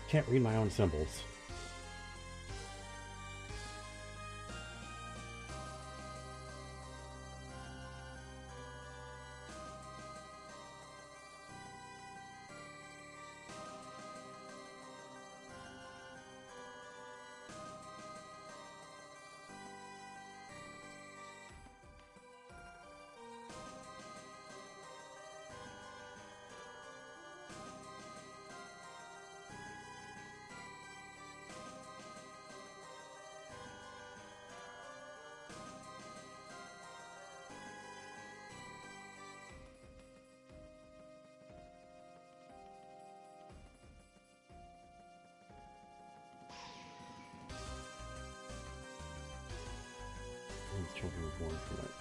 Can't read my own symbols. Children were born from it.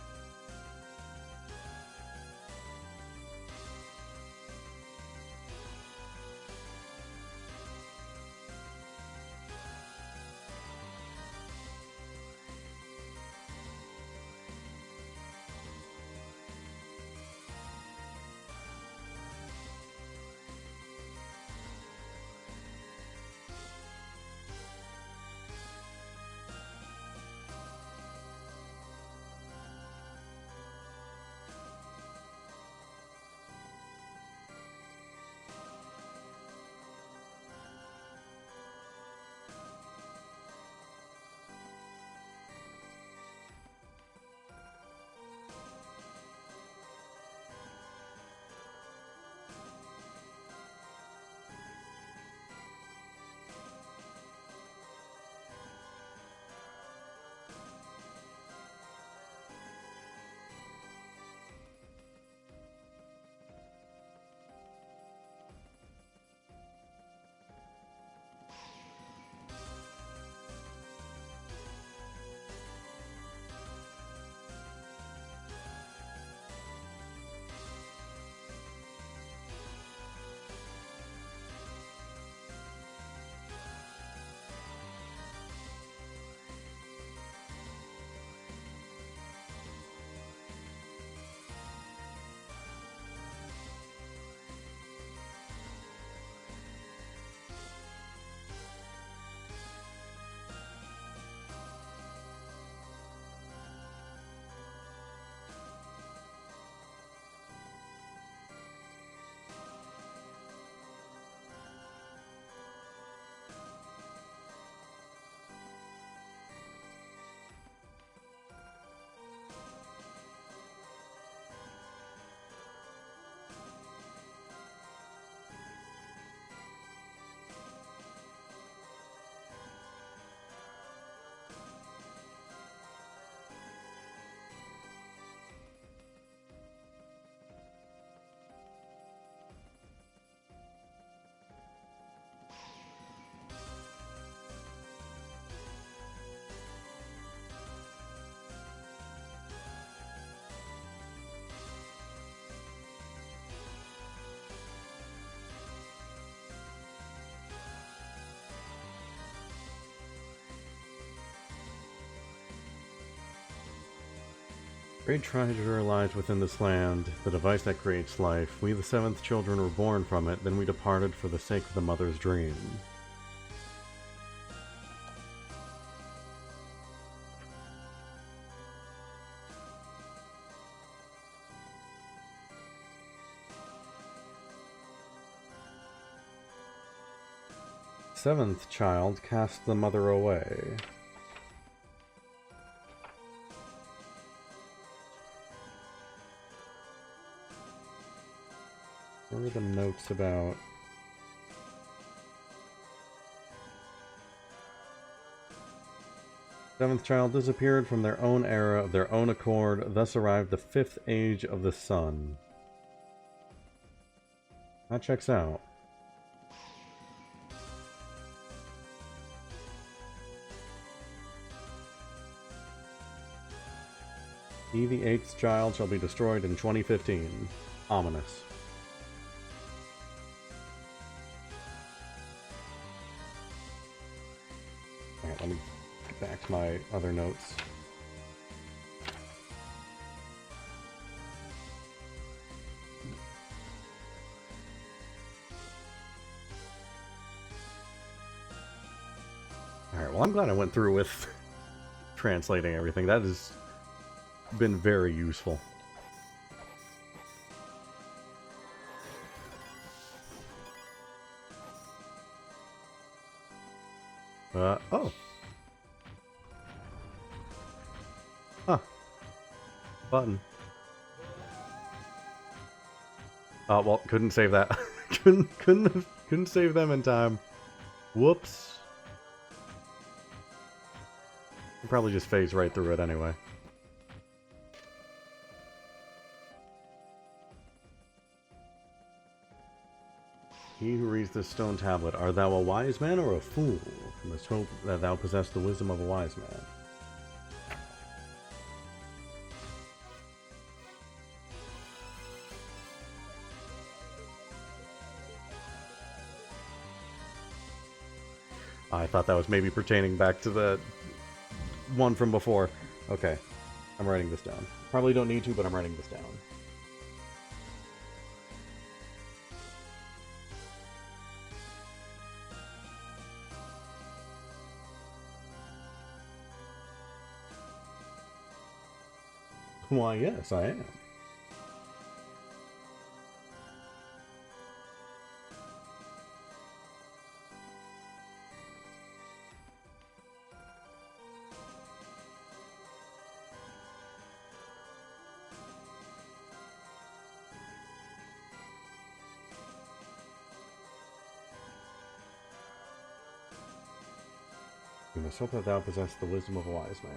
Great treasure lies within this land, the device that creates life. We, the seventh children, were born from it, then we departed for the sake of the mother's dream. Seventh child cast the mother away. What are the notes about? Seventh child disappeared from their own era of their own accord, thus arrived the fifth age of the sun. That checks out. He, the eighth child, shall be destroyed in 2015. Ominous. Alright, let me get back to my other notes. Alright, well I'm glad I went through with translating everything. That has been very useful. Oh. Huh. Button. Oh, well, couldn't save that. couldn't save them in time. Whoops. I'll probably just phase right through it anyway. He who reads this stone tablet, art thou a wise man or a fool? You must hope that thou possess the wisdom of a wise man. I thought that was maybe pertaining back to the one from before. Okay, I'm writing this down. Probably don't need to, but I'm writing this down. Why, yes, I am. You must hope that thou possess the wisdom of a wise man.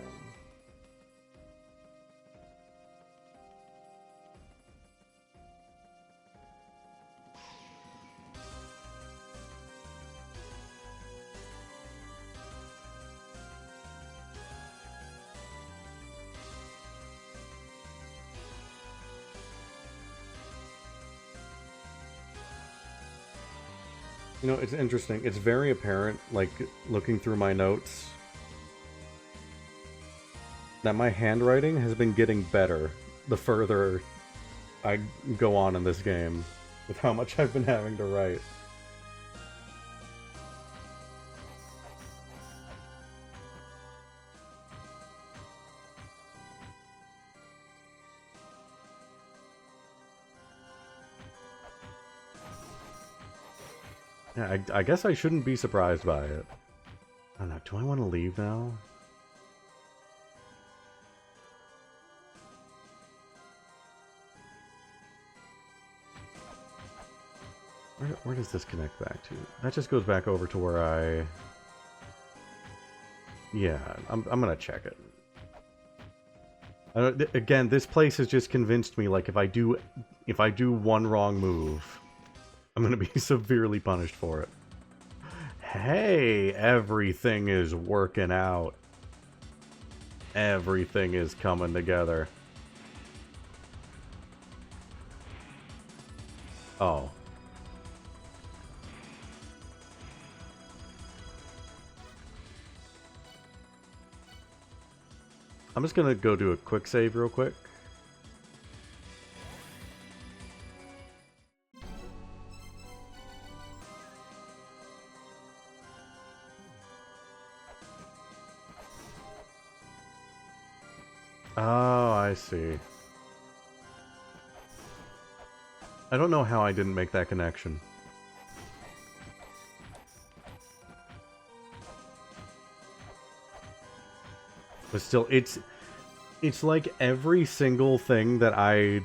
You know, it's interesting. It's very apparent, like, looking through my notes, that my handwriting has been getting better the further I go on in this game, with how much I've been having to write. Yeah, I guess I shouldn't be surprised by it. I don't know, do I want to leave now? Where does this connect back to? That just goes back over to where I... Yeah, I'm gonna check it. Again, this place has just convinced me, like, if I do one wrong move, I'm gonna be severely punished for it. Hey, everything is working out. Everything is coming together. Oh. I'm just gonna go do a quick save real quick. Oh, I see. I don't know how I didn't make that connection. But still, it's like every single thing that I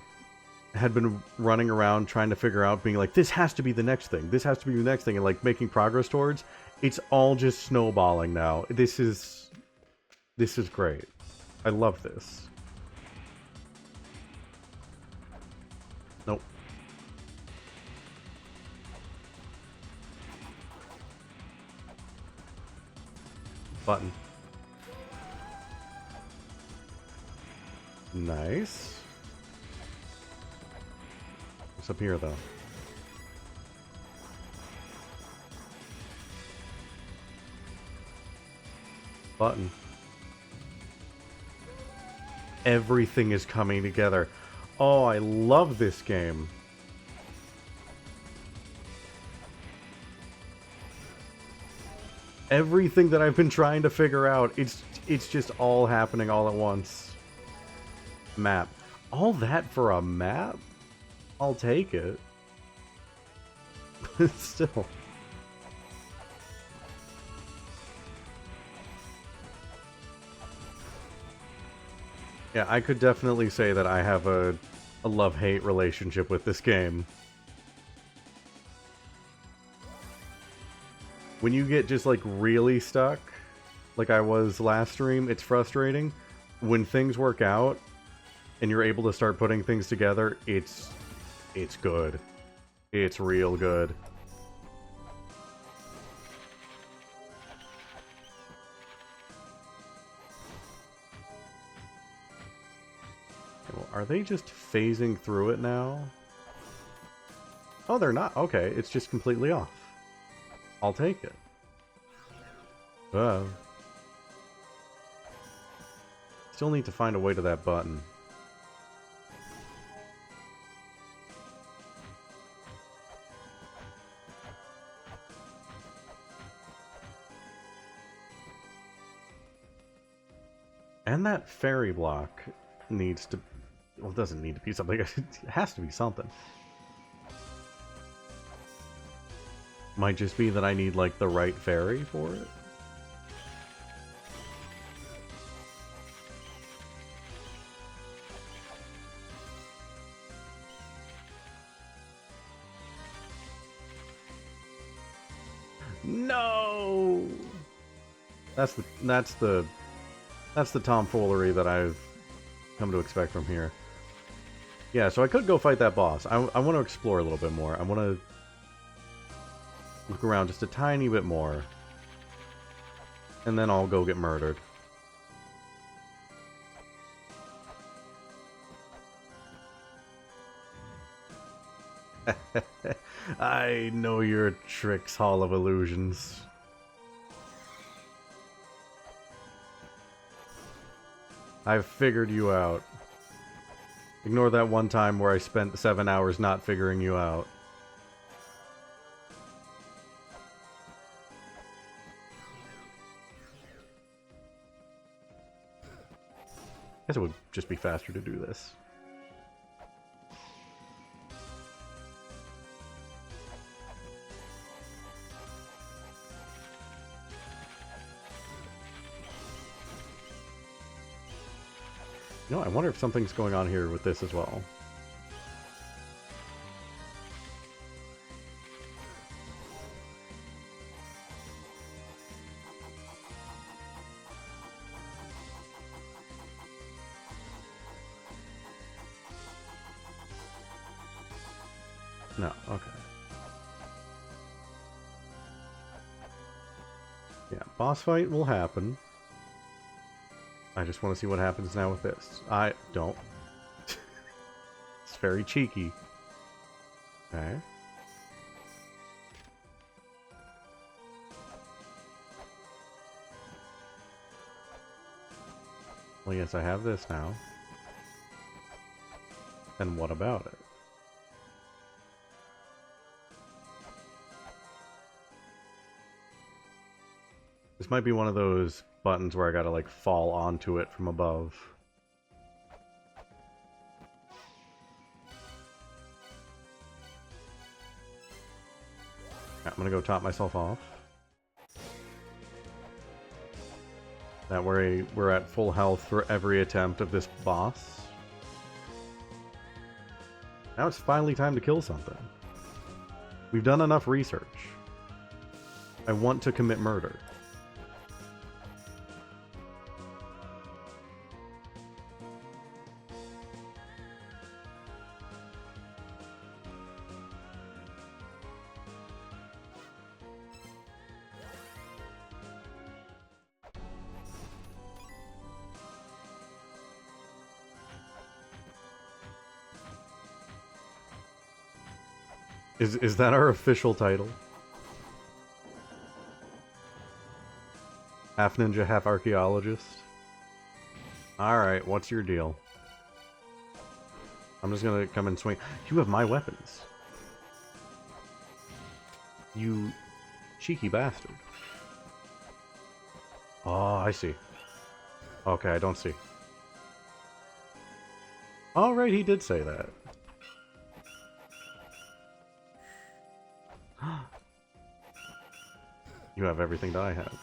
had been running around trying to figure out, being like, this has to be the next thing, this has to be the next thing, and like making progress towards, it's all just snowballing now. This is great. I love this. Nope. Button. Nice. What's up here, though? Button. Everything is coming together. Oh, I love this game. Everything that I've been trying to figure out, it's just all happening all at once. Map. All that for a map? I'll take it. Still. Yeah, I could definitely say that I have a love-hate relationship with this game. When you get just, like, really stuck, like I was last stream, it's frustrating. When things work out, and you're able to start putting things together, it's good. It's real good. Well, are they just phasing through it now? Oh, they're not. Okay, it's just completely off. I'll take it. Still need to find a way to that button. And that fairy block needs to... Well, it doesn't need to be something. It has to be something. Might just be that I need, like, the right fairy for it. No! That's the tomfoolery that I've come to expect from here. Yeah, so I could go fight that boss. I want to explore a little bit more. I want to look around just a tiny bit more. And then I'll go get murdered. I know your tricks, Hall of Illusions. I've figured you out. Ignore that one time where I spent 7 hours not figuring you out. I guess it would just be faster to do this. You know, I wonder if something's going on here with this as well. No, okay. Yeah, boss fight will happen. I just want to see what happens now with this. I don't. It's very cheeky. Okay. Well, yes, I have this now. And what about it? This might be one of those buttons where I gotta, like, fall onto it from above. gonna go top myself off. That way we're at full health for every attempt of this boss. Now it's finally time to kill something. We've done enough research. I want to commit murder. Is that our official title? Half ninja, half archaeologist? Alright, what's your deal? I'm just gonna come and swing. You have my weapons. You cheeky bastard. Oh, I see. Okay, I don't see. Alright, he did say that. You have everything that I have.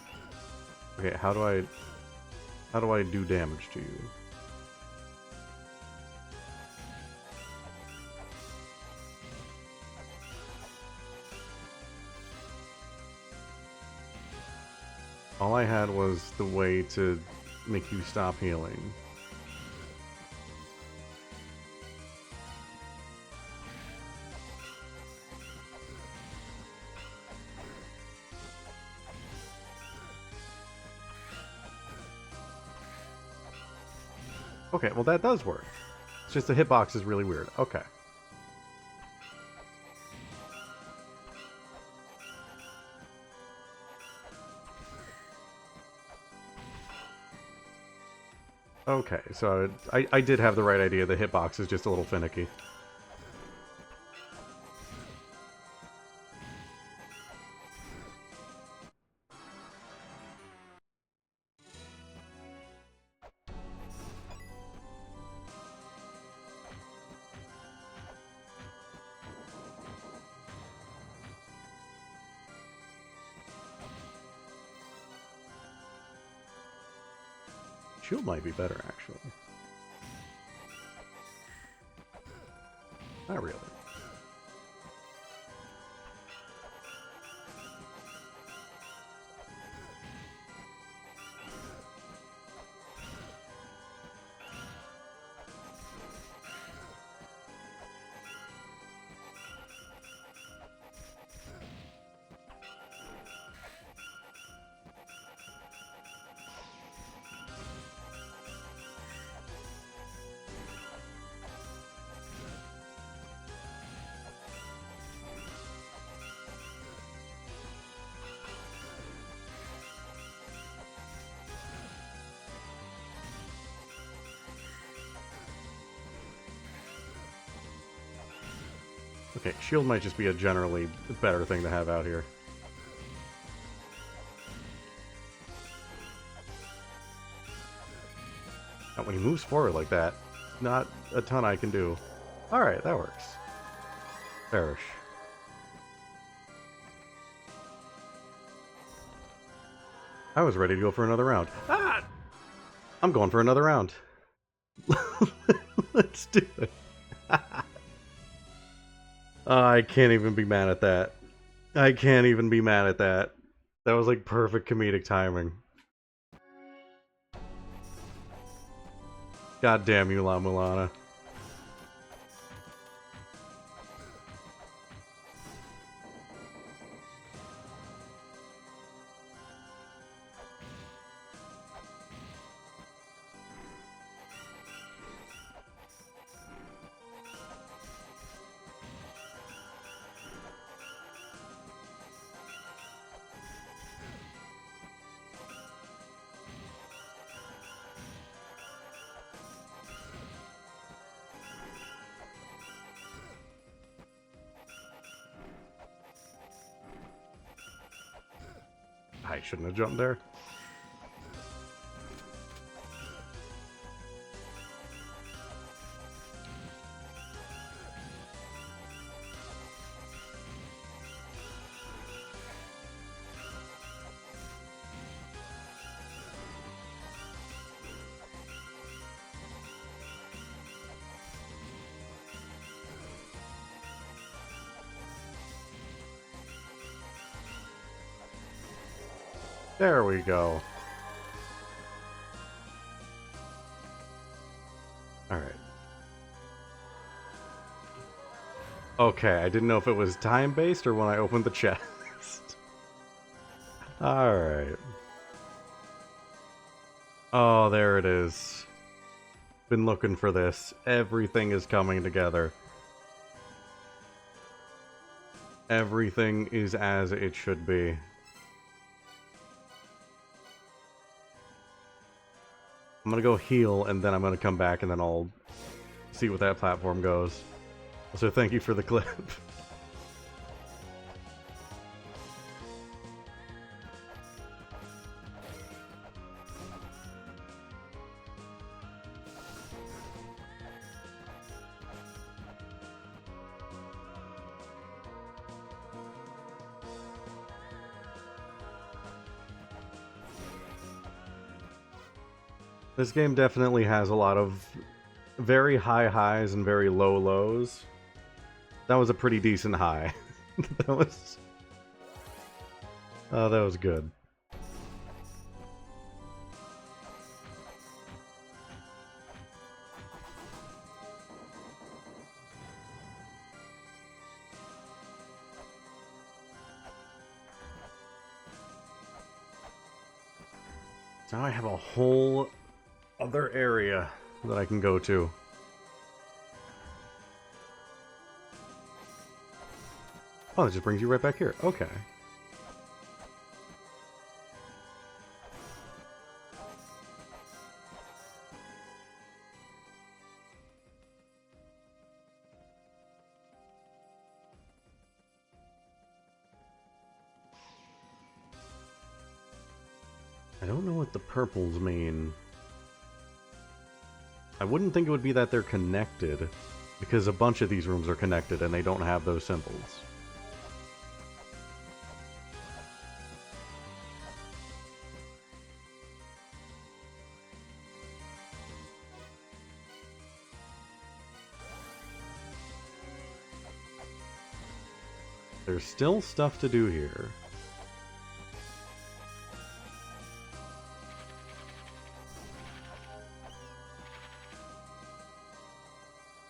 Okay, how do I do damage to you? All I had was the way to make you stop healing. Okay, well that does work. It's just the hitbox is really weird. Okay. Okay, so I did have the right idea. The hitbox is just a little finicky. Shield might be better, actually. Not really. Okay, shield might just be a generally better thing to have out here. Now, when he moves forward like that, not a ton I can do. Alright, that works. Perish. I was ready to go for another round. Ah! I'm going for another round. Let's do it. I can't even be mad at that. I can't even be mad at that. That was like perfect comedic timing. God damn you, La-Mulana. I shouldn't have jumped there. There we go. Alright. Okay, I didn't know if it was time-based or when I opened the chest. Alright. Oh, there it is. Been looking for this. Everything is coming together. Everything is as it should be. I'm gonna go heal, and then I'm gonna come back, and then I'll see what that platform goes. So thank you for the clip. This game definitely has a lot of very high highs and very low lows. That was a pretty decent high. That was good. So now I have a whole other area that I can go to. Oh, that just brings you right back here. Okay. I don't know what the purples mean. I wouldn't think it would be that they're connected, because a bunch of these rooms are connected and they don't have those symbols. There's still stuff to do here.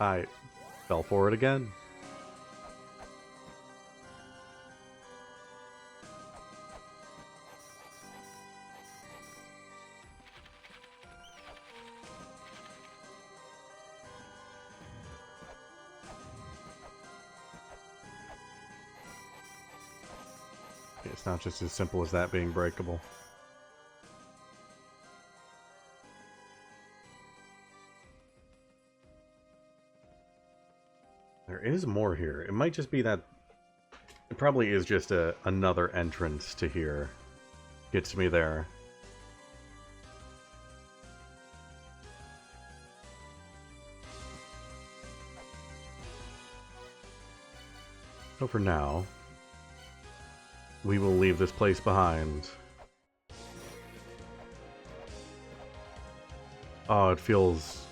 I fell for it again. It's not just as simple as that being breakable. There is more here. It might just be that... It probably is just another entrance to here. Gets me there. So for now, we will leave this place behind. Oh, it feels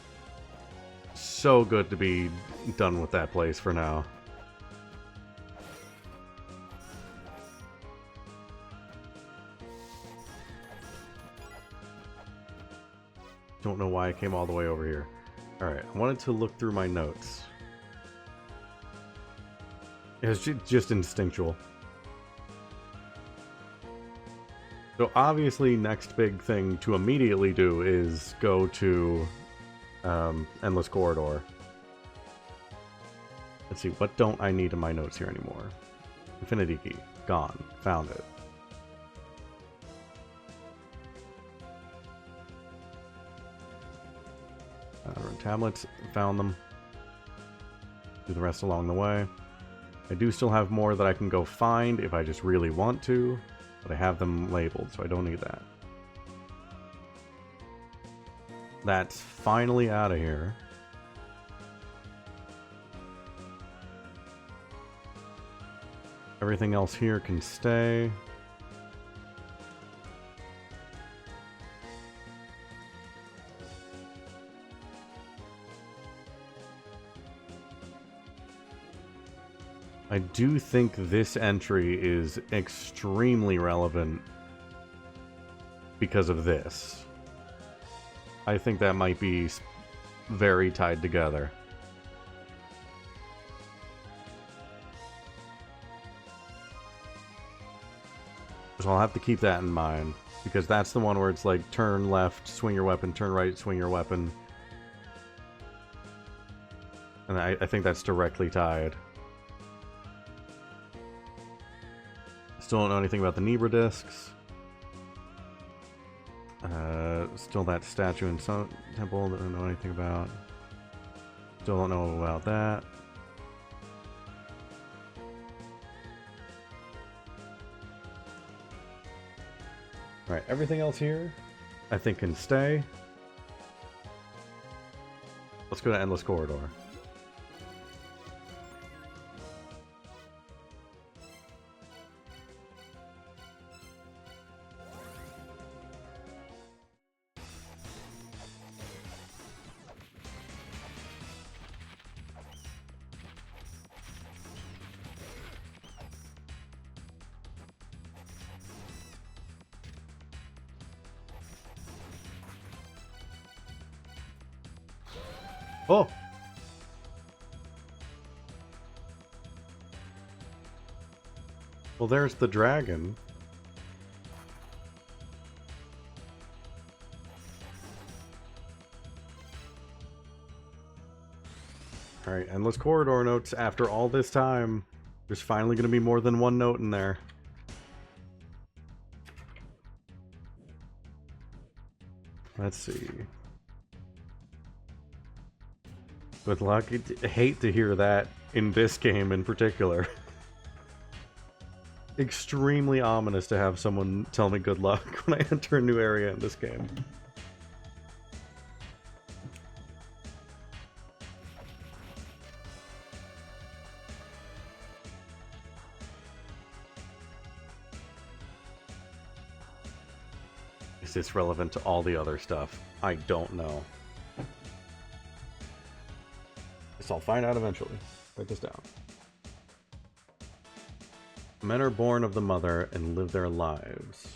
so good to be done with that place for now. Don't know why I came all the way over here. Alright, I wanted to look through my notes. It's just instinctual. So obviously, next big thing to immediately do is go to Endless Corridor. Let's see, what don't I need in my notes here anymore? Infinity Key. Gone. Found it. Tablets. Found them. Do the rest along the way. I do still have more that I can go find if I just really want to, but I have them labeled, so I don't need that. That's finally out of here. Everything else here can stay. I do think this entry is extremely relevant because of this. I think that might be very tied together. So I'll have to keep that in mind, because that's the one where it's like turn left, swing your weapon, turn right, swing your weapon. And I think that's directly tied. Still don't know anything about the Nebra discs. Still that statue in some temple that I don't know anything about. Still don't know about that. Alright, everything else here I think can stay. Let's go to Endless Corridor. Oh! Well, there's the dragon. Alright, Endless Corridor notes. After all this time, there's finally going to be more than one note in there. Let's see. Good luck. I hate to hear that in this game in particular. Extremely ominous to have someone tell me good luck when I enter a new area in this game. Is this relevant to all the other stuff? I don't know. Guess I'll find out eventually. Write this down. Men are born of the mother and live their lives.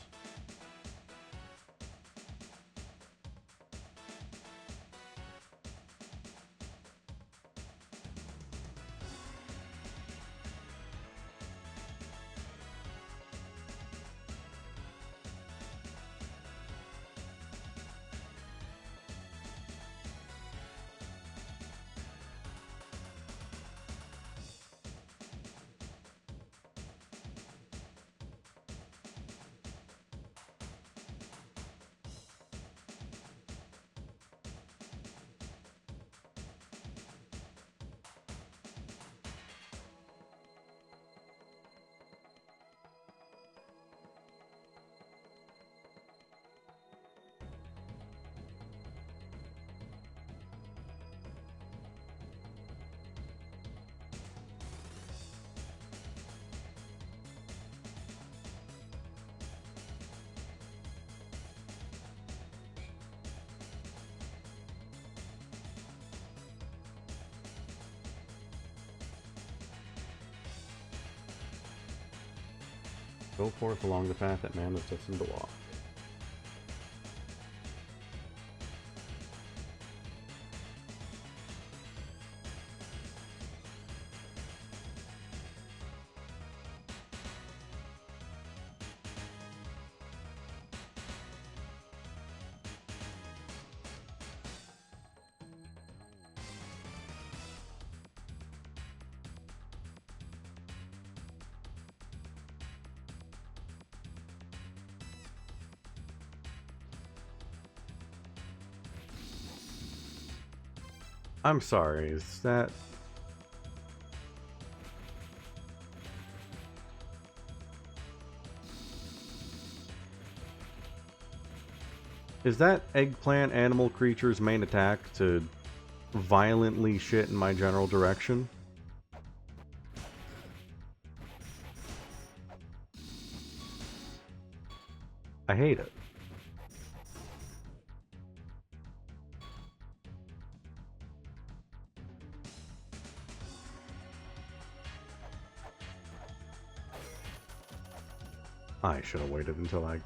Go forth along the path that man was destined to walk. I'm sorry, is that... Is that eggplant animal creature's main attack to violently shit in my general direction? I hate it. I should have waited until I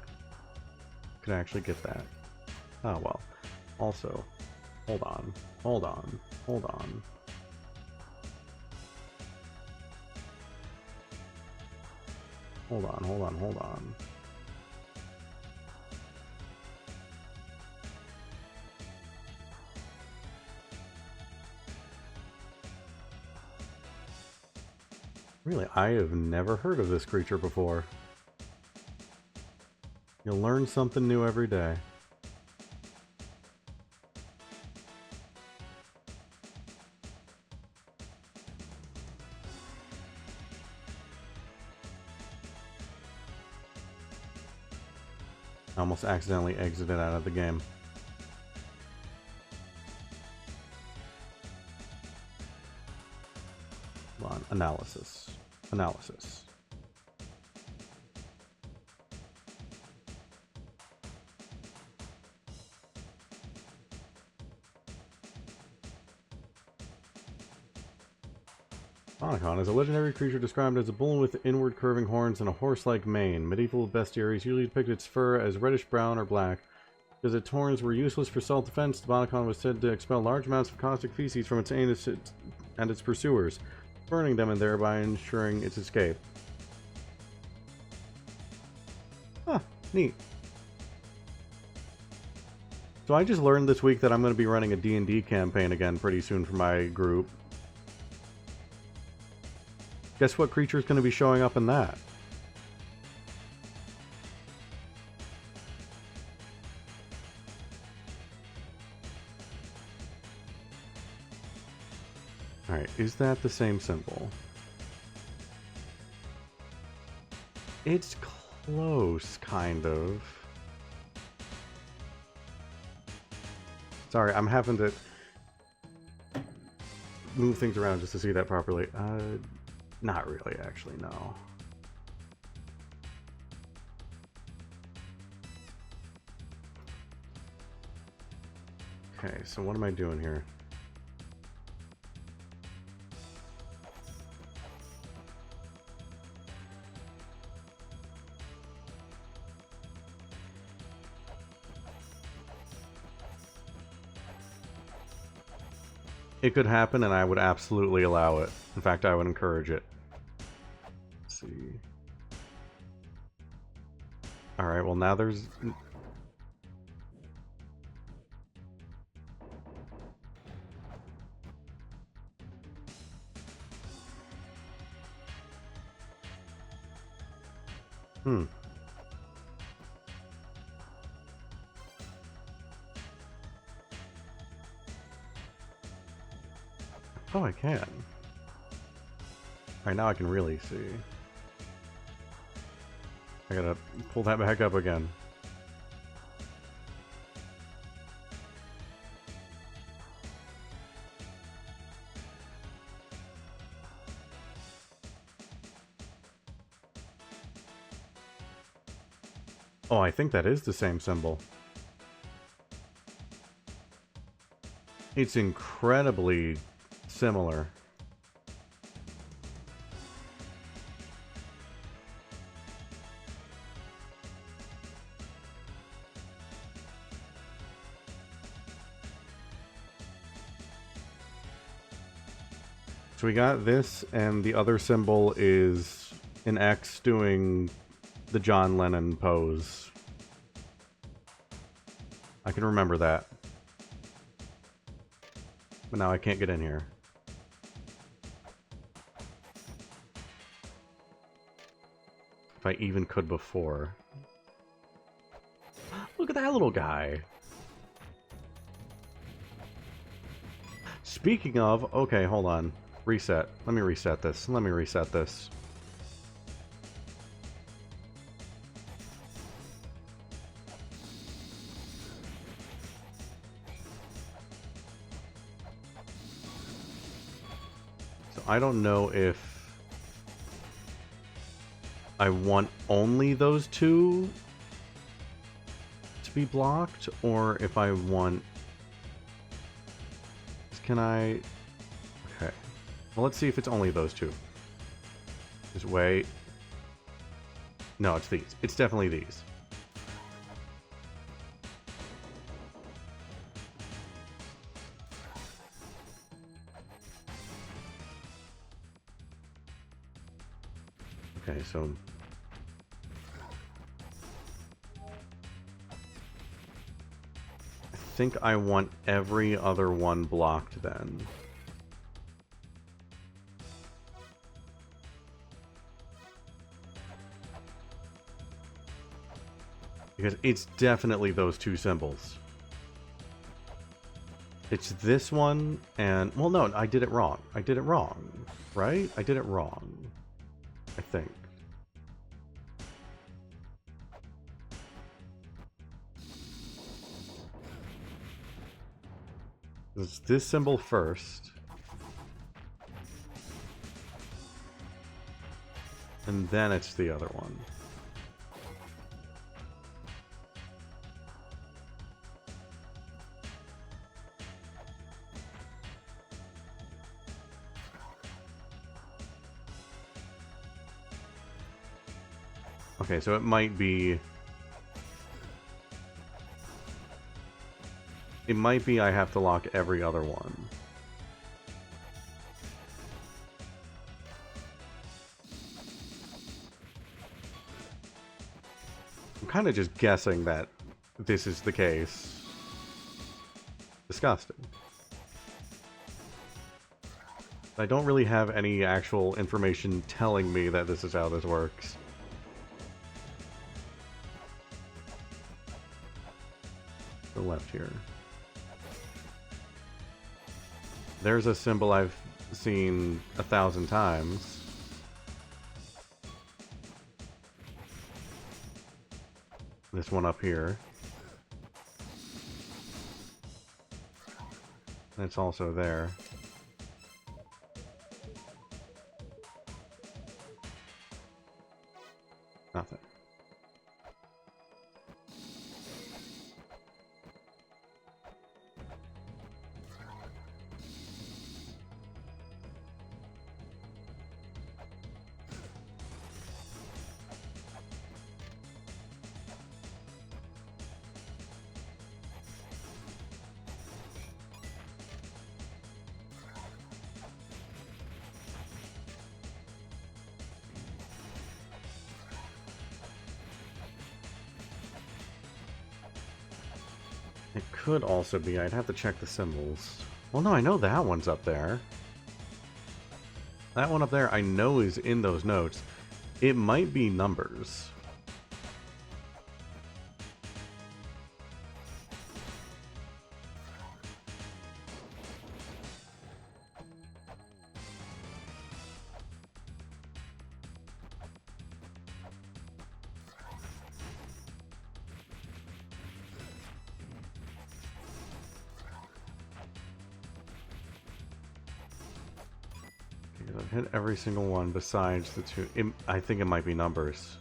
could actually get that. Oh well. Also, hold on. Hold on. Hold on. Hold on, hold on, hold on. Really, I have never heard of this creature before. You'll learn something new every day. I almost accidentally exited out of the game. Come on, analysis. Analysis. Onacon is a legendary creature described as a bull with inward curving horns and a horse-like mane. Medieval bestiaries usually depict its fur as reddish-brown or black. Because its horns were useless for self-defense, the Bonacon was said to expel large amounts of caustic feces from its anus and its pursuers, burning them and thereby ensuring its escape. Huh, neat. So I just learned this week that I'm going to be running a D&D campaign again pretty soon for my group. Guess what creature is going to be showing up in that? Alright, is that the same symbol? It's close, kind of. Sorry, I'm having to move things around just to see that properly. Not really, actually, no. Okay, so what am I doing here? It could happen, and I would absolutely allow it. In fact, I would encourage it. Let's see. Alright, well now there's... Oh, I can. Alright, now I can really see. I gotta pull that back up again. Oh, I think that is the same symbol. It's incredibly similar. So we got this, and the other symbol is an X doing the John Lennon pose. I can remember that. But now I can't get in here. If I even could before. Look at that little guy. Speaking of, okay, hold on. Reset. Let me reset this. Let me reset this. So I don't know if I want only those two to be blocked, or if I want... Can I... Okay. Well, let's see if it's only those two. Just wait. No, it's these. It's definitely these. Okay, so I think I want every other one blocked then. Because it's definitely those two symbols. It's this one and... Well, no, I did it wrong. I did it wrong, right? I did it wrong, I think. It's this symbol first. And then it's the other one. Okay, so it might be... It might be I have to lock every other one. I'm kind of just guessing that this is the case. Disgusting. I don't really have any actual information telling me that this is how this works. The left here. There's a symbol I've seen 1,000 times. This one up here. And it's also there. Nothing. It could also be, I'd have to check the symbols. Well, no, I know that one's up there. That one up there I know is in those notes. It might be numbers. I've hit every single one besides the two. I think it might be numbers.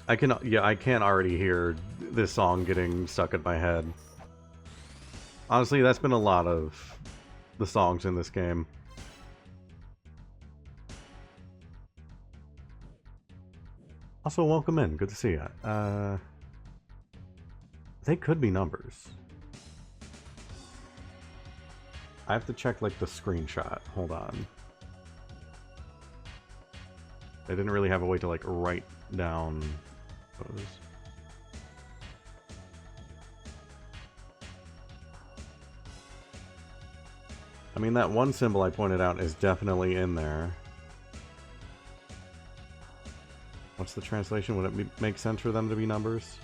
I can already hear this song getting stuck in my head. Honestly, that's been a lot of the songs in this game. Also, welcome in. Good to see you. They could be numbers. I have to check, like, the screenshot. Hold on. I didn't really have a way to, like, write down those. I mean, that one symbol I pointed out is definitely in there. What's the translation? Would it make sense for them to be numbers?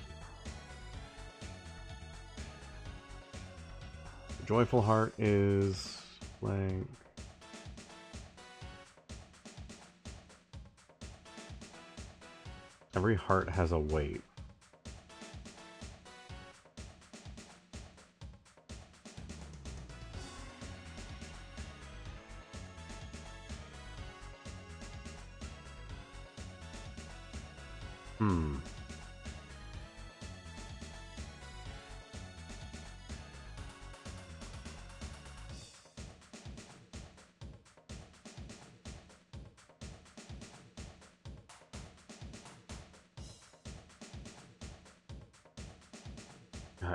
Joyful heart is blank. Every heart has a weight.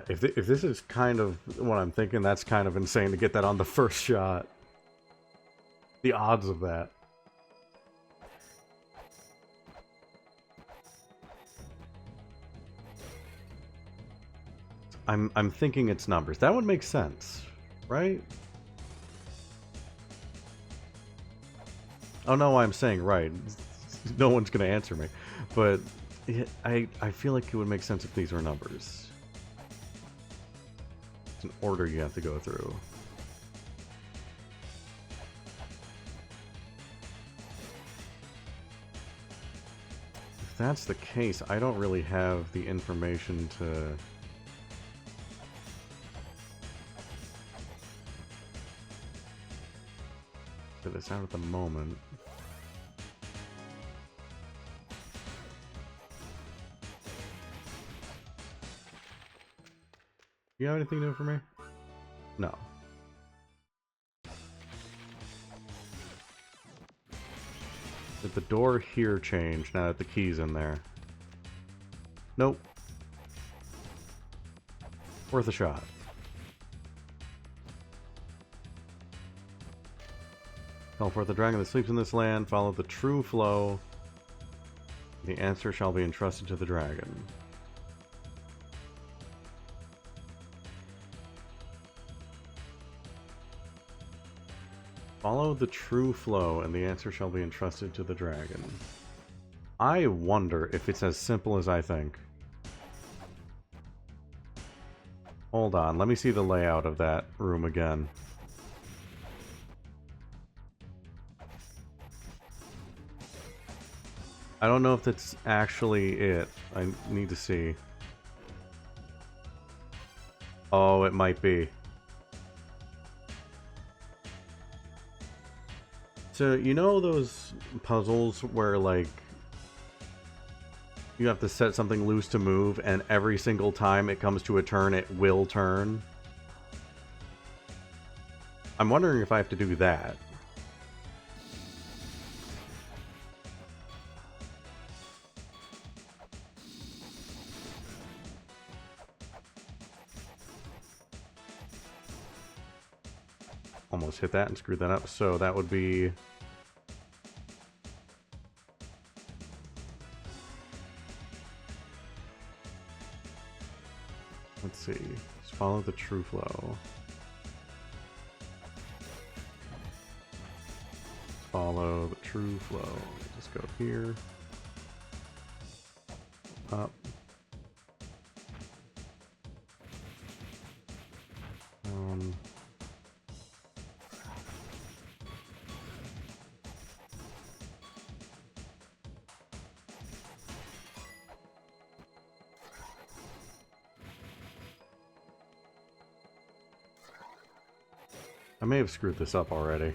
If this is kind of what I'm thinking, that's kind of insane to get that on the first shot. The odds of that. I'm thinking it's numbers. That would make sense, right? Oh no, I'm saying right. No one's gonna answer me, but I feel like it would make sense if these were numbers. It's an order you have to go through. If that's the case, I don't really have the information to... figure this out at the moment. You have anything new for me? No. Did the door here change now that the key's in there? Nope. Worth a shot. Call forth the dragon that sleeps in this land, follow the true flow. The answer shall be entrusted to the dragon. Follow the true flow, and the answer shall be entrusted to the dragon. I wonder if it's as simple as I think. Hold on, let me see the layout of that room again. I don't know if that's actually it. I need to see. Oh, it might be. So, you know those puzzles where, like, you have to set something loose to move, and every single time it comes to a turn, it will turn? I'm wondering if I have to do that. Almost hit that and screwed that up. So that would be... let's see. Just follow the true flow. Follow the true flow. Just go here. Up. I may have screwed this up already.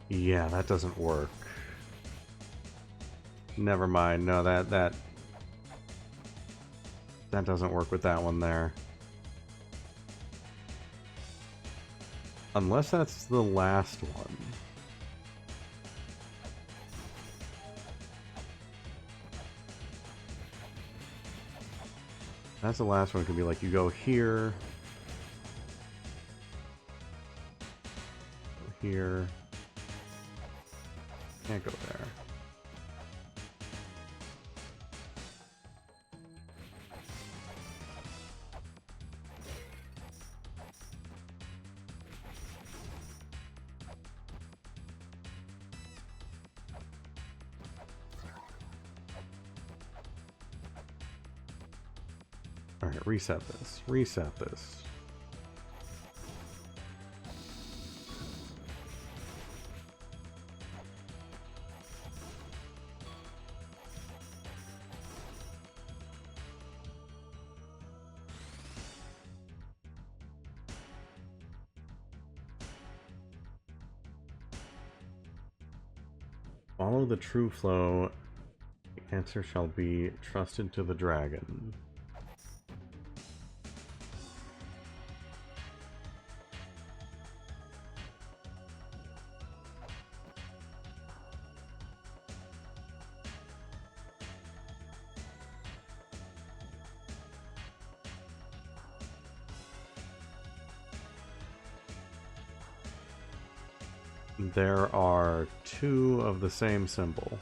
Yeah, that doesn't work. Never mind. No, that doesn't work with that one there. Unless that's the last one. That's the last one. It could be like you go here. Go here. Can't go there. Alright, reset this. Reset this. Follow the true flow. The answer shall be trusted to the dragon. There are two of the same symbol.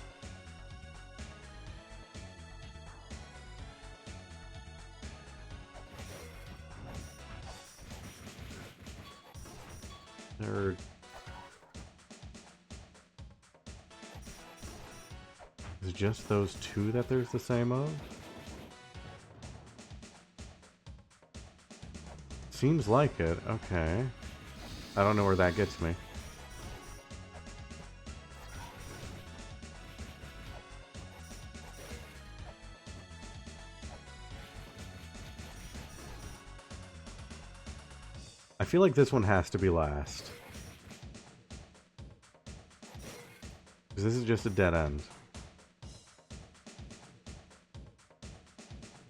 There. Is it just those two that there's the same of? Seems like it. Okay. I don't know where that gets me. I feel like this one has to be last. Because this is just a dead end.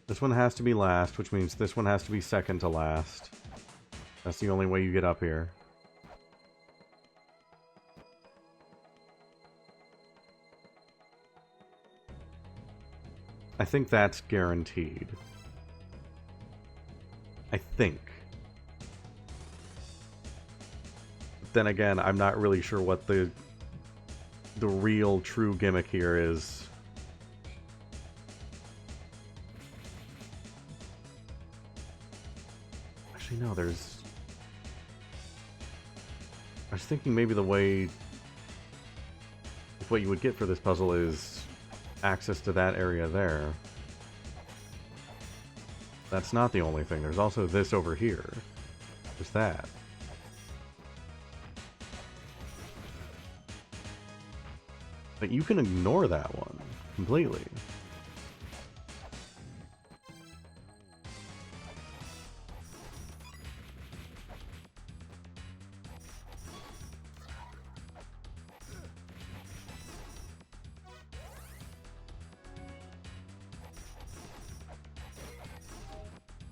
This one has to be last, which means this one has to be second to last. That's the only way you get up here. I think that's guaranteed. I think. But then again, I'm not really sure what the real true gimmick here is. Actually, no, there's... I was thinking maybe the way... what you would get for this puzzle is access to that area there. That's not the only thing. There's also this over here. There's that. But you can ignore that one completely.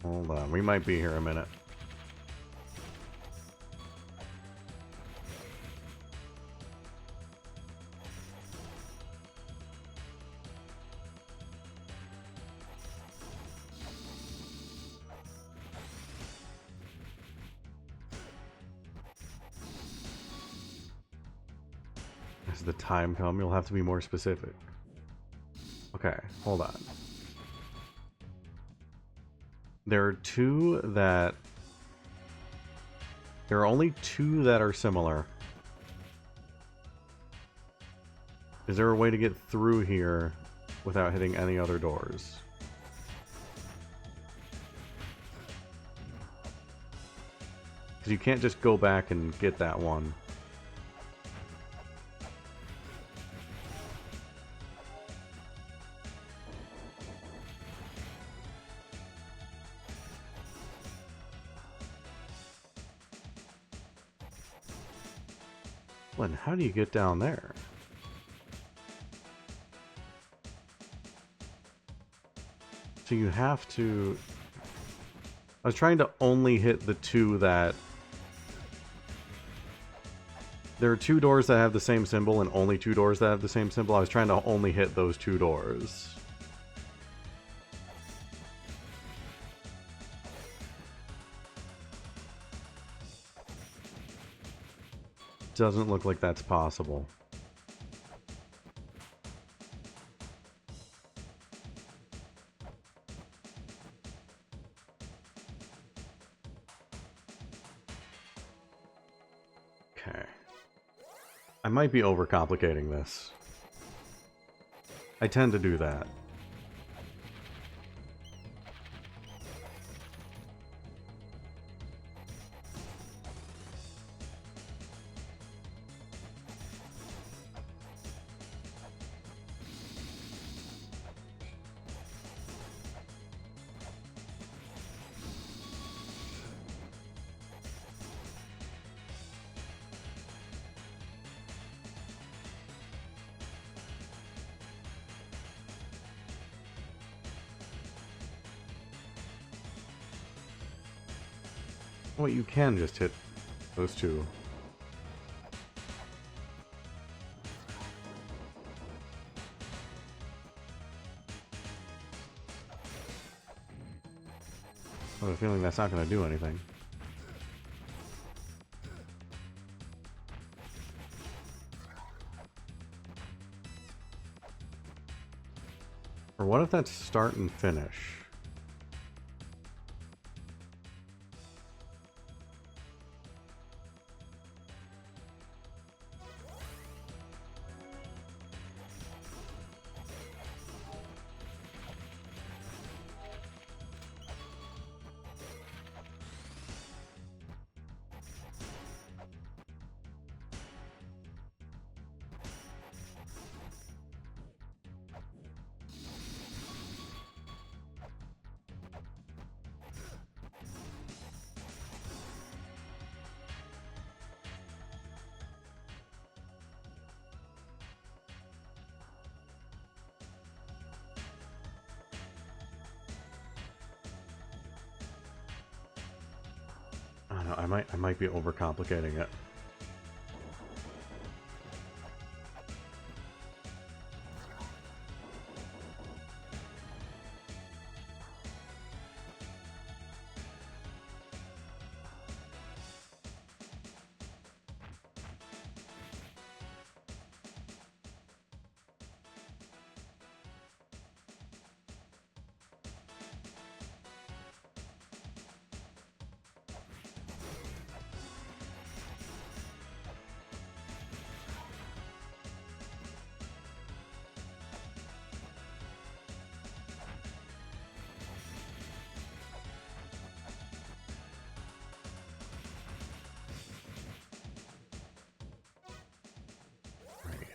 Hold on, we might be here a minute. As the time comes, you'll have to be more specific. Okay, hold on. There are two that... There are only two that are similar. Is there a way to get through here without hitting any other doors? Because you can't just go back and get that one. Well, how do you get down there? So you have to... I was trying to only hit the two that... There are two doors that have the same symbol and only two doors that have the same symbol. I was trying to only hit those two doors. Doesn't look like that's possible. Okay. I might be overcomplicating this. I tend to do that. Well, you can just hit those two. I have a feeling that's not going to do anything. Or what if that's start and finish? I don't know, I might be overcomplicating it.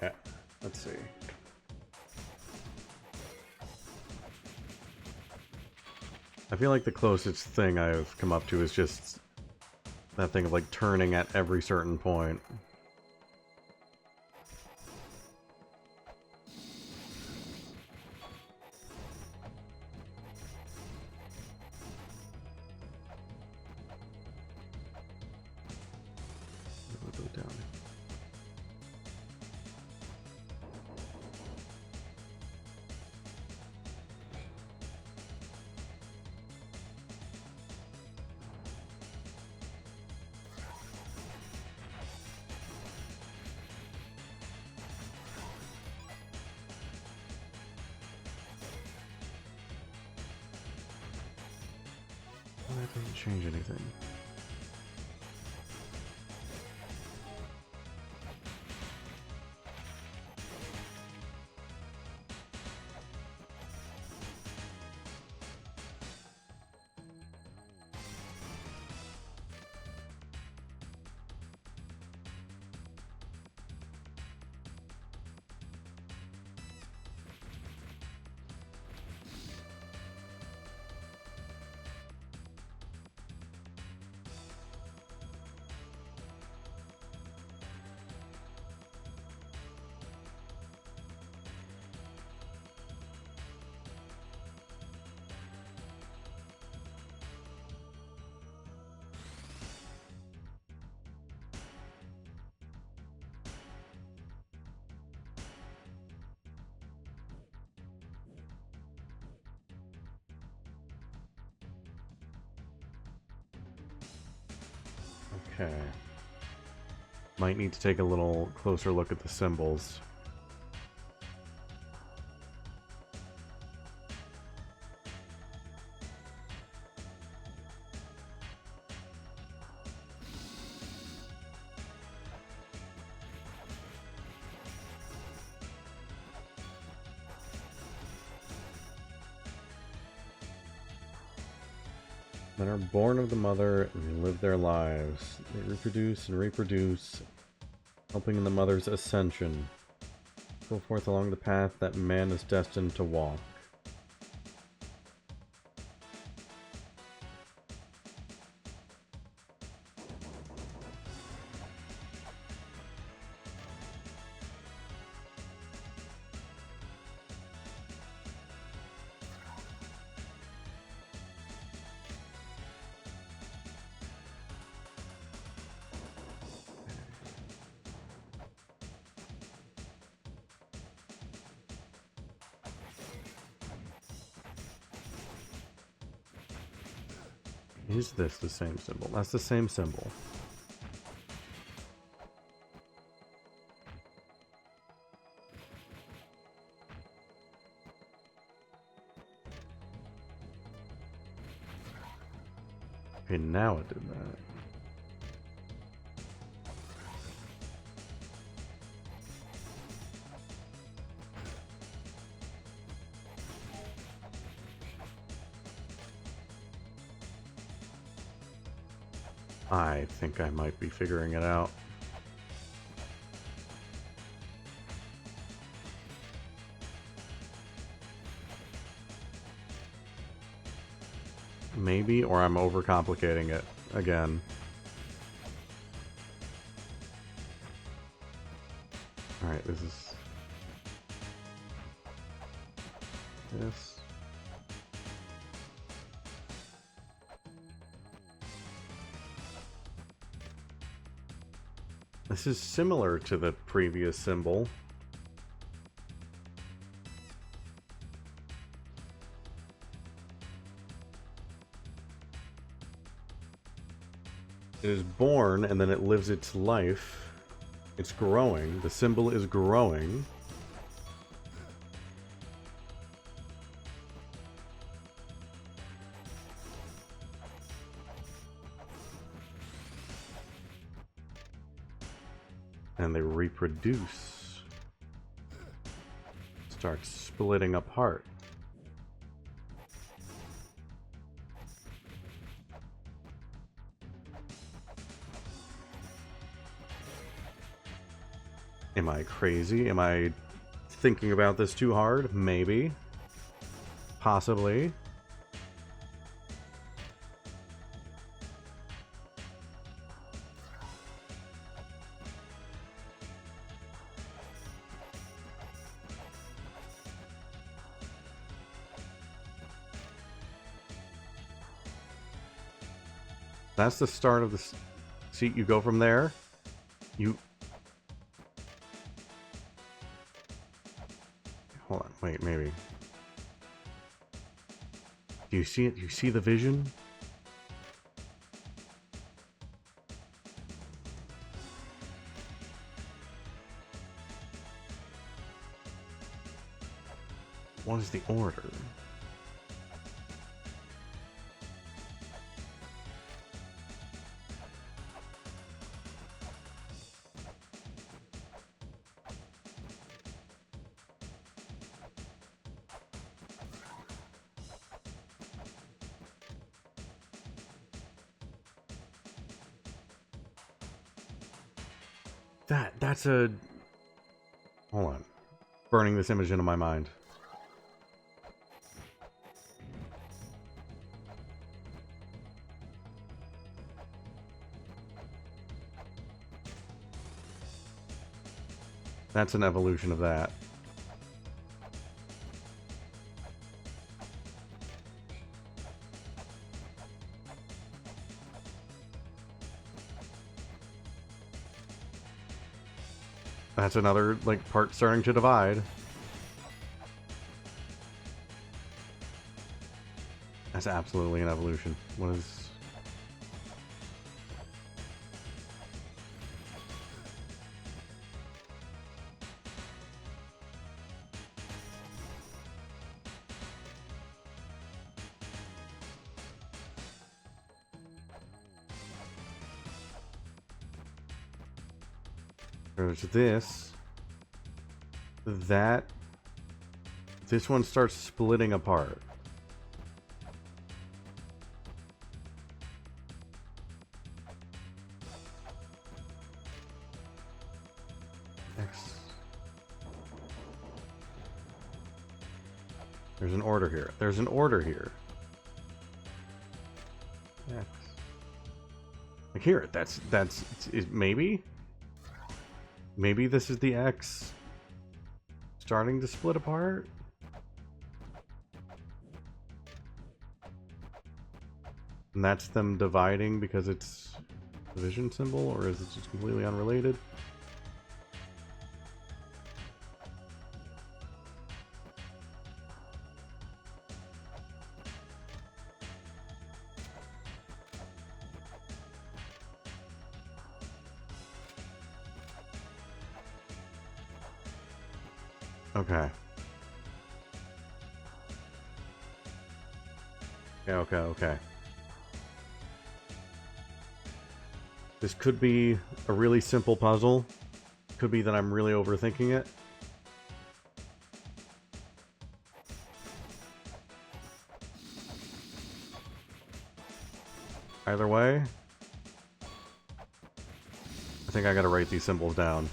Yeah, let's see. I feel like the closest thing I've come up to is just that thing of like turning at every certain point. Go down. That doesn't change anything. Okay. Might need to take a little closer look at the symbols. Men are born of the mother and they live their lives. They reproduce and reproduce, helping in the mother's ascension. Go forth along the path that man is destined to walk. Is this the same symbol? That's the same symbol. Okay, now it did that. I think I might be figuring it out. Maybe, or I'm overcomplicating it again. Alright, this is... this. This is similar to the previous symbol. It is born, and then it lives its life. It's growing. The symbol is growing. And they reproduce. Start splitting apart. Am I crazy? Am I thinking about this too hard? Maybe. Possibly. That's the start of the seat. You go from there. You... Hold on, wait, maybe. Do you see it? Do you see the vision? What is the order? That's a... Hold on. Burning this image into my mind. That's an evolution of that. That's another, like, part starting to divide. That's absolutely an evolution. What is... There's this. That. This one starts splitting apart. X. There's an order here. There's an order here. X. Like here, that's maybe? Maybe this is the X starting to split apart? And that's them dividing because it's a division symbol, or is it just completely unrelated? Okay. Okay. This could be a really simple puzzle. Could be that I'm really overthinking it. Either way, I think I gotta write these symbols down.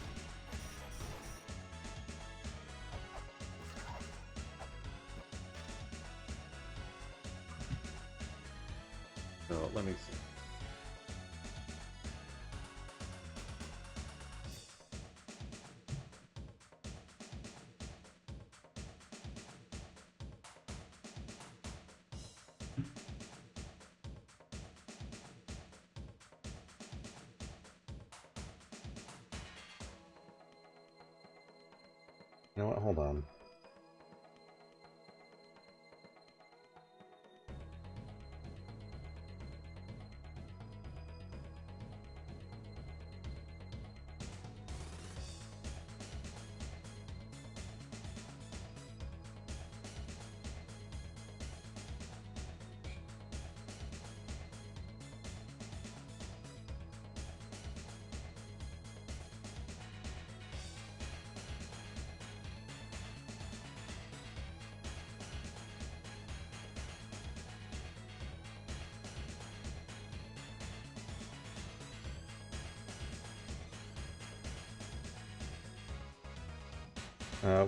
So, let me see. You know what? Hold on.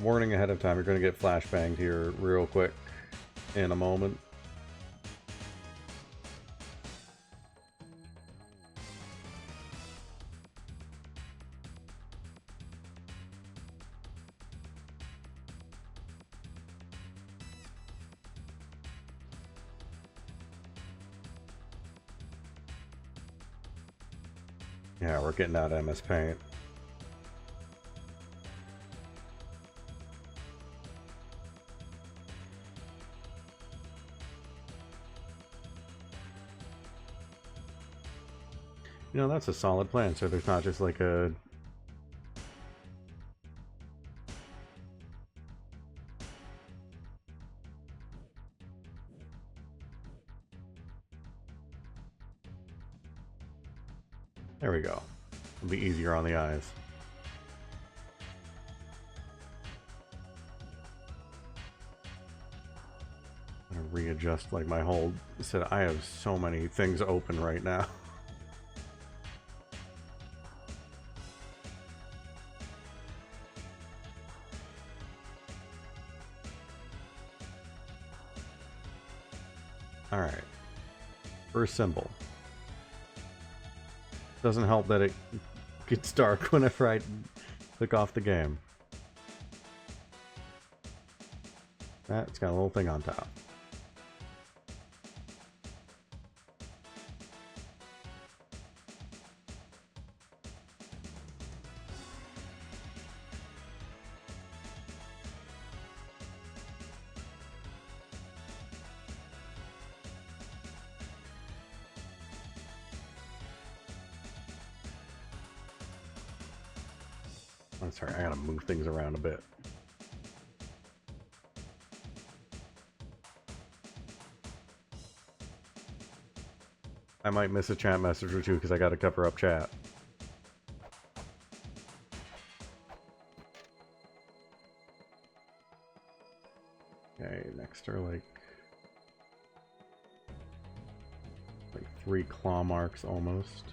Warning ahead of time, you're going to get flashbanged here real quick in a moment. Yeah, we're getting out of MS Paint. You know, that's a solid plan, so there's not just like a... There we go. It'll be easier on the eyes. I'm gonna readjust like my whole... I have so many things open right now. Alright. First symbol. Doesn't help that it gets dark whenever I click off the game. It's got a little thing on top. I'm sorry, I gotta move things around a bit. I might miss a chat message or two because I gotta cover up chat. Okay, next are like 3 claw marks almost.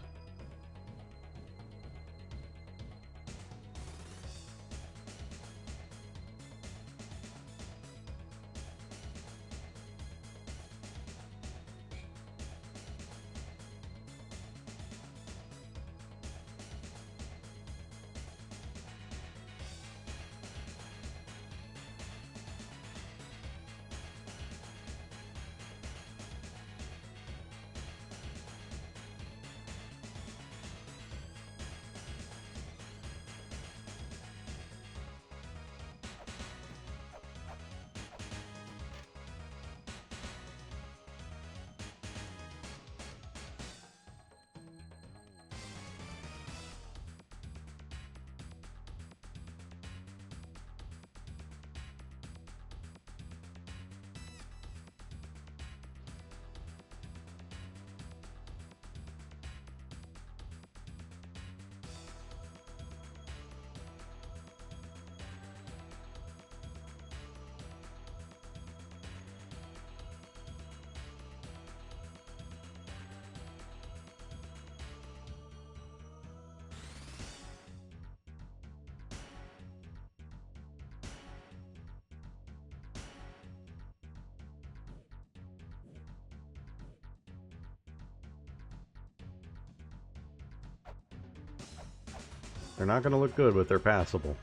They're not going to look good, but they're passable.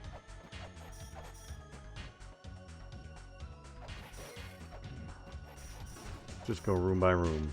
Just go room by room.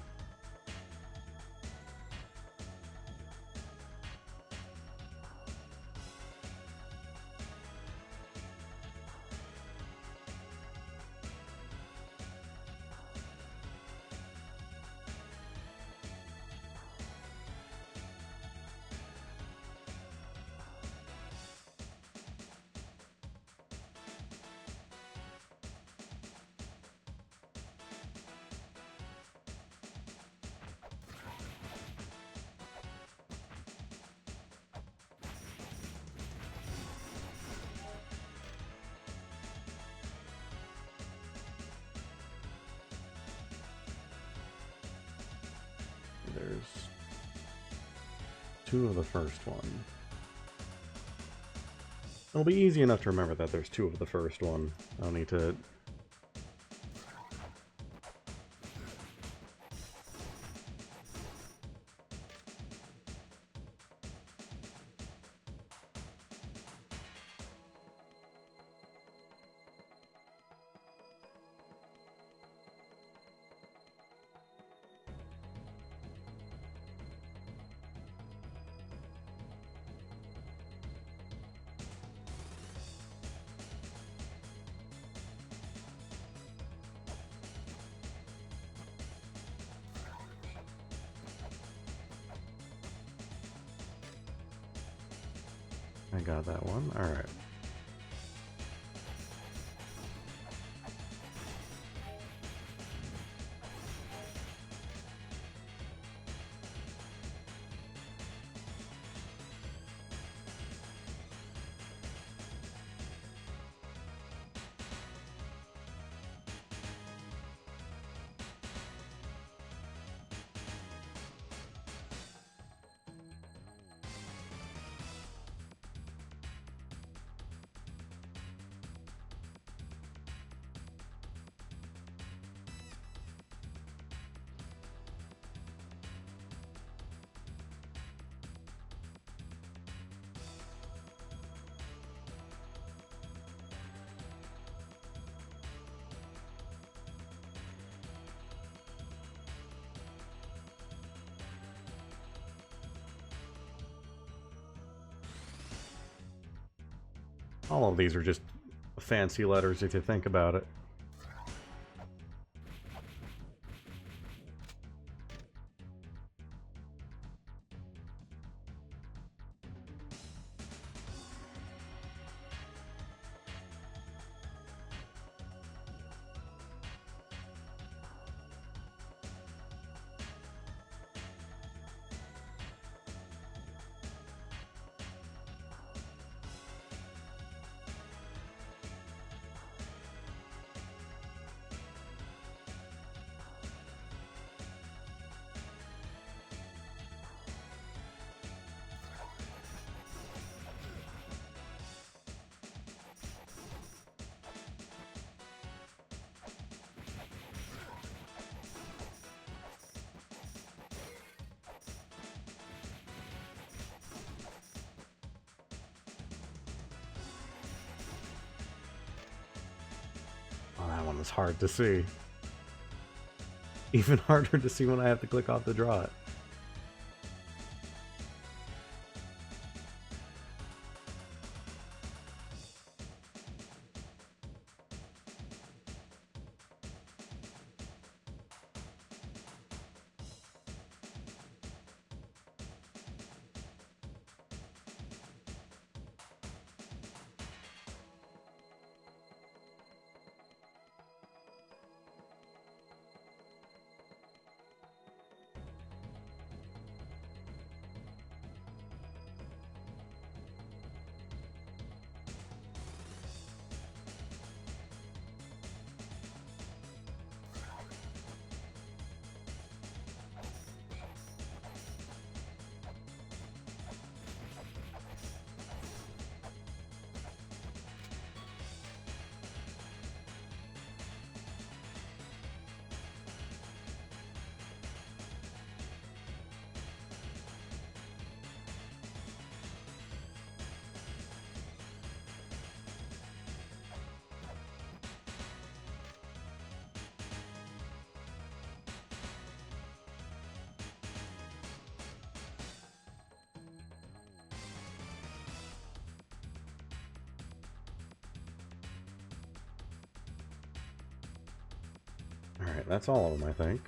There's 2 of the first one. It'll be easy enough to remember that there's 2 of the first one. I don't need to... I got that one. Alright. All of these are just fancy letters if you think about it. Oh, that one was hard to see. Even harder to see when I have to click off to draw it. Alright, that's all of them, I think.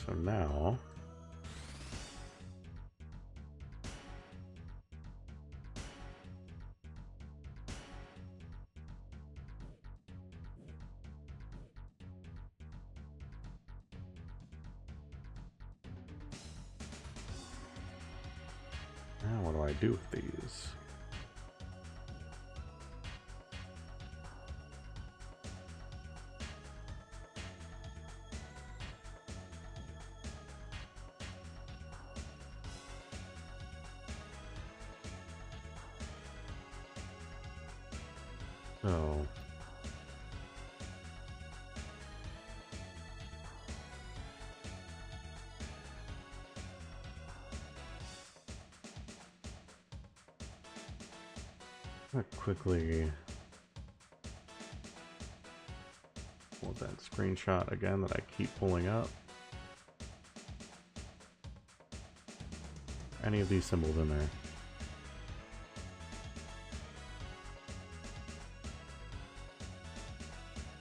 So now... Now what do I do with these? So... quickly pull that screenshot again that I keep pulling up. Any of these symbols in there?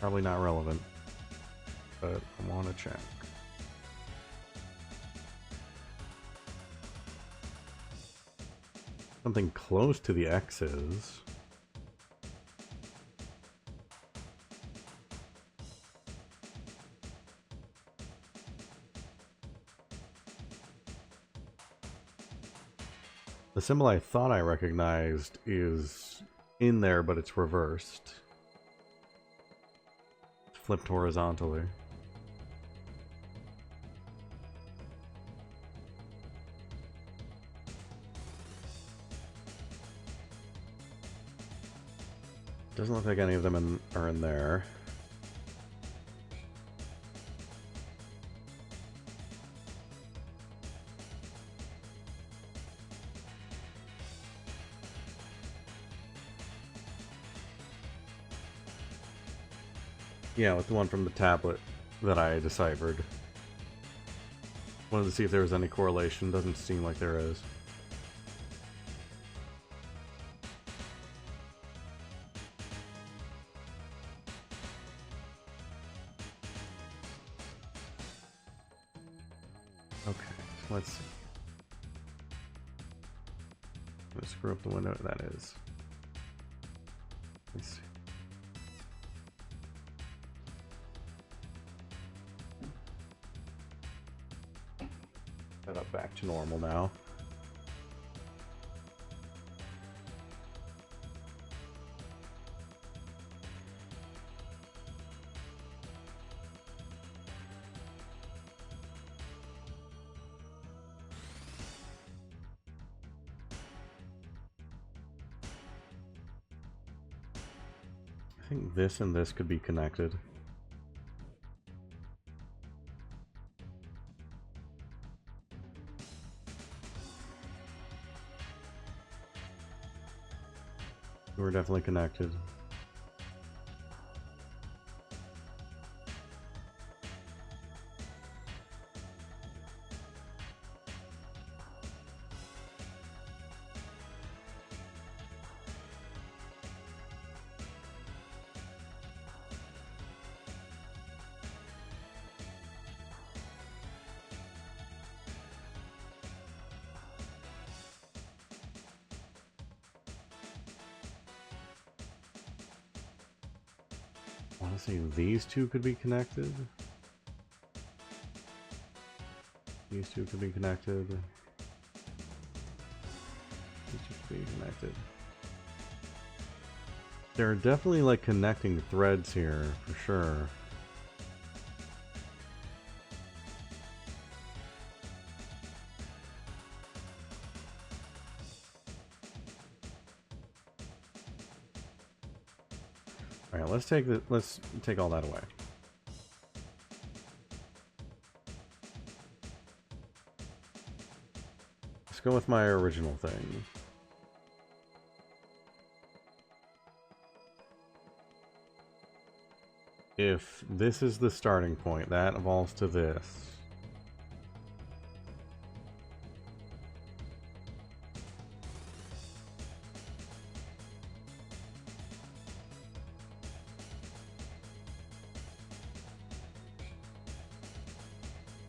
Probably not relevant, but I want to check. Something close to the X's. The symbol I thought I recognized is in there, but it's reversed. It's flipped horizontally. Doesn't look like any of them are in there. Yeah, with the one from the tablet that I deciphered. Wanted to see if there was any correlation. Doesn't seem like there is. Okay, so let's see. I'm gonna screw up the window that is. Let's see. Set up back to normal now. I think this and this could be connected. We're definitely connected. Honestly, these two could be connected. These two could be connected. These two could be connected. There are definitely like connecting threads here, for sure. All right, let's take all that away. Let's go with my original thing. if this is the starting point, that evolves to this.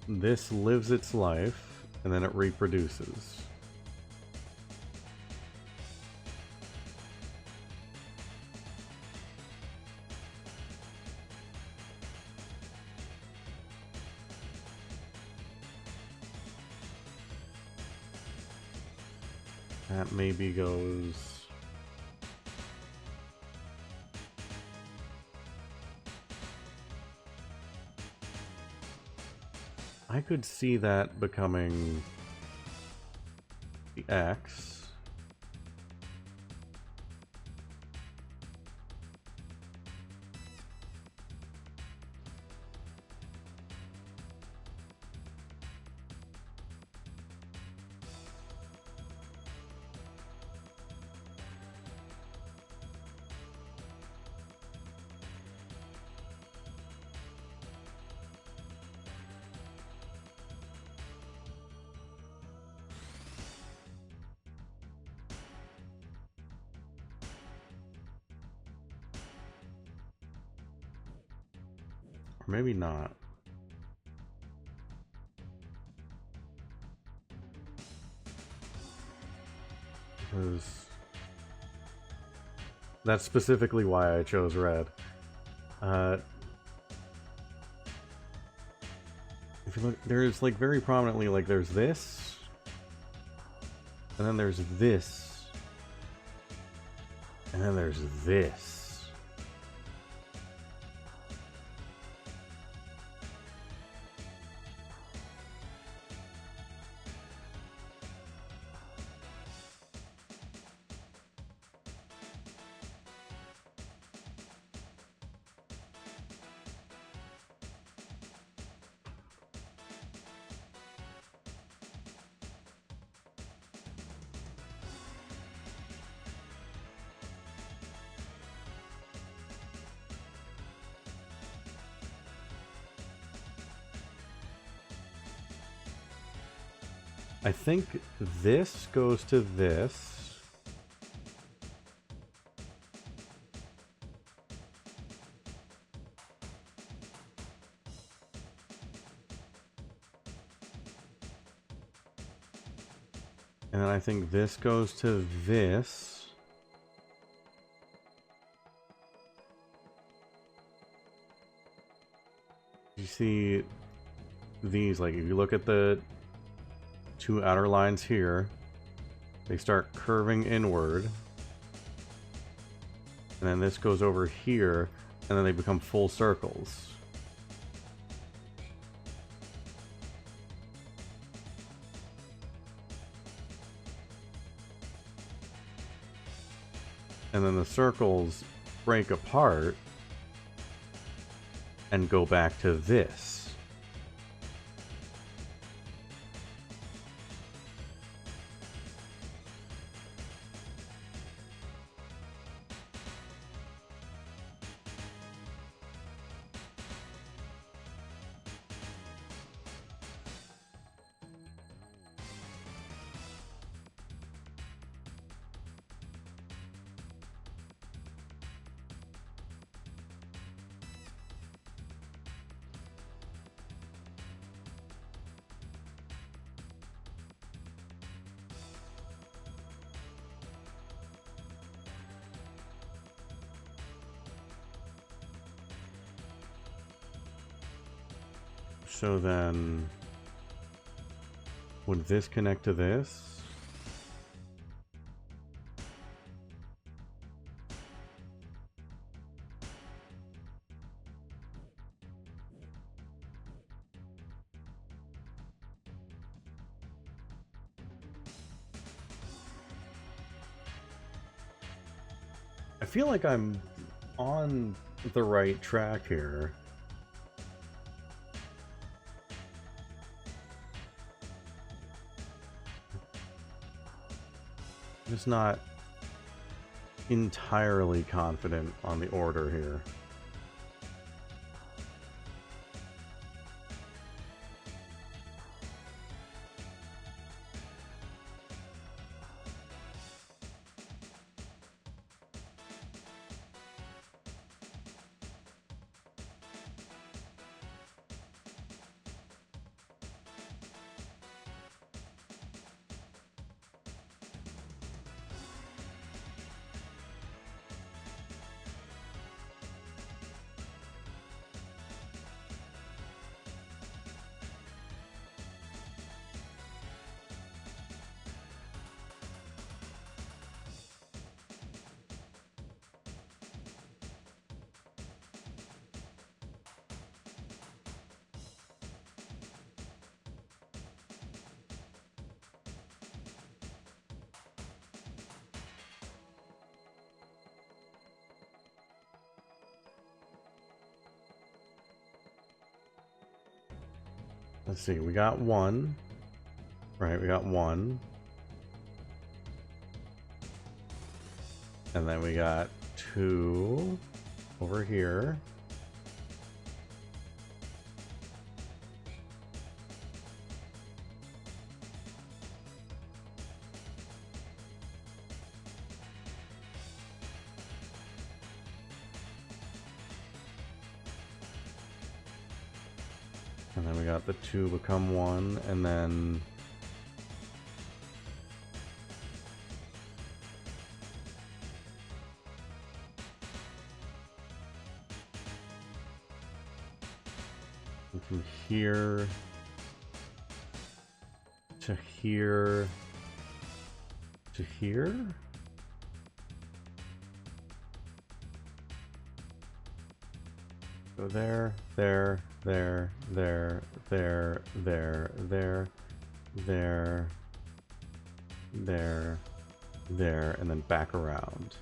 This lives its life, and then it reproduces. That maybe goes... I could see that becoming the X. Or maybe not. Because that's specifically why I chose red. If you look, there's like very prominently, like there's this, and then there's this, and then there's this. I think this goes to this. And then I think this goes to this. You see these, like if you look at the two outer lines here, they start curving inward, and then this goes over here, and then they become full circles. And then the circles break apart and go back to this. So then, would this connect to this? I feel like I'm on the right track here. Just not entirely confident on the order here. Let's see, we got one. Right, we got one. And then we got two over here. And then we got the two become one, and then from here to here to here. So there, there, there, there, there, there, there, there, there, there, and then back around.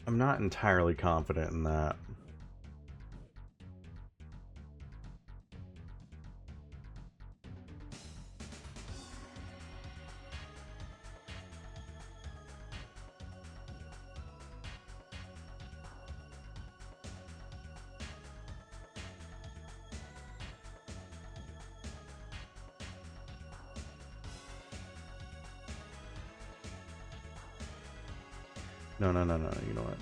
I'm not entirely confident in that. No, no, no, no, you know what?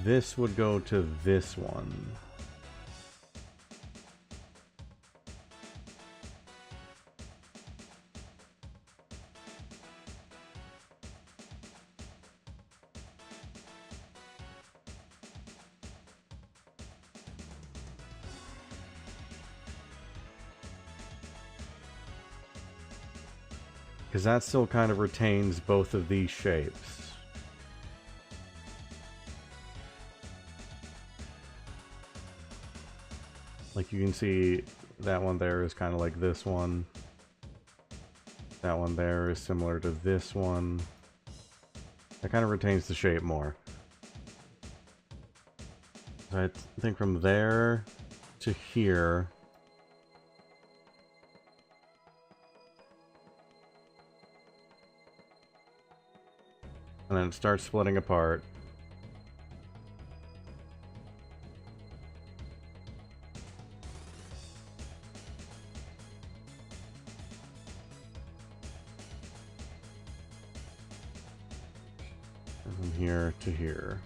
This would go to this one. Because that still kind of retains both of these shapes. Like you can see that one there is kind of like this one. That one there is similar to this one. That kind of retains the shape more. So I think from there to here. And then it starts splitting apart. And from here to here.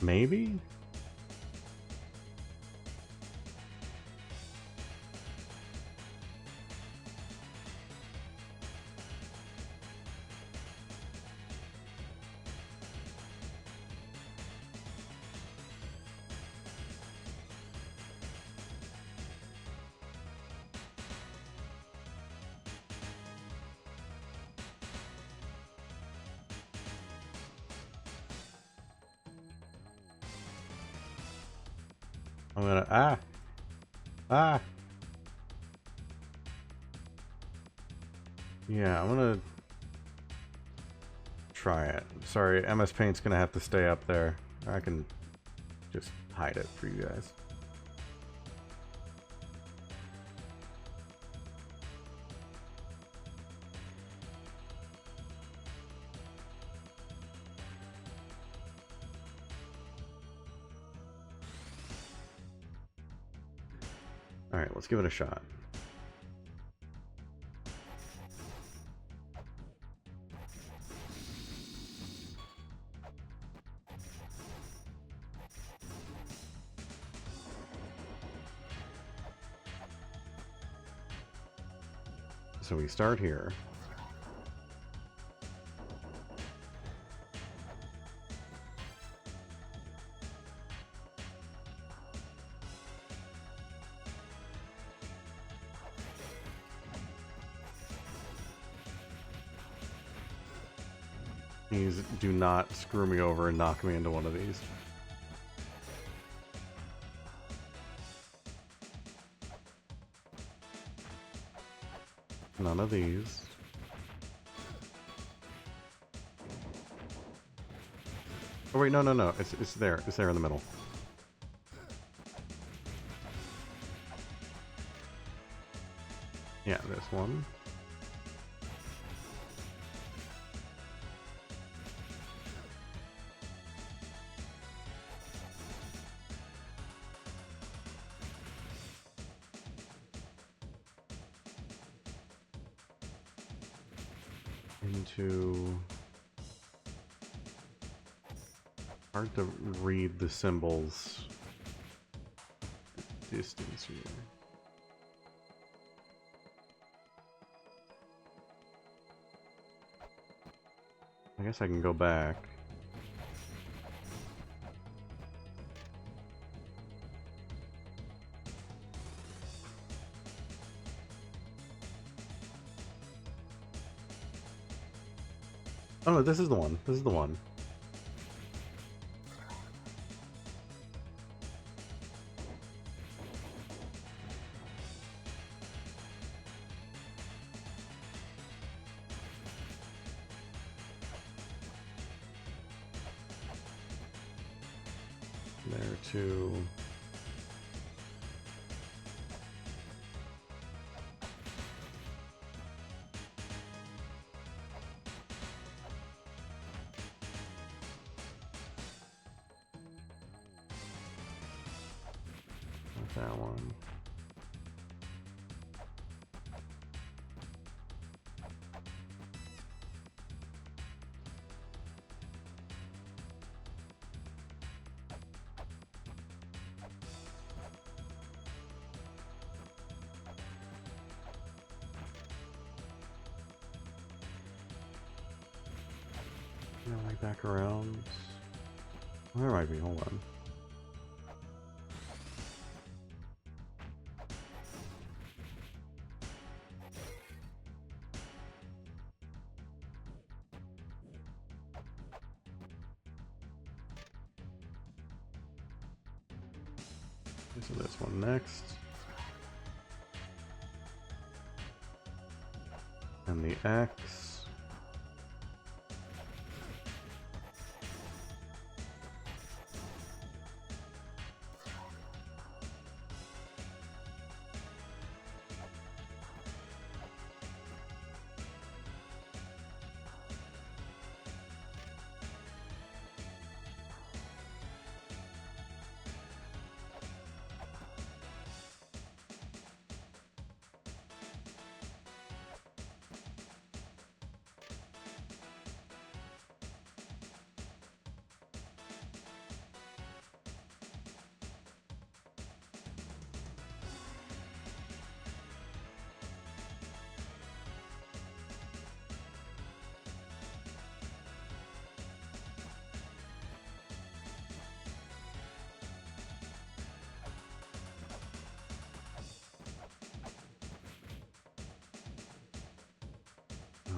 Maybe? I'm gonna, yeah, I'm gonna try it. Sorry, MS Paint's gonna have to stay up there. I can just hide it for you guys. Alright, let's give it a shot. So we start here. Please do not screw me over and knock me into one of these. None of these. Oh wait, no, no, no. It's there. It's there in the middle. Yeah, this one. Into... Hard to read the symbols. Distance here. I guess I can go back. Oh no, this is the one. This is the one. There too. Not that one. No, like back around. Oh, there might be. Hold on. So this one next. And the X.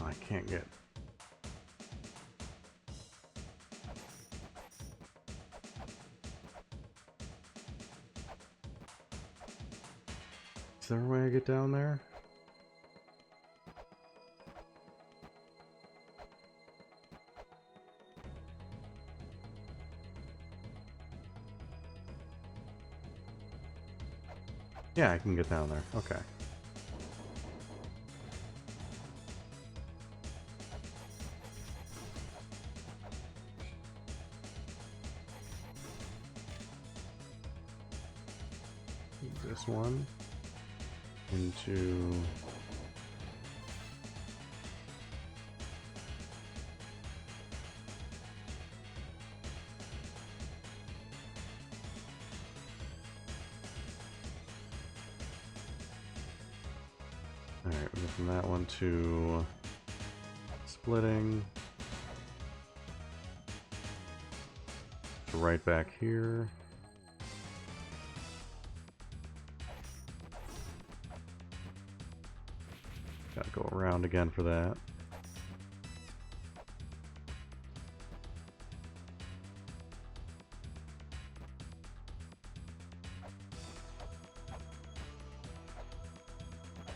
Oh, I can't get... Is there a way I get down there? Yeah, I can get down there. Okay. This one into all right, we go from that one to splitting to right back here. Gotta go around again for that.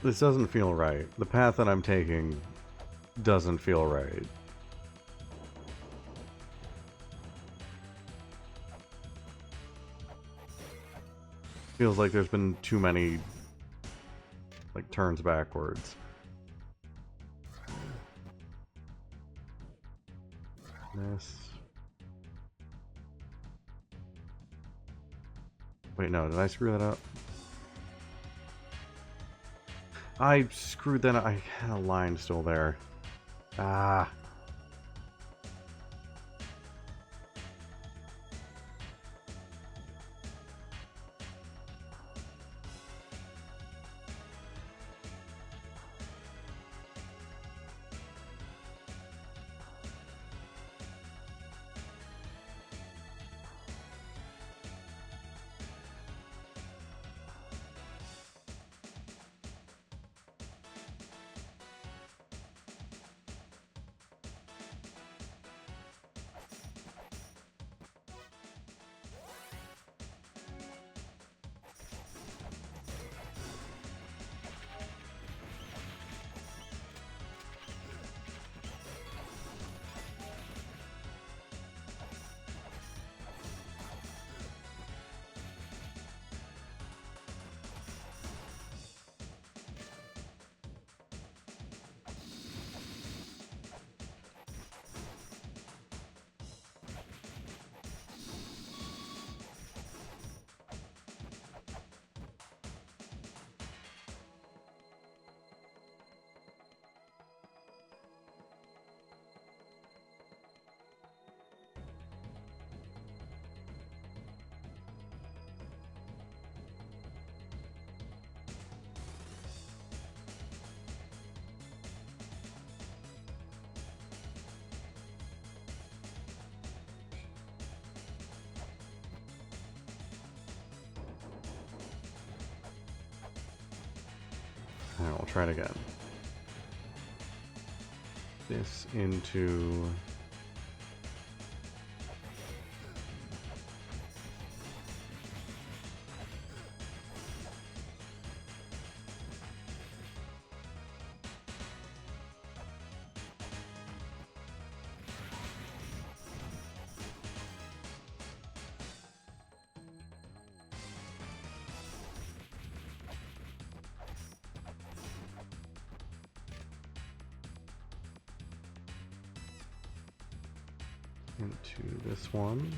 This doesn't feel right. The path that I'm taking doesn't feel right. Feels like there's been too many, like, turns backwards. This. Wait, no, did I screw that up? I screwed that up. I had a line still there. Ah. Alright, we'll try it again. This into... into this one.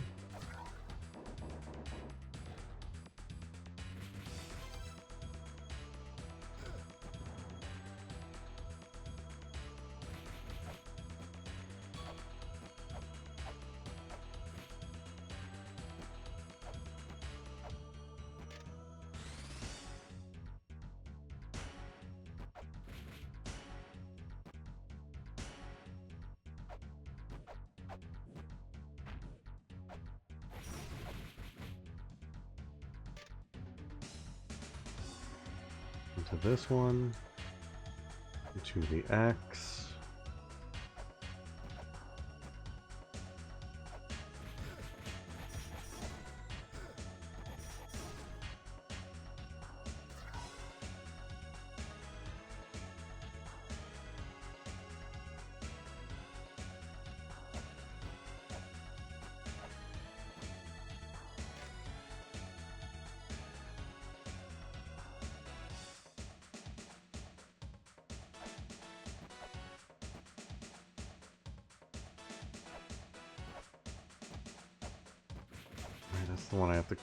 Into this one, into the X. That's the one I have to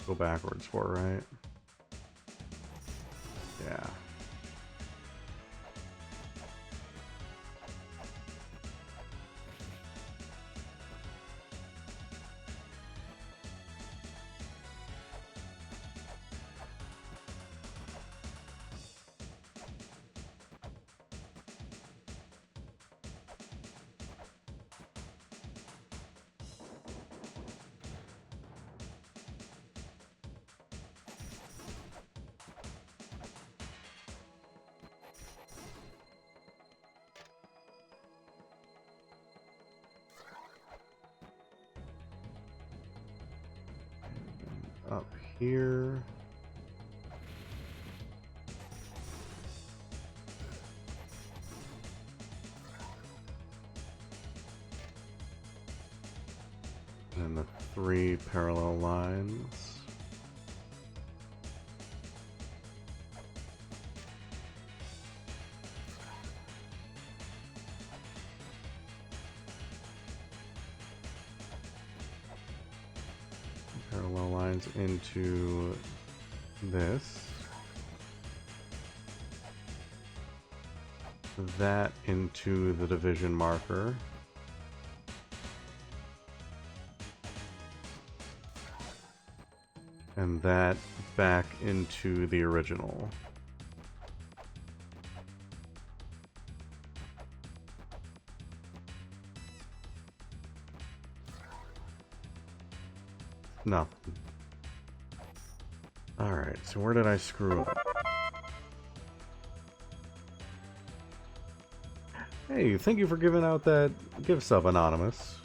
go backwards for, right? Yeah. Up here. and the 3 parallel lines. Parallel lines into this. That into the division marker. And that back into the original. Nothing. Alright, so where did I screw up? Hey, thank you for giving out that gift sub, Anonymous.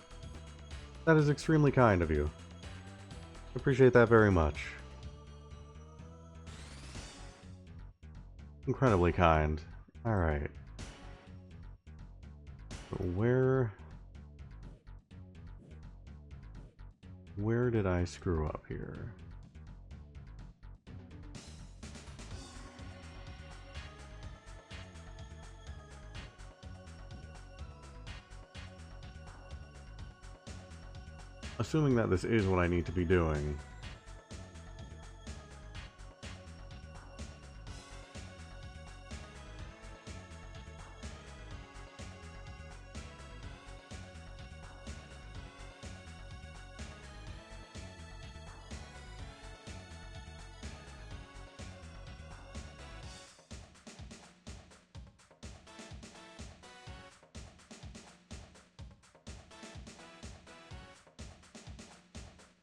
That is extremely kind of you. Appreciate that very much. Incredibly kind. Alright. So where did I screw up here? Assuming that this is what I need to be doing.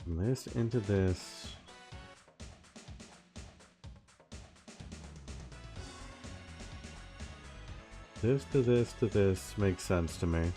This into this. This to this to this makes sense to me.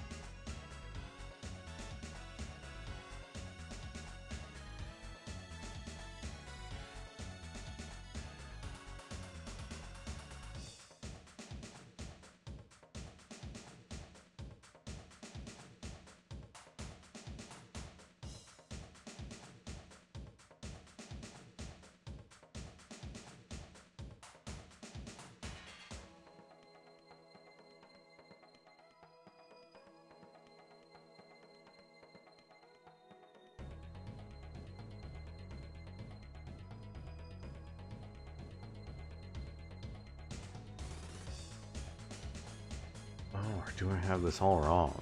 Oh, or do I have this all wrong?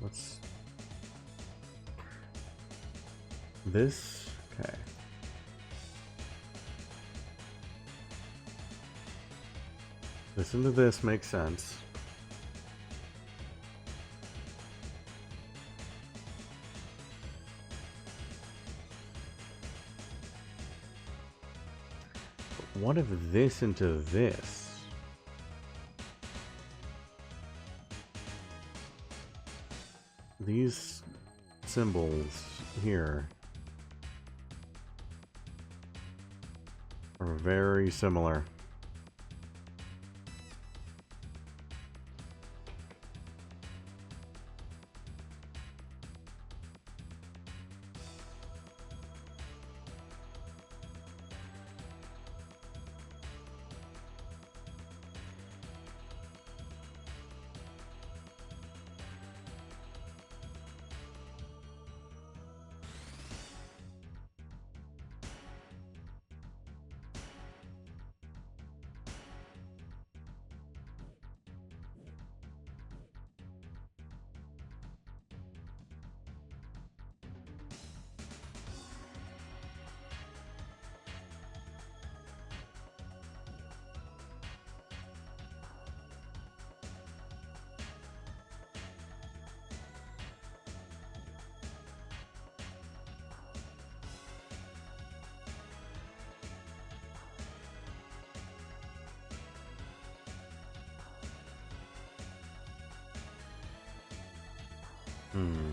Let's... This... Okay. This into this makes sense. But what if this into this? These symbols here are very similar. Hmm.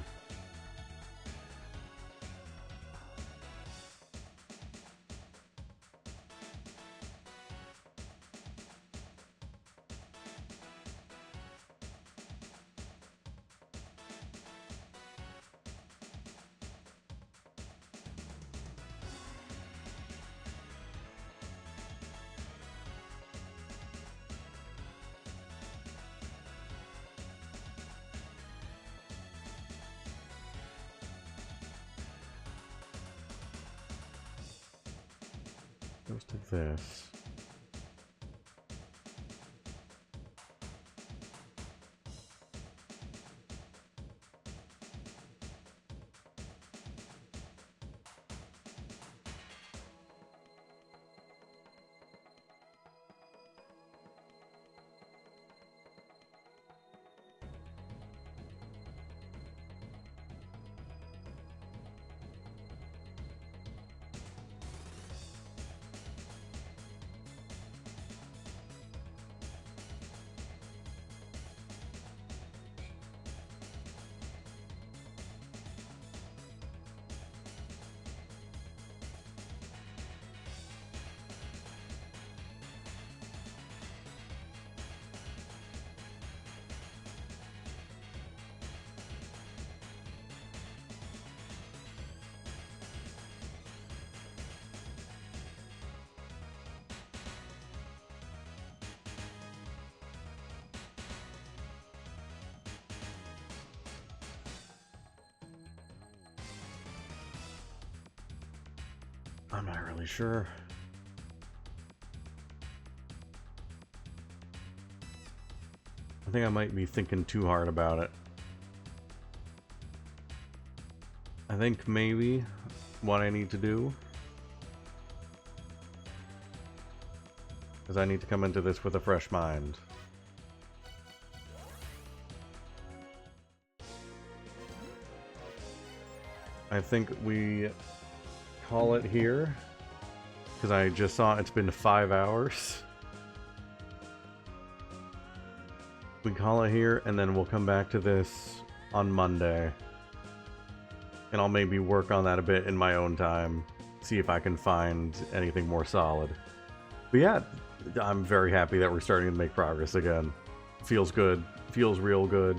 Goes to this. I'm not really sure. I think I might be thinking too hard about it. I think maybe what I need to do is I need to come into this with a fresh mind. I think we call it here, because I just saw it's been 5 hours. We call it here, and then we'll come back to this on Monday. And I'll maybe work on that a bit in my own time, see if I can find anything more solid. But yeah, I'm very happy that we're starting to make progress again. Feels good. Feels real good.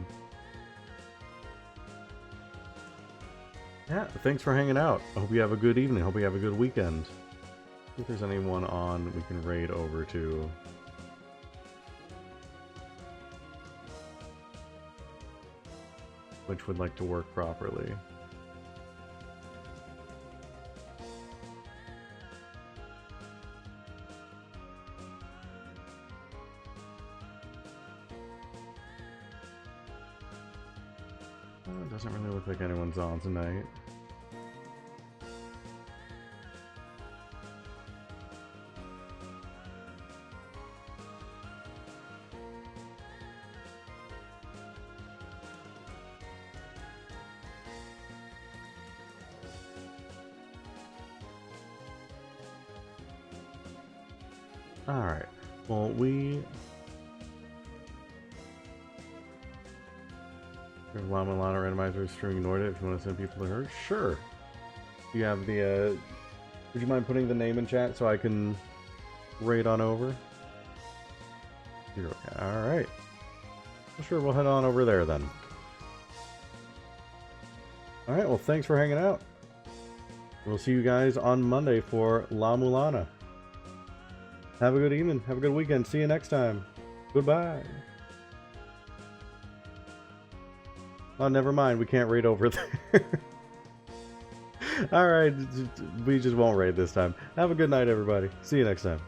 Yeah, thanks for hanging out. I hope you have a good evening. Hope you have a good weekend. See if there's anyone on we can raid over to. Which would like to work properly. It doesn't really look like anyone's on tonight. Alright, well, La-Mulana randomizer stream ignored it. If you want to send people to her, sure. You have the, would you mind putting the name in chat so I can raid on over? Alright. Well, sure, we'll head on over there then. Alright, well, thanks for hanging out. We'll see you guys on Monday for La-Mulana. Have a good evening. Have a good weekend. See you next time. Goodbye. Oh, never mind. We can't raid over there. Alright. We just won't raid this time. Have a good night, everybody. See you next time.